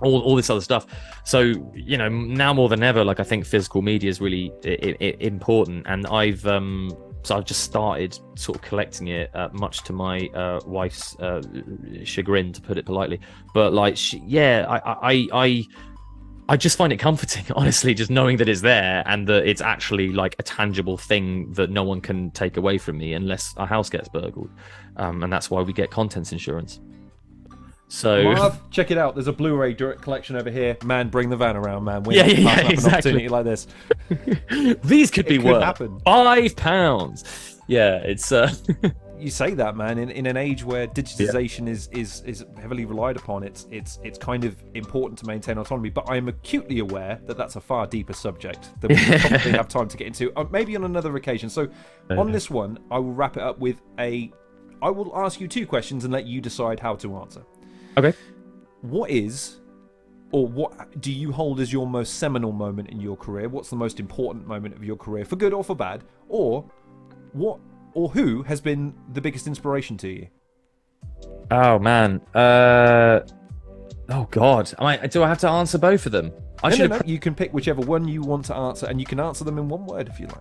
all this other stuff. So now more than ever, like, I think physical media is really important, and I've just started sort of collecting it, much to my wife's chagrin, to put it politely. But like, I just find it comforting, honestly, just knowing that it's there and that it's actually like a tangible thing that no one can take away from me unless our house gets burgled. And that's why we get contents insurance. So Marv, check it out. There's a Blu-ray direct collection over here. Man, bring the van around, man. We exactly. An opportunity like this. These could be worth £5. Yeah, it's you say that, man. In an age where digitization is heavily relied upon, it's kind of important to maintain autonomy. But I am acutely aware that that's a far deeper subject that we probably have time to get into, maybe on another occasion. So on this one, I will wrap it up with I will ask you 2 questions and let you decide how to answer. Okay. What do you hold as your most seminal moment in your career? What's the most important moment of your career, for good or for bad? Or who has been the biggest inspiration to you? Oh man. Oh god. Do I have to answer both of them? No. You can pick whichever one you want to answer, and you can answer them in one word if you like.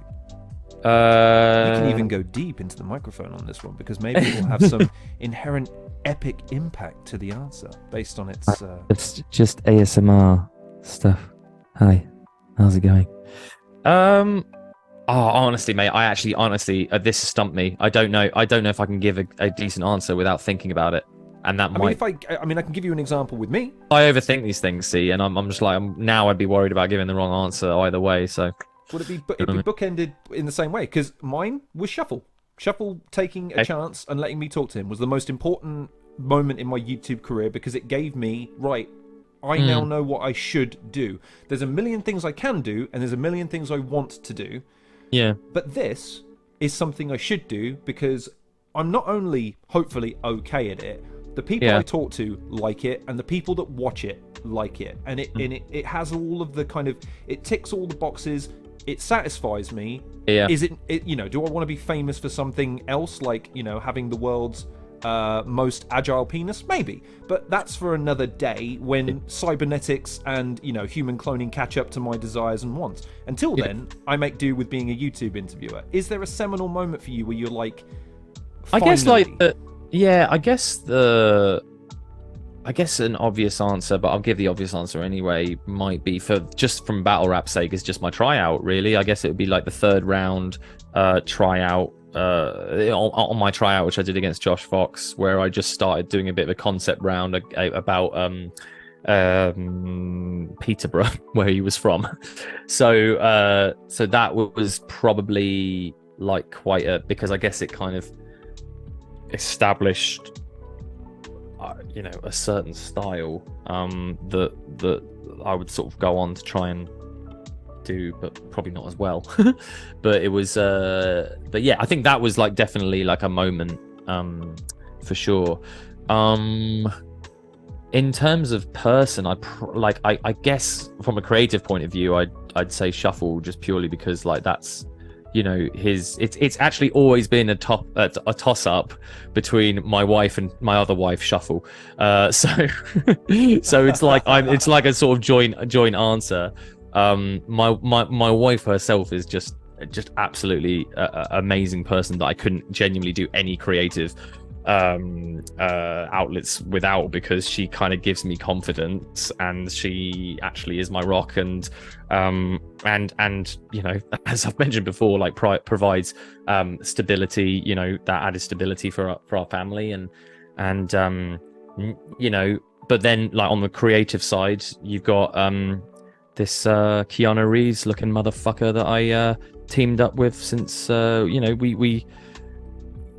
You can even go deep into the microphone on this one, because maybe it will have some inherent epic impact to the answer based on its... It's just ASMR stuff. Hi, how's it going? Honestly, mate, this has stumped me. I don't know if I can give a decent answer without thinking about it. And that I can give you an example with me. I overthink these things, see, and I'm just like, now I'd be worried about giving the wrong answer either way, so... Would it be bookended in the same way? Because mine was Shuffle. Shuffle taking a chance and letting me talk to him was the most important moment in my YouTube career, because it gave me, I now know what I should do. There's a million things I can do, and there's a million things I want to do. Yeah. But this is something I should do, because I'm not only hopefully okay at it, the people I talk to like it, and the people that watch it like it. And it has all of the kind of... It ticks all the boxes. It satisfies me. Yeah. Is it do I want to be famous for something else, like, having the world's most agile penis? Maybe. But that's for another day, when cybernetics and, human cloning catch up to my desires and wants. Until then, I make do with being a YouTube interviewer. Is there a seminal moment for you where you're like, finally? I guess an obvious answer, but I'll give the obvious answer anyway, might be, for just from battle rap's sake, is just my tryout, really. I guess it would be like the 3rd round tryout, on my tryout, which I did against Josh Fox, where I just started doing a bit of a concept round about Peterborough, where he was from. So that was probably like quite because I guess it kind of established a certain style that I would sort of go on to try and do, but probably not as well. But it was but yeah, I think that was like definitely like a moment for sure. In terms of person, I guess from a creative point of view, I'd say Shuffle, just purely because like that's it's actually always been a toss up between my wife and my other wife, Shuffle. So it's like it's like a sort of joint answer. My wife herself is just absolutely amazing person that I couldn't genuinely do any creative outlets without, because she kind of gives me confidence, and she actually is my rock, and as I've mentioned before, like provides stability, that added stability for our family, and but then like on the creative side, you've got this Keanu Reeves looking motherfucker that I teamed up with since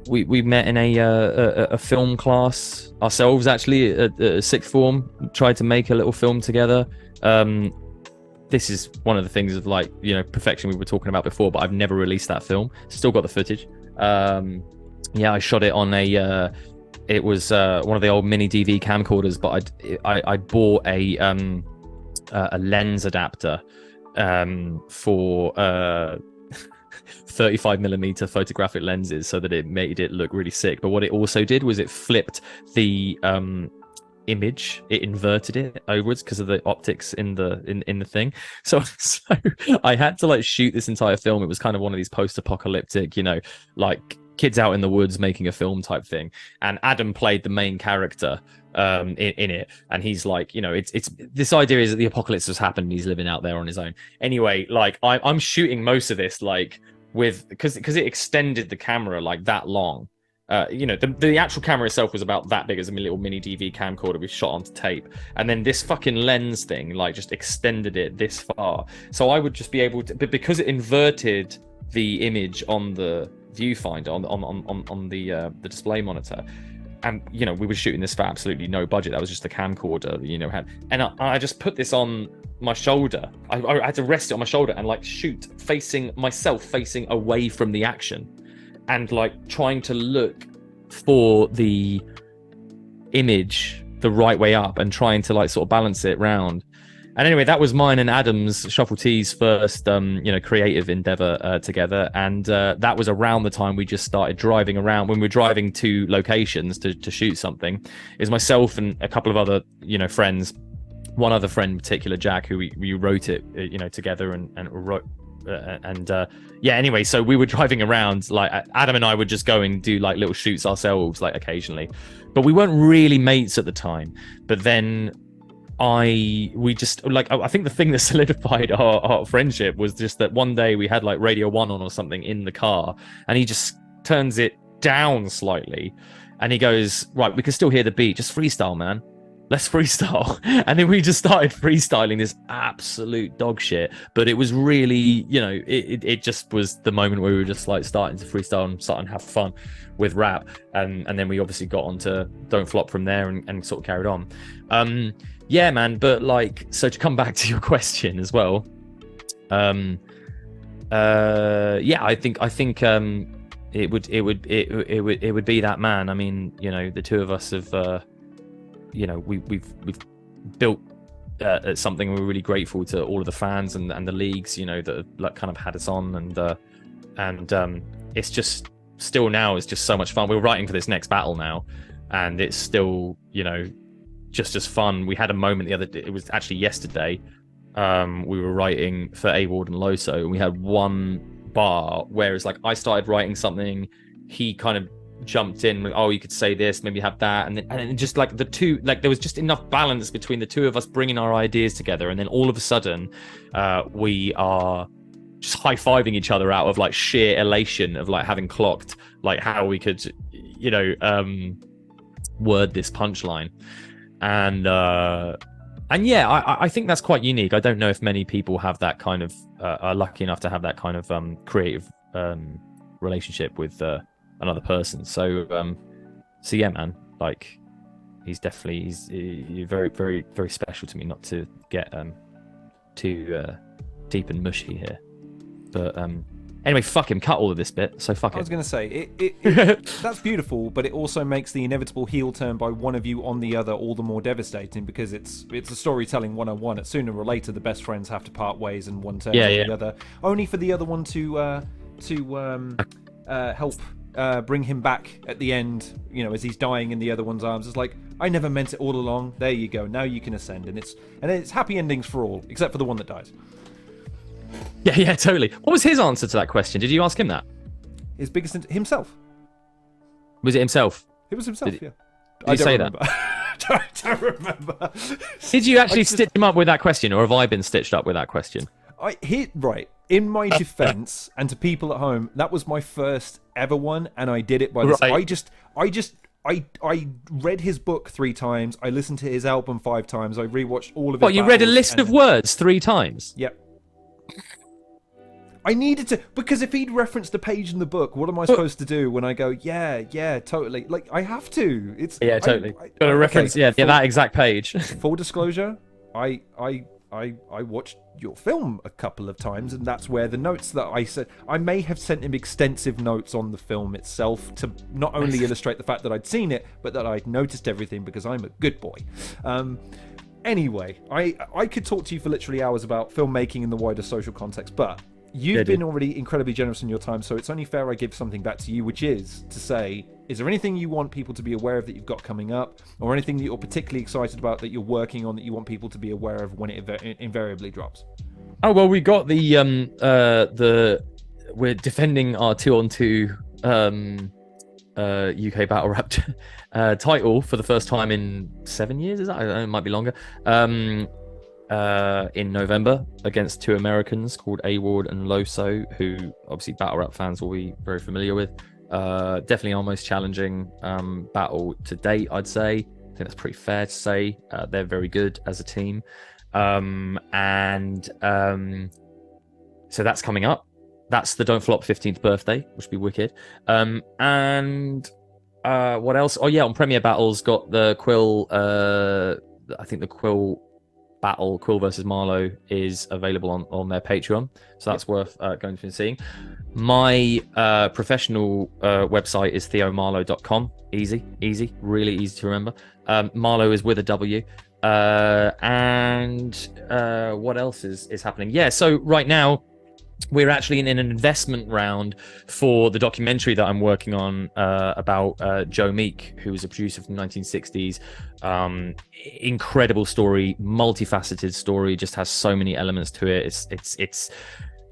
we met in a film class ourselves, actually, at sixth form. Tried to make a little film together. This is one of the things of like perfection we were talking about before, but I've never released that film. Still got the footage. I shot it on it was one of the old mini DV camcorders, but I bought a lens adapter for 35mm photographic lenses, so that it made it look really sick. But what it also did was it flipped the image, it inverted it overwards because of the optics in the thing. So I had to like shoot this entire film. It was kind of one of these post-apocalyptic, like kids out in the woods making a film type thing. And Adam played the main character in it, and he's like, it's this idea is that the apocalypse has happened and he's living out there on his own. Anyway, like I'm shooting most of this like with because it extended the camera like that long. The actual camera itself was about that big as a little mini DV camcorder we shot onto tape, and then this fucking lens thing like just extended it this far, so I would just be able to, but because it inverted the image on the viewfinder on the display monitor. And we were shooting this for absolutely no budget. That was just the camcorder that had. And I just put this on my shoulder. I had to rest it on my shoulder and like shoot facing away from the action, and like trying to look for the image the right way up and trying to like sort of balance it round. And anyway, that was mine and Adam's Shuffle T's first creative endeavor together. And that was around the time we just started driving around. When we were driving to locations to shoot something, it was myself and a couple of other friends, one other friend in particular, Jack, who we wrote it together and wrote. Anyway, so we were driving around, like Adam and I would just go and do like little shoots ourselves, like occasionally, but we weren't really mates at the time. But then I think the thing that solidified our friendship was just that one day we had like Radio 1 on or something in the car, and he just turns it down slightly and he goes, right, we can still hear the beat, just freestyle, man. Let's freestyle. And then we just started freestyling this absolute dog shit. But it was really, it just was the moment where we were just like starting to freestyle and starting to have fun with rap. And then we obviously got onto Don't Flop from there and sort of carried on. Yeah, man. But like, so to come back to your question as well. I think it would be that, man. I mean, the two of us have, we've built something. We're really grateful to all of the fans and the leagues, that have like kind of had us on, and it's just still now it's just so much fun. We're writing for this next battle now, and it's still just as fun. We had a moment the other day, it was actually yesterday. We were writing for A-Ward and Loso, and we had one bar where it's like I started writing something, he kind of jumped in, you could say this, maybe have that, and then just like the two, like there was just enough balance between the two of us bringing our ideas together, and then all of a sudden we are just high-fiving each other out of like sheer elation of like having clocked like how we could word this punchline. And yeah, I think that's quite unique. I don't know if many people have that kind of are lucky enough to have that kind of creative relationship with another person. So yeah, man, like he's very, very, very special to me. Not to get too deep and mushy here, but anyway, fuck him, cut all of this bit, so fuck it. I was going to say, it that's beautiful, but it also makes the inevitable heel turn by one of you on the other all the more devastating, because it's a storytelling 101. It's sooner or later the best friends have to part ways and one turns on the other, only for the other one to help bring him back at the end, as he's dying in the other one's arms. It's like, I never meant it all along. There you go. Now you can ascend, and it's happy endings for all, except for the one that dies. Yeah, totally. What was his answer to that question? Did you ask him that? His biggest himself. Was it himself? It was himself. Did I he say remember. that? I don't remember. Did you actually stitch him up with that question, or have I been stitched up with that question? Right. In my defense, and to people at home, that was my first ever one, and I did it by this. Right. I read his book 3 times. I listened to his album 5 times. I rewatched all of it. What, you read a list of words 3 times? Yep. I needed to, because if he'd referenced a page in the book, what am I supposed to do when I go, yeah, totally? Like, I have to. Totally. Got a reference, that exact page. Full disclosure, I watched your film a couple of times, and that's where the notes that I said, I may have sent him extensive notes on the film itself to not only illustrate the fact that I'd seen it, but that I'd noticed everything, because I'm a good boy. Anyway, I could talk to you for literally hours about filmmaking in the wider social context, but you've been already incredibly generous in your time, so it's only fair I give something back to you, which is to say, is there anything you want people to be aware of that you've got coming up, or anything that you're particularly excited about that you're working on that you want people to be aware of when it invariably drops? Oh, well, we got we're defending our 2-on-2 UK battle rap title for the first time in 7 years. Is that? I don't know, it might be longer. In November against 2 Americans called A-Ward and Loso, who obviously battle rap fans will be very familiar with. Definitely our most challenging battle to date, I'd say. I think that's pretty fair to say. They're very good as a team. So that's coming up. that's the Don't Flop 15th birthday, which would be wicked. And what else? Oh yeah, on Premier Battles got the Quill. I think the Quill battle, Quill versus Marlo, is available on their Patreon, so that's worth going to and seeing. My professional website is theomarlow.com. Easy, really easy to remember. Marlo is with a W. And what else is happening? Yeah, so right now we're actually in an investment round for the documentary that I'm working on about Joe Meek, who was a producer from the 1960s. Incredible story, multifaceted story, just has so many elements to it.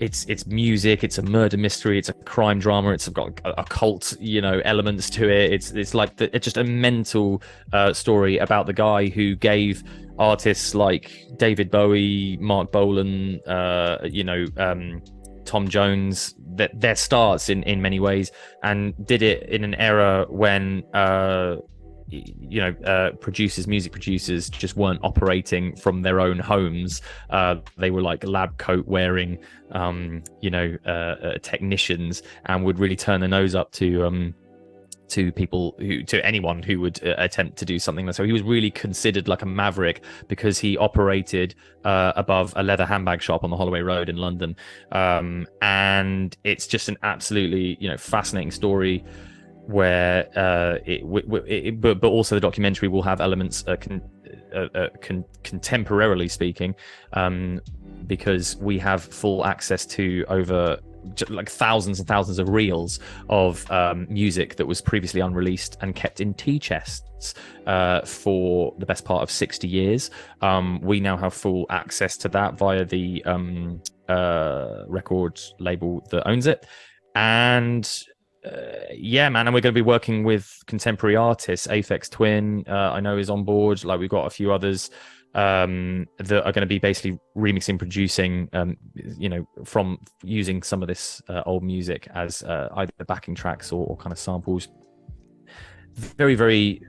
It's music, it's a murder mystery, it's a crime drama, it's got occult, elements to it. It's like it's just a mental story about the guy who gave artists like David Bowie, Mark Bolan, Tom Jones their starts in many ways, and did it in an era when music producers just weren't operating from their own homes. They were like lab coat wearing technicians, and would really turn their nose up to anyone who would attempt to do something. So he was really considered like a maverick because he operated above a leather handbag shop on the Holloway Road in London. And it's just an absolutely fascinating story where but also the documentary will have elements contemporarily speaking, because we have full access to over like thousands and thousands of reels of music that was previously unreleased and kept in tea chests for the best part of 60 years. We now have full access to that via the record label that owns it. And and we're going to be working with contemporary artists. Aphex Twin, I know, is on board. Like, we've got a few others that are going to be basically remixing, producing, from using some of this old music as either backing tracks or kind of samples. Very, very.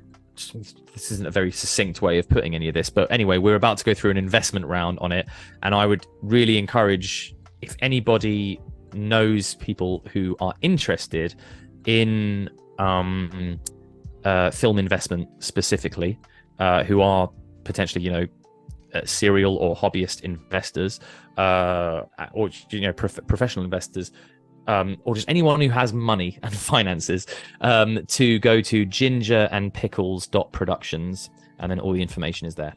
This isn't a very succinct way of putting any of this, but anyway, we're about to go through an investment round on it, and I would really encourage, if anybody knows people who are interested in film investment specifically, who are potentially serial or hobbyist investors, or professional investors, or just anyone who has money and finances, to go to gingerandpickles.productions, and then all the information is there.